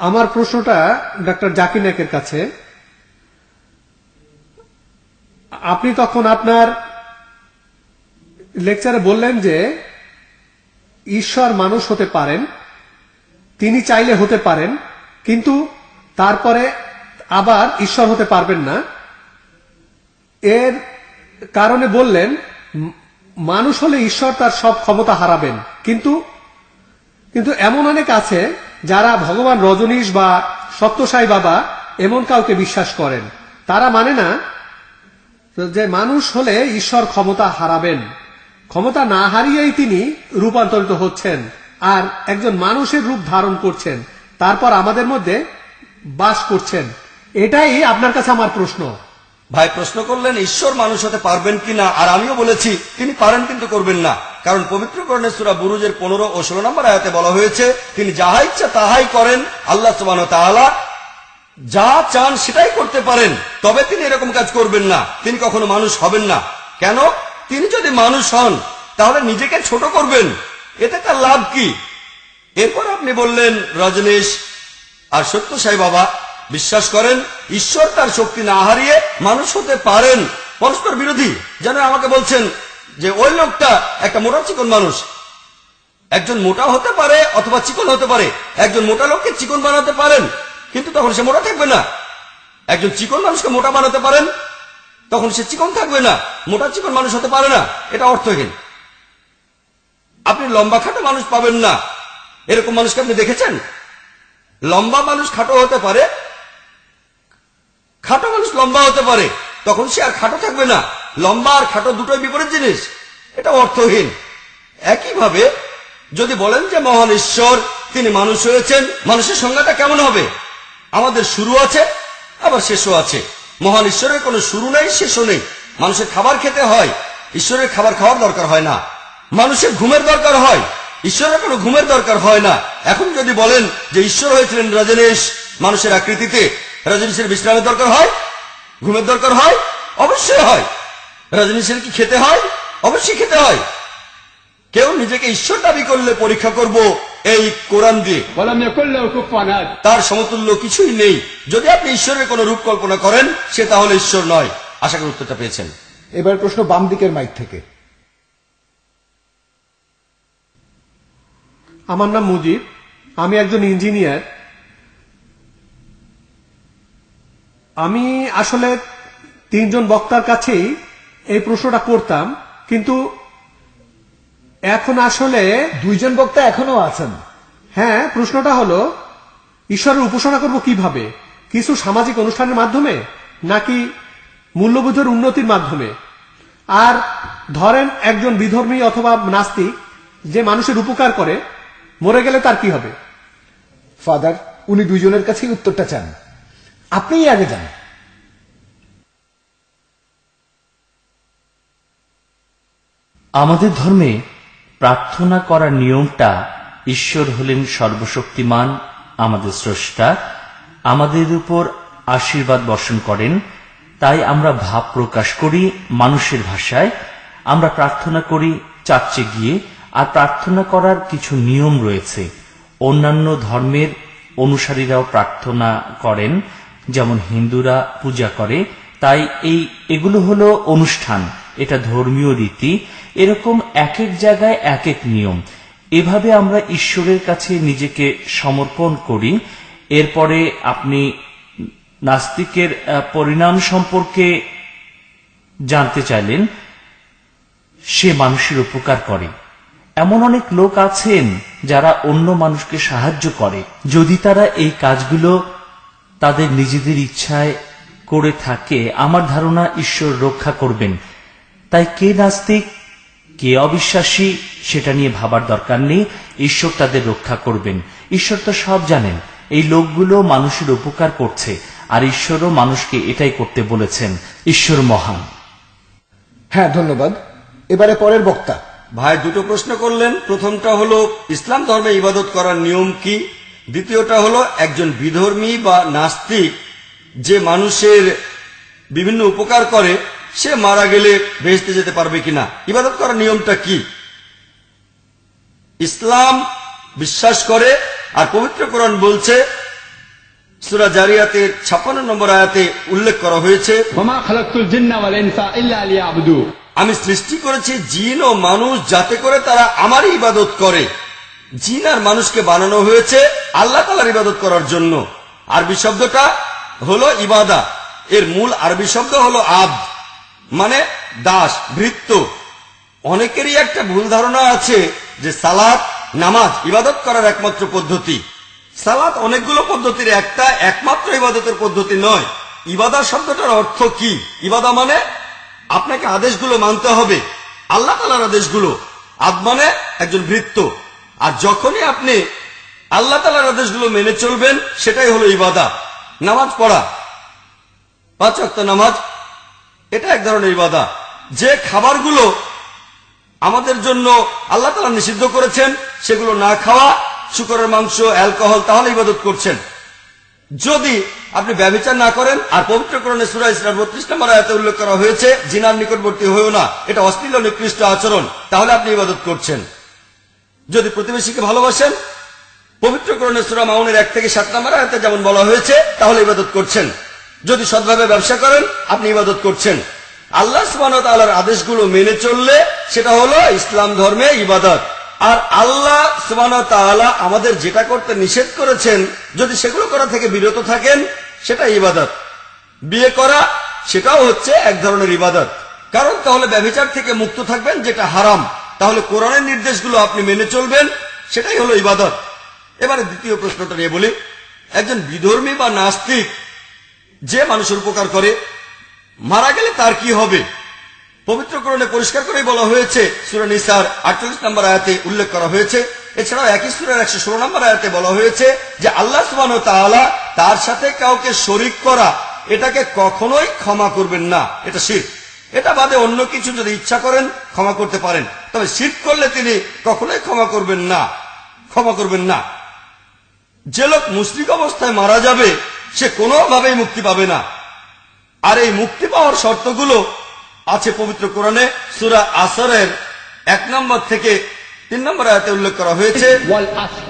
আমার প্রশ্নটা ডক্টর জাকির নায়েকের কাছে। আপনি তখন আপনার লেকচারে বললেন যে ঈশ্বর মানুষ হতে পারেন, তিনি চাইলে হতে পারেন, কিন্তু তারপরে আবার ঈশ্বর হতে পারবেন না। এর কারণে বললেন মানুষ হলে ঈশ্বর তার সব ক্ষমতা হারাবেন। কিন্তু এমন অনেক আছে যারা ভগবান রজনীশ বা সত্যসাই বাবা এমন কাউকে বিশ্বাস করেন। তারা মানে না যে মানুষ হলে ঈশ্বর ক্ষমতা হারাবেন, ক্ষমতা না হারিয়েই তিনি রূপান্তরিত হচ্ছেন আর একজন মানুষের রূপ ধারণ করছেন, তারপর আমাদের মধ্যে বাস করছেন। এটাই আপনার কাছে আমার প্রশ্ন। ভাই প্রশ্ন করলেন ঈশ্বর মানুষ হতে পারবেন কিনা, আর আমিও বলেছি তিনি পারেন কিন্তু করবেন না। কারণ পবিত্র কোরআনের সূরা বুরুজের 15 ও 16 নম্বর আয়াতে বলা হয়েছে তিনি যাহা ইচ্ছা তাহাই করেন। আল্লাহ সুবহানাহু ওয়া তাআলা যা চান সেটাই করতে পারেন, তবে তিনি এরকম কাজ করবেন না, তিনি কখনো মানুষ হবেন না। কেন? তিনি যদি মানুষ হন তাহলে নিজেকে ছোট করবেন, এতে তার লাভ কি? এরপর আপনি বললেন রজনীশ আর সত্যসাই বাবা বিশ্বাস করেন ঈশ্বর তার শক্তি না হারিয়ে মানুষ হতে পারেন। পরস্পর বিরোধী। যেন আমাকে বলছেন যে ওই লোকটা একটা মোটা চিকন মানুষ, একজন মোটা হতে পারে অথবা চিকন হতে পারে। একজন মোটা লোককে চিকন বানাতে পারেন, কিন্তু তখন সে মোটা থাকবে না। একজন চিকন মানুষকে মোটা বানাতে পারেন, তখন সে চিকন থাকবে না। মোটা চিকন মানুষ হতে পারে না, এটা অর্থহীন। আপনি লম্বা খাটো মানুষ পাবেন না। এরকম মানুষকে আপনি দেখেছেন? লম্বা মানুষ খাটো হতে পারে, খাটো মানুষ লম্বা হতে পারে, তখন সে আর খাটো থাকবে না। লম্বা আর খাটো দুটোই বিপরীত জিনিস, এটা অর্থহীন। একইভাবে যদি বলেন যে মহান ঈশ্বর তিনি মানুষ হয়েছেন, মানুষের সংজ্ঞাটা কেমন হবে? আমাদের শুরু আছে আবার শেষও আছে। মহান ঈশ্বরের কোনো শুরু নেই, শেষও নেই। মানুষের খাবার খেতে হয়, ঈশ্বরের খাবার খাওয়ার দরকার হয় না। মানুষের ঘুমের দরকার হয়, ঈশ্বরের কোনো ঘুমের দরকার হয় না। এখন যদি বলেন যে ঈশ্বর হয়েছিলেন রজনীশ মানুষের আকৃতিতে, রজনীশের বিশ্রামের দরকার হয়, ঘুমের দরকার হয়, অবশ্যই হয়। রজনীশের কি খেতে হয়? অবশ্যই খেতে হয়। কেউ নিজেকে ঈশ্বর দাবি করলে পরীক্ষা করব এই কোরআন দিয়ে। ولم يكن له كفوا أحد। তার সমতুল্য কিছুই নেই। যদি আপনি ঈশ্বরের কোন রূপ কল্পনা করেন সে তাহলে ঈশ্বর নয়। আশা করি উত্তরটা পেয়েছেন। এবার প্রশ্ন বাম দিকের মাইক থেকে। আমার নাম মুজিব, আমি একজন ইঞ্জিনিয়ার। আমি আসলে তিনজন বক্তার কাছেই এই প্রশ্নটা করতাম, কিন্তু এখন আসলে দুইজন বক্তা এখনো আছেন। হ্যাঁ, প্রশ্নটা হলো ঈশ্বরের উপাসনা করব কিভাবে? কিছু সামাজিক অনুষ্ঠানের মাধ্যমে নাকি মূল্যবোধের উন্নতির মাধ্যমে? আর ধরেন একজন বিধর্মী অথবা নাস্তিক যে মানুষের উপকার করে মরে গেলে তার কি হবে? ফাদার, উনি দুইজনের কাছেই উত্তরটা চান, আপনিই আগে যান। আমাদের ধর্মে প্রার্থনা করার নিয়মটা, ঈশ্বর হলেন সর্বশক্তিমান, আমাদের স্রষ্টা, আমাদের উপর আশীর্বাদ বর্ষণ করেন, তাই আমরা ভাব প্রকাশ করি মানুষের ভাষায়। আমরা প্রার্থনা করি চার্চে গিয়ে, আর প্রার্থনা করার কিছু নিয়ম রয়েছে। অন্যান্য ধর্মের অনুসারীরাও প্রার্থনা করেন, যেমন হিন্দুরা পূজা করে। তাই এগুলো হলো অনুষ্ঠান, এটা ধর্মীয় রীতি। এরকম এক এক জায়গায় এক এক নিয়ম। এভাবে আমরা ঈশ্বরের কাছে নিজেকে সমর্পণ করি। এরপরে আপনি নাস্তিকের পরিণাম সম্পর্কে জানতে চাইলেন। সে মানুষের উপকার করে। এমন অনেক লোক আছেন যারা অন্য মানুষকে সাহায্য করে। যদি তারা এই কাজগুলো তাদের নিজেদের ইচ্ছায় করে থাকে, আমার ধারণা ঈশ্বর রক্ষা করবেন। তাই কে নাস্তিক কে অবিশ্বাসী সেটা নিয়ে ভাবার দরকার নেই। ঈশ্বর তাদের রক্ষা করবেন। ঈশ্বর তো সব জানেন। এই লোকগুলো মানুষের উপকার করছে, আর ঈশ্বরও মানুষকে এটাই করতে বলেছেন। ঈশ্বর মহান। হ্যাঁ, ধন্যবাদ। এবারে পরের বক্তা। ভাই দুটো প্রশ্ন করলেন। প্রথমটা হলো ইসলাম ধর্মে ইবাদত করার নিয়ম কি, দ্বিতীয়টা হলো একজন বিধর্মী বা নাস্তিক যে মানুষের বিভিন্ন উপকার করে সে মারা গেলে বেহেশতে যেতে পারবে কিনা, ইবাদত করার নিয়মটা কি। ইসলাম বিশ্বাস করে, আর পবিত্র কোরআন বলছে, সূরা জারিয়াতের 56 নম্বর আয়াতে উল্লেখ করা হয়েছে, ওমা খালাকতুল জিন্না ওয়াল ইনসা ইল্লা লিয়াবুদু। আমি সৃষ্টি করেছি জিন ও মানুষ যাতে করে তারা আমারই ইবাদত করে। জিন আর মানুষকে বানানো হয়েছে আল্লাহ তাআলার ইবাদত করার জন্য। আরবি শব্দটা হলো ইবাদা। এর মূল আরবি শব্দ হলো আবদ, মানে দাস, ভৃত্য। অনেকেরই একটা ভুল ধারণা আছে যে সালাত, নামাজ ইবাদত করার একমাত্র পদ্ধতি। সালাত অনেকগুলো পদ্ধতির একটা, একমাত্র ইবাদতের পদ্ধতি নয়। ইবাদা শব্দটার অর্থ কি? ইবাদা মানে আপনাকে আদেশগুলো মানতে হবে, আল্লাহ তাআলার আদেশগুলো। আদ মানে একজন ভৃত্য। আর যখনই আপনি আল্লাহ তাআলার আদেশগুলো মেনে চলবেন সেটাই হলো ইবাদা। নামাজ পড়া, 5 ওয়াক্ত নামাজ, এটা এক ধরনের ইবাদা। যে খাবারগুলো আমাদের জন্য আল্লাহ তাআলা নিষিদ্ধ করেছেন সেগুলো না খাওয়া, শূকরের মাংস, অ্যালকোহল, তাহলে ইবাদত করছেন। যদি আপনি ব্যভিচার না করেন, আর পবিত্র কোরআনে সূরা ইসরার 32 নম্বর আয়াতে উল্লেখ করা হয়েছে জিনার নিকটবর্তী হয়েও না, এটা অশ্লীল ও নিকৃষ্ট আচরণ, তাহলে আপনি ইবাদত করছেন। যদি প্রতিবেশীকে ভালোবাসেন, পবিত্র কোরআনে সূরা মাউনের 1 থেকে 7 নম্বর আয়াতে যেমন বলা হয়েছে, তাহলে ইবাদত করছেন। যদি সৎভাবে ব্যবসা করেন, আপনি ইবাদত করছেন। আল্লাহ সুবহানাহু ওয়া তাআলার আদেশগুলো মেনে চললে সেটা হলো ইসলাম ধর্মে ইবাদত। আর আল্লাহ সুবহানাহু ওয়া তাআলা আমাদের যেটা করতে নিষেধ করেছেন, যদি সেগুলো করা থেকে বিরত থাকেন, সেটা ইবাদত। বিয়ে করা সেটাও হচ্ছে এক ধরনের ইবাদত, কারণ তাহলে ব্যভিচার থেকে মুক্ত থাকবেন, যেটা হারাম। তাহলে কোরআনের নির্দেশগুলো আপনি মেনে চলবেন, সেটাই হলো ইবাদত। এবারে দ্বিতীয় প্রশ্নটা নিয়ে বলি। একজন বিধর্মী বা নাস্তিক যে মানুষের উপকার করে মারা গেলে তার কি হবে? পবিত্র কোরআনে পরিষ্কার করেই বলা হয়েছে, সূরা নিসার 48 নম্বর আয়াতে উল্লেখ করা হয়েছে। এছাড়াও একই সূরার 116 নম্বর আয়াতে বলা হয়েছে যে আল্লাহ সুবহানাহু ওয়া তাআলা তার সাথে কাউকে শরীক করা, এটাকে কখনোই ক্ষমা করবেন না। এটা শিরক। এটা বাদে অন্য কিছু যদি ইচ্ছা করেন ক্ষমা করতে পারেন, তবে শিরক করলে তিনি কখনোই ক্ষমা করবেন না, ক্ষমা করবেন না। যে লোক মুশরিক অবস্থায় মারা যাবে সে কোনোভাবেই মুক্তি পাবে না। আর এই মুক্তি পাওয়ার শর্তগুলো আছে পবিত্র কোরআনে সূরা আসরের 1 নম্বর থেকে 3 নম্বর আয়াতে উল্লেখ করা হয়েছে والعصر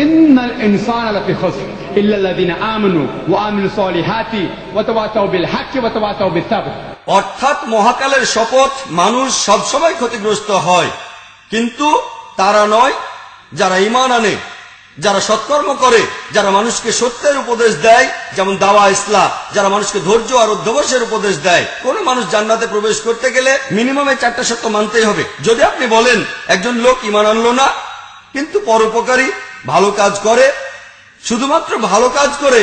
إن الإنسان لفي خسر إلا الذين آمنوا وعملوا الصالحات وتواصوا بالحق وتواصوا بالصبر। অর্থাৎ মহাকালের শপথ, মানুষ সবসময় ক্ষতিগ্রস্ত হয়, কিন্তু তারা নয় যারা ঈমান আনে, যারা সৎকর্ম করে, যারা মানুষকে সত্যের উপদেশ দেয়, যেমন দাওয়া ইসলাম, যারা মানুষকে ধৈর্য আর অধ্যবসায়ের উপদেশ দেয়। কোন মানুষ জান্নাতে প্রবেশ করতে গেলে মিনিমামে 4টা শর্ত মানতেই হবে। যদি আপনি বলেন একজন লোক ঈমান আনলো না কিন্তু পরোপকারী, ভালো কাজ করে, শুধুমাত্র ভালো কাজ করে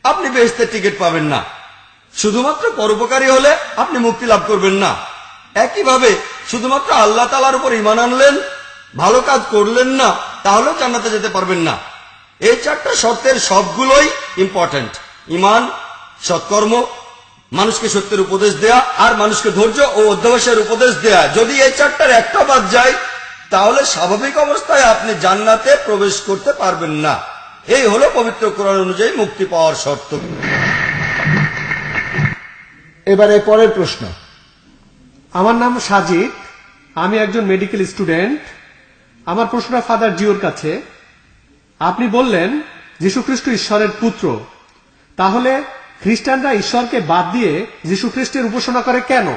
আপনি বেহেশতের টিকিট পাবেন না, শুধুমাত্র পরোপকারী হলে আপনি মুক্তি লাভ করবেন না। একইভাবে শুধুমাত্র আল্লাহ তাআলার উপর ঈমান আনলেন, ভালো কাজ করলেন না, তাহলেও জান্নাতে যেতে পারবেন না। এই 4টা শর্তের সবগুলোই ইম্পর্টেন্ট: ঈমান, সৎকর্ম, মানুষকে সত্যের উপদেশ দেয়া, আর মানুষকে ধৈর্য ও অধ্যবসায়ের উপদেশ দেয়া। যদি এই 4টার একটা বাদ যায় তাহলে স্বাভাবিক অবস্থায় আপনি জান্নাতে প্রবেশ করতে পারবেন না। এই হলো পবিত্র কোরআন অনুযায়ী মুক্তি পাওয়ার শর্ত। এবারে পরের প্রশ্ন। আমার নাম সাজিদ, আমি একজন মেডিকেল স্টুডেন্ট। আমার প্রশ্নটা ফাদার জিওর কাছে। আপনি বললেন যীশুখ্রিস্ট ঈশ্বরের পুত্র, তাহলে খ্রিস্টানরা ঈশ্বরকে বাদ দিয়ে যীশুখ্রিস্টের উপাসনা করে কেন?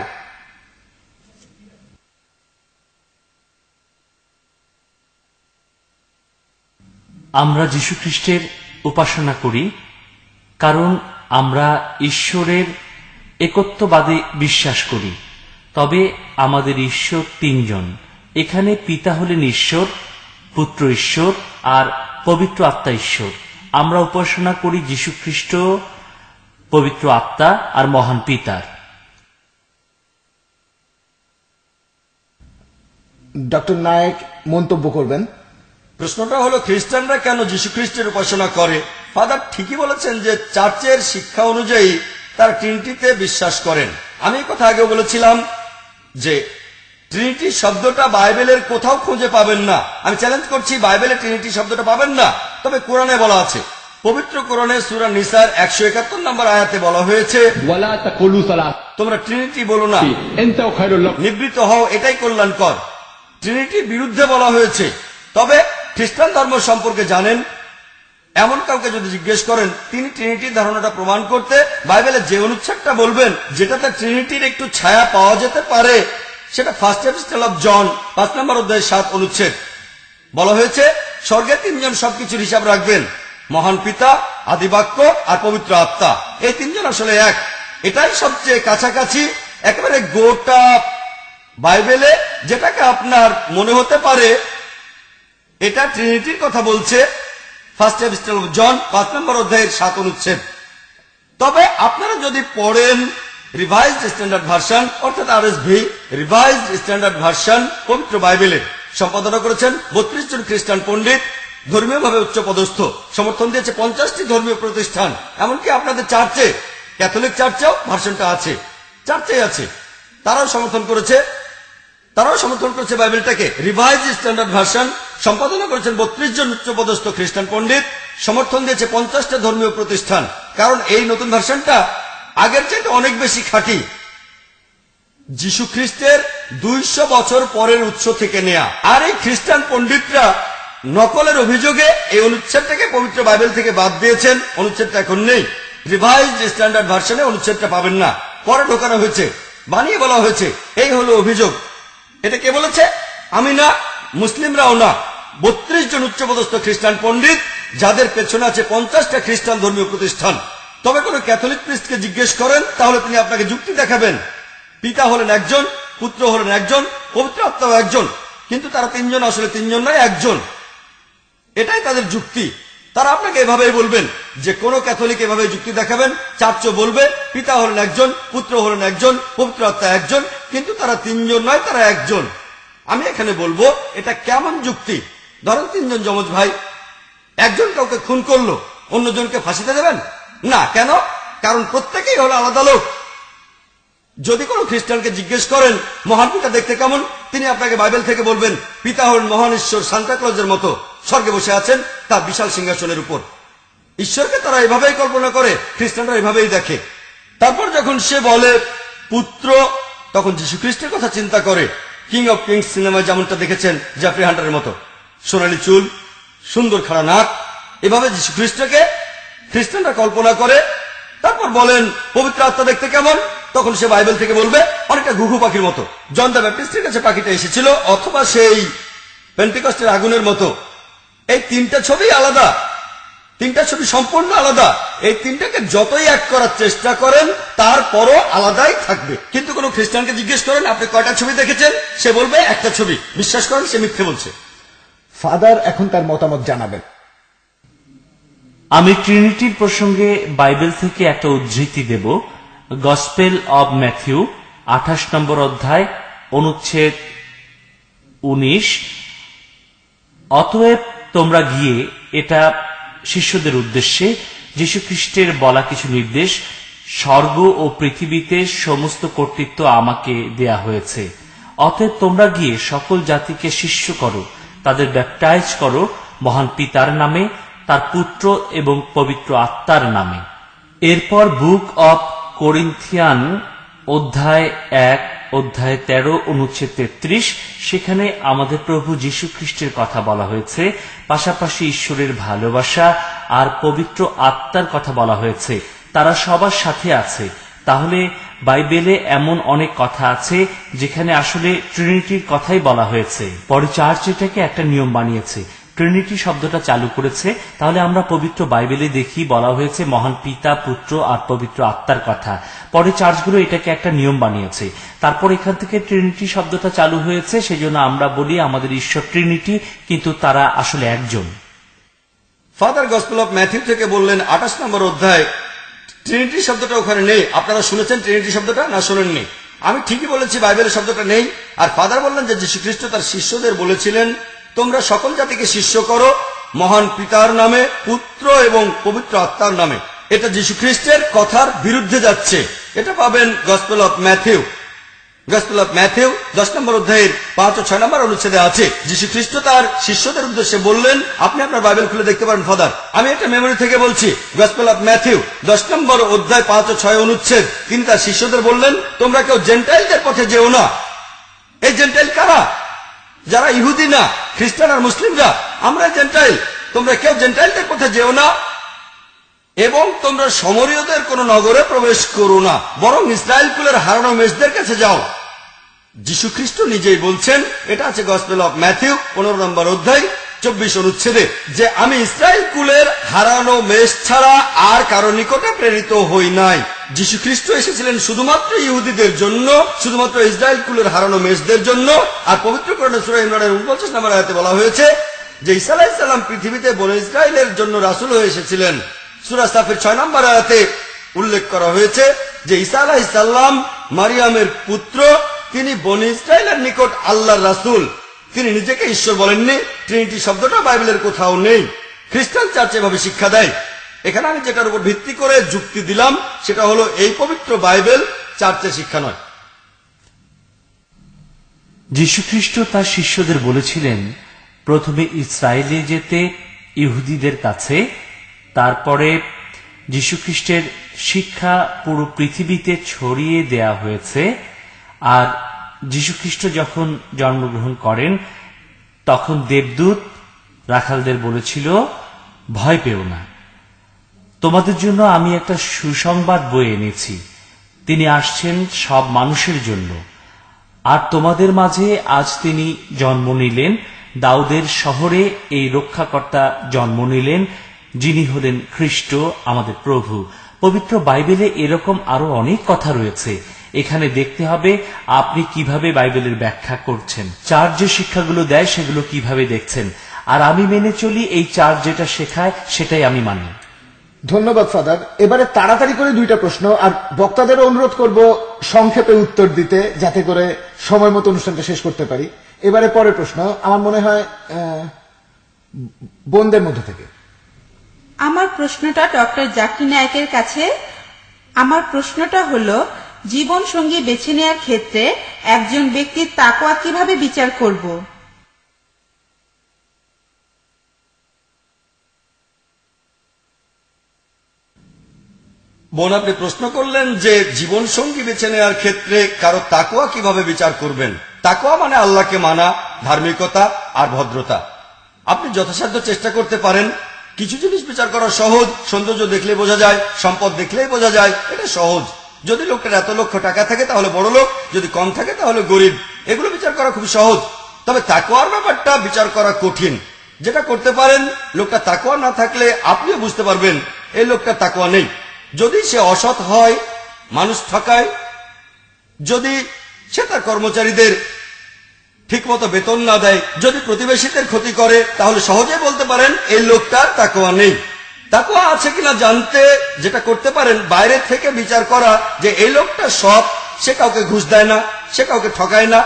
আমরা যীশুখ্রিস্টের উপাসনা করি কারণ আমরা ঈশ্বরের একত্ববাদে বিশ্বাস করি। তবে আমাদের ঈশ্বর 3 জন। এখানে পিতা হলেন ঈশ্বর, পুত্র ঈশ্বর আর পবিত্র আত্মা ঈশ্বর। আমরা উপাসনা করি যীশুখ্রিস্ট, পবিত্র আত্মা আর মহান পিতার। ডক্টর নায়েক মন্তব্য করবেন। প্রশ্নটা হলো খ্রিস্টানরা কেন যীশুখ্রিস্টের উপাসনা করে। ফাদার ঠিকই বলেছেন যে চার্চের শিক্ষা অনুযায়ী তারা ট্রিনিটিতে বিশ্বাস করেন। আমি এই কথা আগেও বলেছিলাম যে ট্রিনিটি শব্দটা বাইবেলের কোথাও খুঁজে পাবেন না। আমি চ্যালেঞ্জ করছি, বাইবেলে ট্রিনিটি শব্দটা পাবেন না, তবে কোরআনে বলা আছে। পবিত্র কোরআনে সূরা নিসার 171 নম্বর আয়াতে বলা হয়েছে, ওয়ালা তাকুলু সালাত, তোমরা ট্রিনিটি বলো না, ইনতাও খায়রুল লাকুম, নিবৃত্ত হও, এটাই কল্যাণকর। ট্রিনিটির বিরুদ্ধে বলা হয়েছে। তবে খ্রিস্টান ধর্ম সম্পর্কে জানেন এমন কাউকে যদি জিজ্ঞেস করেন, তিনি ট্রিনিটির ধারণাটা প্রমাণ করতে বাইবেলের যে অনুচ্ছেদটা বলবেন যেটাতে ট্রিনিটির একটু ছায়া পাওয়া যেতে পারে, সেটা ফার্স্ট এপিস্টল অফ জন 5 নম্বর অধ্যায় 7 অনুচ্ছেদ। বলা হয়েছে স্বর্গে 3 জন সবকিছুর হিসাব রাখবেন, মহান পিতা, আদিবাক্য আর পবিত্র আত্মা। এই 3 জন আসলে এক। এটাই সবচেয়ে কাছাকাছি একেবারে গোটা বাইবেলে যেটাকে আপনার মনে হতে পারে এটা ট্রিনিটির কথা বলছে। ফার্স্ট এপিস্টল অফ জন 5 নম্বর অধ্যায়ের 7 অনুচ্ছেদ। তবে আপনারা যদি পড়েন রিভাইজড স্ট্যান্ডার্ড ভার্সন, অর্থাৎ আরএসভি, রিভাইজড স্ট্যান্ডার্ড ভার্সন পবিত্র বাইবেলের সম্পাদনা করেছেন 32 জন খ্রিস্টান পণ্ডিত, ধর্মীয়ভাবে উচ্চপদস্থ। সমর্থন দিয়েছে 50টি ধর্মীয় প্রতিষ্ঠান। এমনকি আপনাদের চার্চে, ক্যাথলিক চার্চেও ভার্সনটা আছে, চার্চেই আছে। তারাও সমর্থন করেছে বাইবেলটাকে। রিভাইজড স্ট্যান্ডার্ড ভার্সন সম্পাদনা করেছেন 32 জন উচ্চপদস্থ খ্রিস্টান পণ্ডিত, সমর্থন দিয়েছে 50টা ধর্মীয় প্রতিষ্ঠান। কারণ এই নতুন ভার্সনটা আগের চাইতে অনেক বেশি খাঁটি। যীশু খ্রিস্টের 200 বছর পরের উৎস থেকে নেয়া। আর এই খ্রিস্টান পণ্ডিতরা নকলের অভিযোগে এই অনুচ্ছেদটাকে পবিত্র বাইবেল থেকে বাদ দিয়েছেন। অনুচ্ছেদটা এখন নেই। রিভাইজড স্ট্যান্ডার্ড ভার্সনে অনুচ্ছেদটা পাবেন না, পরে ঢোকানো হয়েছে, বানিয়ে বলা হয়েছে। এই হলো অভিযোগ। এটা কে বলেছে? আমি না, মুসলিমরাও না। 32 জন উচ্চপদস্থ খ্রিস্টান পণ্ডিত, যাদের পেছনে আছে 50টা খ্রিস্টান ধর্মীয় প্রতিষ্ঠান। তবে কোন ক্যাথলিক প্রিস্টকে জিজ্ঞেস করেন, তাহলে তিনি আপনাকে যুক্তি দেখাবেন। পিতা হলেন একজন, পুত্র হলেন একজন, পবিত্র আত্মাও একজন, কিন্তু তারা 3 জন আসলে 3 জন নয়, একজন। এটাই তাদের যুক্তি। তারা আপনাকে এভাবেই বলবেন, যে কোন ক্যাথলিক এভাবে যুক্তি দেখাবেন, চার্চও বলবে পিতা হলেন একজন, পুত্র হলেন একজন, পবিত্র আত্মা একজন, কিন্তু তারা 3 জন নয়, তারা একজন। আমি এখানে বলবো এটা কেমন যুক্তি? ধরেন 3 জন যমজ ভাই, একজন কাউকে খুন করলো, অন্যজনকে ফাঁসিতে দেবেন না। কেন? কারণ প্রত্যেকেই হলো আলাদা লোক। যদি কোনো খ্রিস্টানকে জিজ্ঞেস করেন মহান পিতা দেখতে কেমন, তিনি আপনাকে বাইবেল থেকে বলবেন পিতা হলেন মহান ঈশ্বর, সান্তা ক্লজের মতো স্বর্গে বসে আছেন তার বিশাল সিংহাসনের উপর। ঈশ্বরকে তারা এভাবেই কল্পনা করে, খ্রিস্টানরা এভাবেই দেখে। তারপর যখন সে বলে পুত্র, তখন যীশু খ্রিস্টের কথা চিন্তা করে। কিং অফ কিংস সিনেমায় যেমনটা দেখেছেন জ্যাফরি হান্টারের মতো, সোনালী চুল, সুন্দর খাড়া নাক, এভাবে যীশু খ্রিস্টকে খ্রিস্টানরা কল্পনা করে। তারপর বলেন পবিত্র আত্মা দেখতে কেমন, তখন সে বাইবেল থেকে বলবে অনেকটা ঘুঘু পাখির মতো। জন দ্য ব্যাপটিস্টের কাছে পাখিটা এসেছিল, অথবা সেই পেন্টিকস্টের আগুনের মতো। এই তিনটা ছবি আলাদা, তিনটা ছবি সম্পূর্ণ আলাদা। এই তিনটাকে যতই এক করার চেষ্টা করেন তারপরও আলাদাই থাকবে। কিন্তু কোন খ্রিস্টানকে জিজ্ঞেস করেন আপনি কয়টা ছবি দেখেছেন, সে বলবে একটা ছবি। বিশ্বাস করেন সে মিথ্যে বলছে। ফাদার এখন তার মতামত জানাবেন। আমি ট্রিনিটির প্রসঙ্গে বাইবেল থেকে একটা উদ্ধৃতি দেব। গসপেল অব ম্যাথিউ 28 নম্বর অধ্যায় অনুচ্ছেদ 19। অতএব তোমরা গিয়ে, এটা শিষ্যদের উদ্দেশ্যে যীশুখ্রিস্টের বলা কিছু নির্দেশ, স্বর্গ ও পৃথিবীতে সমস্ত কর্তৃত্ব আমাকে দেয়া হয়েছে। অতএব তোমরা গিয়ে সকল জাতিকে শিষ্য করো, তাদের ব্যাপটাইজ করো মহান পিতার নামে, তার পুত্র এবং পবিত্র আত্মার নামে। এরপর বুক অব করিন্থিয়ান অধ্যায় 1 অধ্যায় 13 অনুচ্ছেদ 33, সেখানে আমাদের প্রভু যীশু খ্রিস্টের কথা বলা হয়েছে। পাশাপাশি ঈশ্বরের ভালোবাসা আর পবিত্র আত্মার কথা বলা হয়েছে, তারা সবার সাথে আছে। তাহলে বাইবেলে এমন অনেক কথা আছে যেখানে আসলে ট্রিনিটির কথাই বলা হয়েছে। পরে চার্চ এটাকে একটা নিয়ম বানিয়েছে, ট্রিনিটি শব্দটা চালু করেছে। তাহলে আমরা পবিত্র বাইবেলে দেখি বলা হয়েছে মহান পিতা, পুত্র আর পবিত্র আত্মার কথা। পরে চার্চগুলো এটাকে একটা নিয়ম বানিয়েছে। তারপর এখান থেকে ট্রিনিটি শব্দটা চালু হয়েছে, সেজন্য আমরা বলি আমাদের ঈশ্বর ট্রিনিটি, কিন্তু তারা আসলে একজন। ফাদার গসপেল অফ ম্যাথিউ থেকে বললেন 28 নম্বর অধ্যায়, ট্রিনিটি শব্দটা ওখানে নেই। আপনারা শুনেছেন ট্রিনিটি শব্দটা, না শোনেননি? আমি ঠিকই বলেছি বাইবেলের শব্দটা নেই। আর ফাদার বললেন যে যীশু খ্রিস্ট তার শিষ্যদের বলেছিলেন তোমরা সকল জাতিকে শিষ্য করো মহান পিতার নামে, পুত্র এবং পবিত্র আত্মার নামে। এটা যীশু খ্রিস্টের কথার বিরুদ্ধে যাচ্ছে। এটা পাবেন gospel of Matthew. Gospel of Matthew 10 নম্বর অধ্যায়ের 5 ও 6 নম্বর অনুচ্ছেদে আছে। যীশু খ্রিস্ট তার শিষ্যদের উদ্দেশ্যে বললেন, আপনি আপনার বাইবেল খুলে দেখতে পারেন ফাদার, আমি একটা মেমোরি থেকে বলছি। গসপেল অফ ম্যাথিউ 10 নম্বর অধ্যায় 5 ও 6 অনুচ্ছেদ, তিনি তার শিষ্যদের বললেন তোমরা কেউ জেন্টাইলদের পথে যেও না। এই জেন্টাইল কারা? যারা ইহুদি না, খ্রিস্টান আর মুসলিমরা, আমরা জেন্টাইল। তোমরা কেউ জেন্টাইলদের পথে যেও না এবং তোমরা সমরীয়দের কোন নগরে প্রবেশ করো না, বরং ইসরায়েল কুলের হারানো মেষদের কাছে যাও। যীশু খ্রিস্ট নিজেই বলছেন, এটা আছে গসপেল অফ ম্যাথিউ 15 নম্বর অধ্যায় 24 অনুচ্ছেদে, যে আমি ইসরায়েল কুলের হারানো মেষ ছাড়া আর কারো নিকটে প্রেরিত হই নাই। যীশু খ্রিস্ট এসেছিলেন শুধুমাত্র ইহুদিদের জন্য, শুধুমাত্র ইসরায়েল কুলের হারানো মেষদের জন্য। আর পবিত্র কোরআনে সূরা ইমরানের 49 নম্বর আয়াতে বলা হয়েছে যে ঈসা আলাইহিস সালাম পৃথিবীতে বনী ইসরায়েলের জন্য রাসূল হয়ে এসেছিলেন। সূরা সাফের 6 নম্বর আয়াতে উল্লেখ করা হয়েছে যে ঈসা আলাইহিস সালাম মারিয়ামের পুত্র, তিনি বনী ইসরায়েলের নিকট আল্লাহর রাসূল। তিনি নিজেকে ঈশ্বর বলেননি। ট্রিনিটি শব্দটা বাইবেলের কোথাও নেই। খ্রিস্টান চার্চ এভাবে শিক্ষা দেয়। এখানে আমি যেটার উপর ভিত্তি করে যুক্তি দিলাম সেটা হলো এই পবিত্র বাইবেল চার্চের শিক্ষা নয়। যীশুখ্রিস্ট তার শিষ্যদের বলেছিলেন প্রথমে ইসরায়েলে যেতে, ইহুদিদের কাছে। তারপরে যীশুখ্রিস্টের শিক্ষা পুরো পৃথিবীতে ছড়িয়ে দেয়া হয়েছে। আর যীশুখ্রিস্ট যখন জন্মগ্রহণ করেন তখন দেবদূত রাখালদের বলেছিল ভয় পেও না, তোমাদের জন্য আমি একটা সুসংবাদ বয়ে এনেছি। তিনি আসছেন সব মানুষের জন্য। আর তোমাদের মাঝে আজ তিনি জন্ম নিলেন, দাউদের শহরে এই রক্ষাকর্তা জন্ম নিলেন, যিনি হলেন খ্রিস্ট আমাদের প্রভু। পবিত্র বাইবেলে এরকম আরো অনেক কথা রয়েছে। এখানে দেখতে হবে আপনি কিভাবে বাইবেলের ব্যাখ্যা করছেন, চার্চ যে শিক্ষাগুলো দেয় সেগুলো কিভাবে দেখছেন। আর আমি মেনে চলি এই চার্চ যেটা শেখায় সেটাই আমি মানি। ধন্যবাদ ফাদার। এবারে তাড়াতাড়ি করে 2টা প্রশ্ন, আর বক্তাদেরও অনুরোধ করব সংক্ষেপে উত্তর দিতে, যাতে করে সময় মতো অনুষ্ঠানটা শেষ করতে পারি। এবারে পরের প্রশ্ন আমার মনে হয় বোনদের মধ্য থেকে। আমার প্রশ্নটা ডক্টর জাকির নায়েকের কাছে। আমার প্রশ্নটা হলো, জীবন সঙ্গী বেছে নেওয়ার ক্ষেত্রে একজন ব্যক্তির তাকওয়া কিভাবে বিচার করব? বোন, আপনি প্রশ্ন করলেন যে জীবন সঙ্গী বেছে নেওয়ার ক্ষেত্রে কারো তাকওয়া কিভাবে বিচার করবেন। তাকওয়া মানে আল্লাহকে মানা, ধার্মিকতা আর ভদ্রতা। আপনি যথাসাধ্য চেষ্টা করতে পারেন। কিছু জিনিস বিচার করা সহজ, সৌন্দর্য দেখলে বোঝা যায়, সম্পদ দেখলেই বোঝা যায়, এটা সহজ। যদি লোকটার এত লক্ষ টাকা থাকে তাহলে বড় লোক, যদি কম থাকে তাহলে গরিব, এগুলো বিচার করা খুব সহজ। তবে তাকওয়ার ব্যাপারটা বিচার করা কঠিন। যেটা করতে পারেন, লোকটা তাকওয়া না থাকলে আপনিও বুঝতে পারবেন এই লোকটা তাকওয়া নেই। যদি সে অসৎ হয়, মানুষ ঠকায়, যদি সে তার কর্মচারীদের ঠিকমতো বেতন না দেয়, যদি প্রতিবেশীদের ক্ষতি করে, তাহলে সহজে বলতে পারেন এই লোকটার তাকওয়া নেই। তাকওয়া আছে কিনা জানতে যেটা করতে পারেন, বাইরে থেকে বিচার করা যে এই লোকটা সৎ, সে কাউকে ঘুষ দেয় না, সে কাউকে ঠকায় না।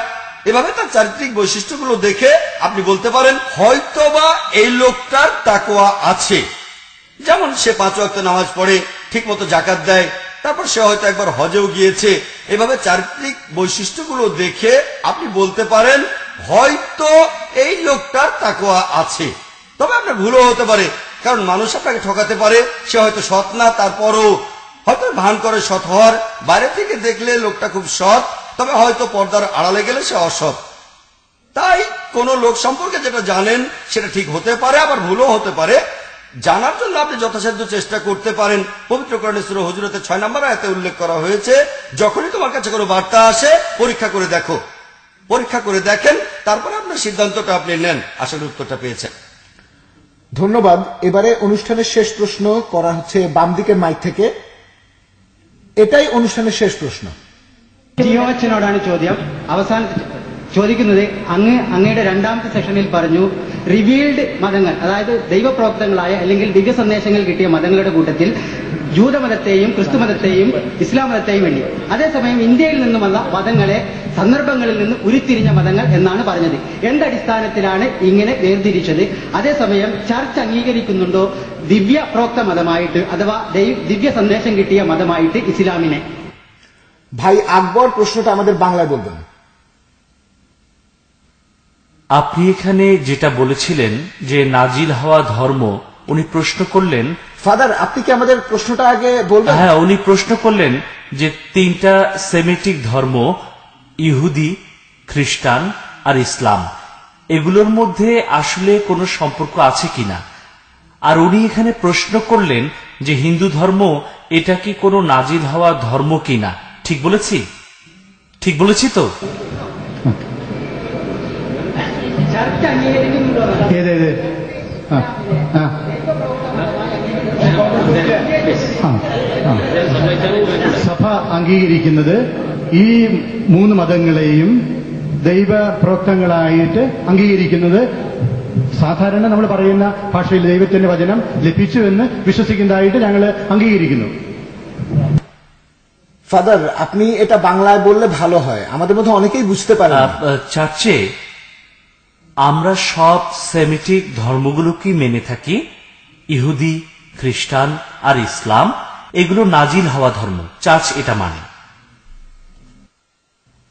এভাবে তার চারিত্রিক বৈশিষ্ট্যগুলো দেখে আপনি বলতে পারেন হয়তোবা এই লোকটার তাকওয়া আছে। যেমন সে 5 ওয়াক্ত নামাজ পড়ে, ঠিক মতো জাকাত দেয়, তারপর সে হয়তো একবার হজেও গিয়েছে। এভাবে চারিত্রিক বৈশিষ্ট্যগুলো দেখে আপনি বলতে পারেন হয়তো এই লোকটার তাকওয়া আছে। তবে আপনার ভুলও হতে পারে, কারণ মানুষ আপনাকে ঠকাতে পারে। সে হয়তো সৎ না, তারপরও হয়তো ভান করে সৎ হওয়ার। বাইরে থেকে দেখলে লোকটা খুব সৎ, তবে হয়তো পর্দার আড়ালে গেলে সে অসৎ। তাই কোন লোক সম্পর্কে যেটা জানেন সেটা ঠিক হতে পারে, আবার ভুলও হতে পারে। জানার জন্য আপনি যথাসাধ্য চেষ্টা করতে পারেন। পবিত্র কোরআনে সূরা হুজুরাতে 6 নম্বর আয়াতে উল্লেখ করা হয়েছে, যখনই তোমার কাছে কোনো বার্তা আসে পরীক্ষা করে দেখো, পরীক্ষা করে দেখেন, তারপরে আপনার সিদ্ধান্তটা আপনি নেন। আসলে উত্তরটা পেয়েছেন। ধন্যবাদ। এবারে অনুষ্ঠানের শেষ প্রশ্ন করা হচ্ছে বাম দিকের মাইক থেকে। এটাই অনুষ্ঠানের শেষ প্রশ্ন। ജിയോച്ചനോടാണ് ചോദ്യം. അവസാന ചോദിക്കുന്നത്, അങ്ങയുടെ രണ്ടാമത്തെ സെഷനിൽ പറഞ്ഞു റിവീൽഡ് മതങ്ങൾ, അതായത് ദൈവപ്രോക്തങ്ങളായ അല്ലെങ്കിൽ ദിവ്യ സന്ദേശങ്ങൾ കിട്ടിയ മതങ്ങളുടെ കൂട്ടത്തിൽ ജൂതമതത്തെയും ക്രിസ്തുമതത്തെയും ഇസ്ലാം മതത്തെയും വേണ്ടി, അതേസമയം ഇന്ത്യയിൽ നിന്നും വന്ന മതങ്ങളെ സന്ദർഭങ്ങളിൽ നിന്ന് ഉരുത്തിരിഞ്ഞ മതങ്ങൾ എന്നാണ് പറഞ്ഞത്. എന്തടിസ്ഥാനത്തിലാണ് ഇങ്ങനെ വേർതിരിച്ചത്? അതേസമയം ചർച്ച് അംഗീകരിക്കുന്നുണ്ടോ ദിവ്യ പ്രോക്ത മതമായിട്ട്, അഥവാ ദിവ്യ സന്ദേശം കിട്ടിയ മതമായിട്ട് ഇസ്ലാമിനെ? ভাই আকবর প্রশ্নটা আমাদের বাংলায় বলবেন। আপনি এখানে যেটা বলেছিলেন যে নাজিল হওয়া ধর্ম, উনি প্রশ্ন করলেন। ফাদার, আপনি কি আমাদের প্রশ্নটা আগে বলবেন? হ্যাঁ, উনি প্রশ্ন করলেন যে 3টা সেমিটিক ধর্ম, ইহুদি, খ্রিস্টান আর ইসলাম, এগুলোর মধ্যে আসলে কোনো সম্পর্ক আছে কিনা। আর উনি এখানে প্রশ্ন করলেন যে হিন্দু ধর্ম এটা কি কোনো নাজিল হওয়া ধর্ম কিনা। ঠিক বলেছি? ঠিক বলেছি তো? സഭ അംഗീകരിക്കുന്നത് ഈ 3 മതങ്ങളെയും ദൈവപ്രോക്തങ്ങളായിട്ട് അംഗീകരിക്കുന്നത് സാധാരണ നമ്മൾ പറയുന്ന ഭാഷയിൽ ദൈവത്തിന്റെ വചനം ലഭിച്ചുവെന്ന് വിശ്വസിക്കുന്നതായിട്ട് ഞങ്ങൾ അംഗീകരിക്കുന്നു. ফাদার, আপনি এটা বাংলায় বললে ভালো হয়, আমাদের মধ্যে অনেকেই বুঝতে পারে না। চার্চে আমরা সব সেমিটিক ধর্মগুলোকে মেনে থাকি। ইহুদি, খ্রিস্টান আর ইসলাম এগুলো নাজিল হওয়া ধর্ম, চার্চ এটা মানে।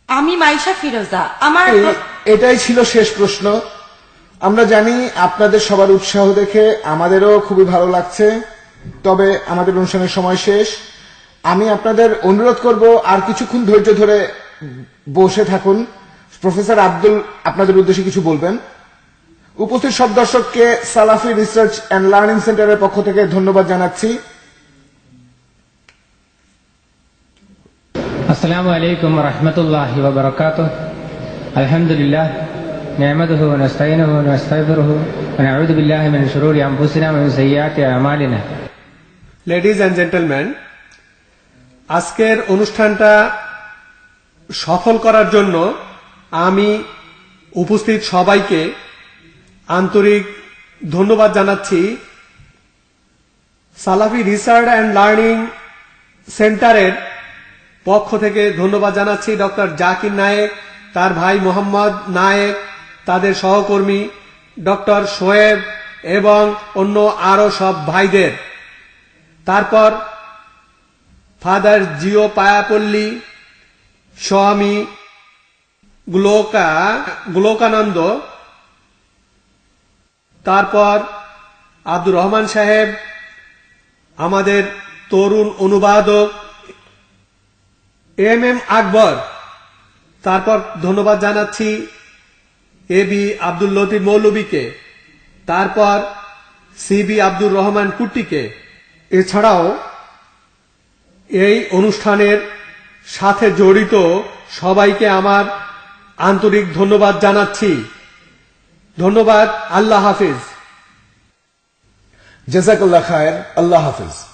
আমি মাইশা ফিরোজা। আমার এটাই ছিল শেষ প্রশ্ন। আমরা জানি আপনাদের সবার উৎসাহ দেখে আমাদেরও খুবই ভালো লাগছে, তবে আমাদের অনুষ্ঠানের সময় শেষ। আমি আপনাদের অনুরোধ করব আর কিছুক্ষণ ধৈর্য ধরে বসে থাকুন। প্রফেসর আব্দুল আপনাদের উদ্দেশ্যে কিছু বলবেন। উপস্থিত সব দর্শককে সালাফি রিসার্চ অ্যান্ড লার্নিং সেন্টারের পক্ষ থেকে ধন্যবাদ জানাচ্ছি। আসসালামু আলাইকুম ওয়া রাহমাতুল্লাহি ওয়া বারাকাতুহু। আলহামদুলিল্লাহ নাহমাদুহু ওয়া নাস্তাইনুহু ওয়া নাস্তাগফিরুহু ওয়া নাউযু বিল্লাহি মিন শুরুরি আনফুসিনা ওয়া মিন সাইয়্যাতি আমালিনা। লেডিজ এন্ড জেন্টলম্যান, আজকের অনুষ্ঠানটা সফল করার জন্য আমি উপস্থিত সবাইকে আন্তরিক ধন্যবাদ জানাচ্ছি। সালাফি রিসার্চ অ্যান্ড লার্নিং সেন্টারের পক্ষ থেকে ধন্যবাদ জানাচ্ছি ডক্টর জাকির নায়েক, তার ভাই মোহাম্মদ নায়েক, তাদের সহকর্মী ডক্টর শোয়েব এবং অন্য আরো সব ভাইদের। তারপর ফাদার জিও পায়াপল্লী, স্বামী গোলকানন্দ, তারপর আব্দুর রহমান সাহেব, আমাদের তরুণ অনুবাদক এম আকবর, তারপর ধন্যবাদ জানাচ্ছি এবি আব্দুল লতিফ মৌলবীকে, তারপর সিবি আব্দুর রহমান কুট্টিকে। এছাড়াও এই অনুষ্ঠানের সাথে জড়িত সবাইকে আমার আন্তরিক ধন্যবাদ জানাচ্ছি। ধন্যবাদ। আল্লাহ হাফিজ। জাযাকাল্লাহ খায়ের। আল্লাহ হাফিজ।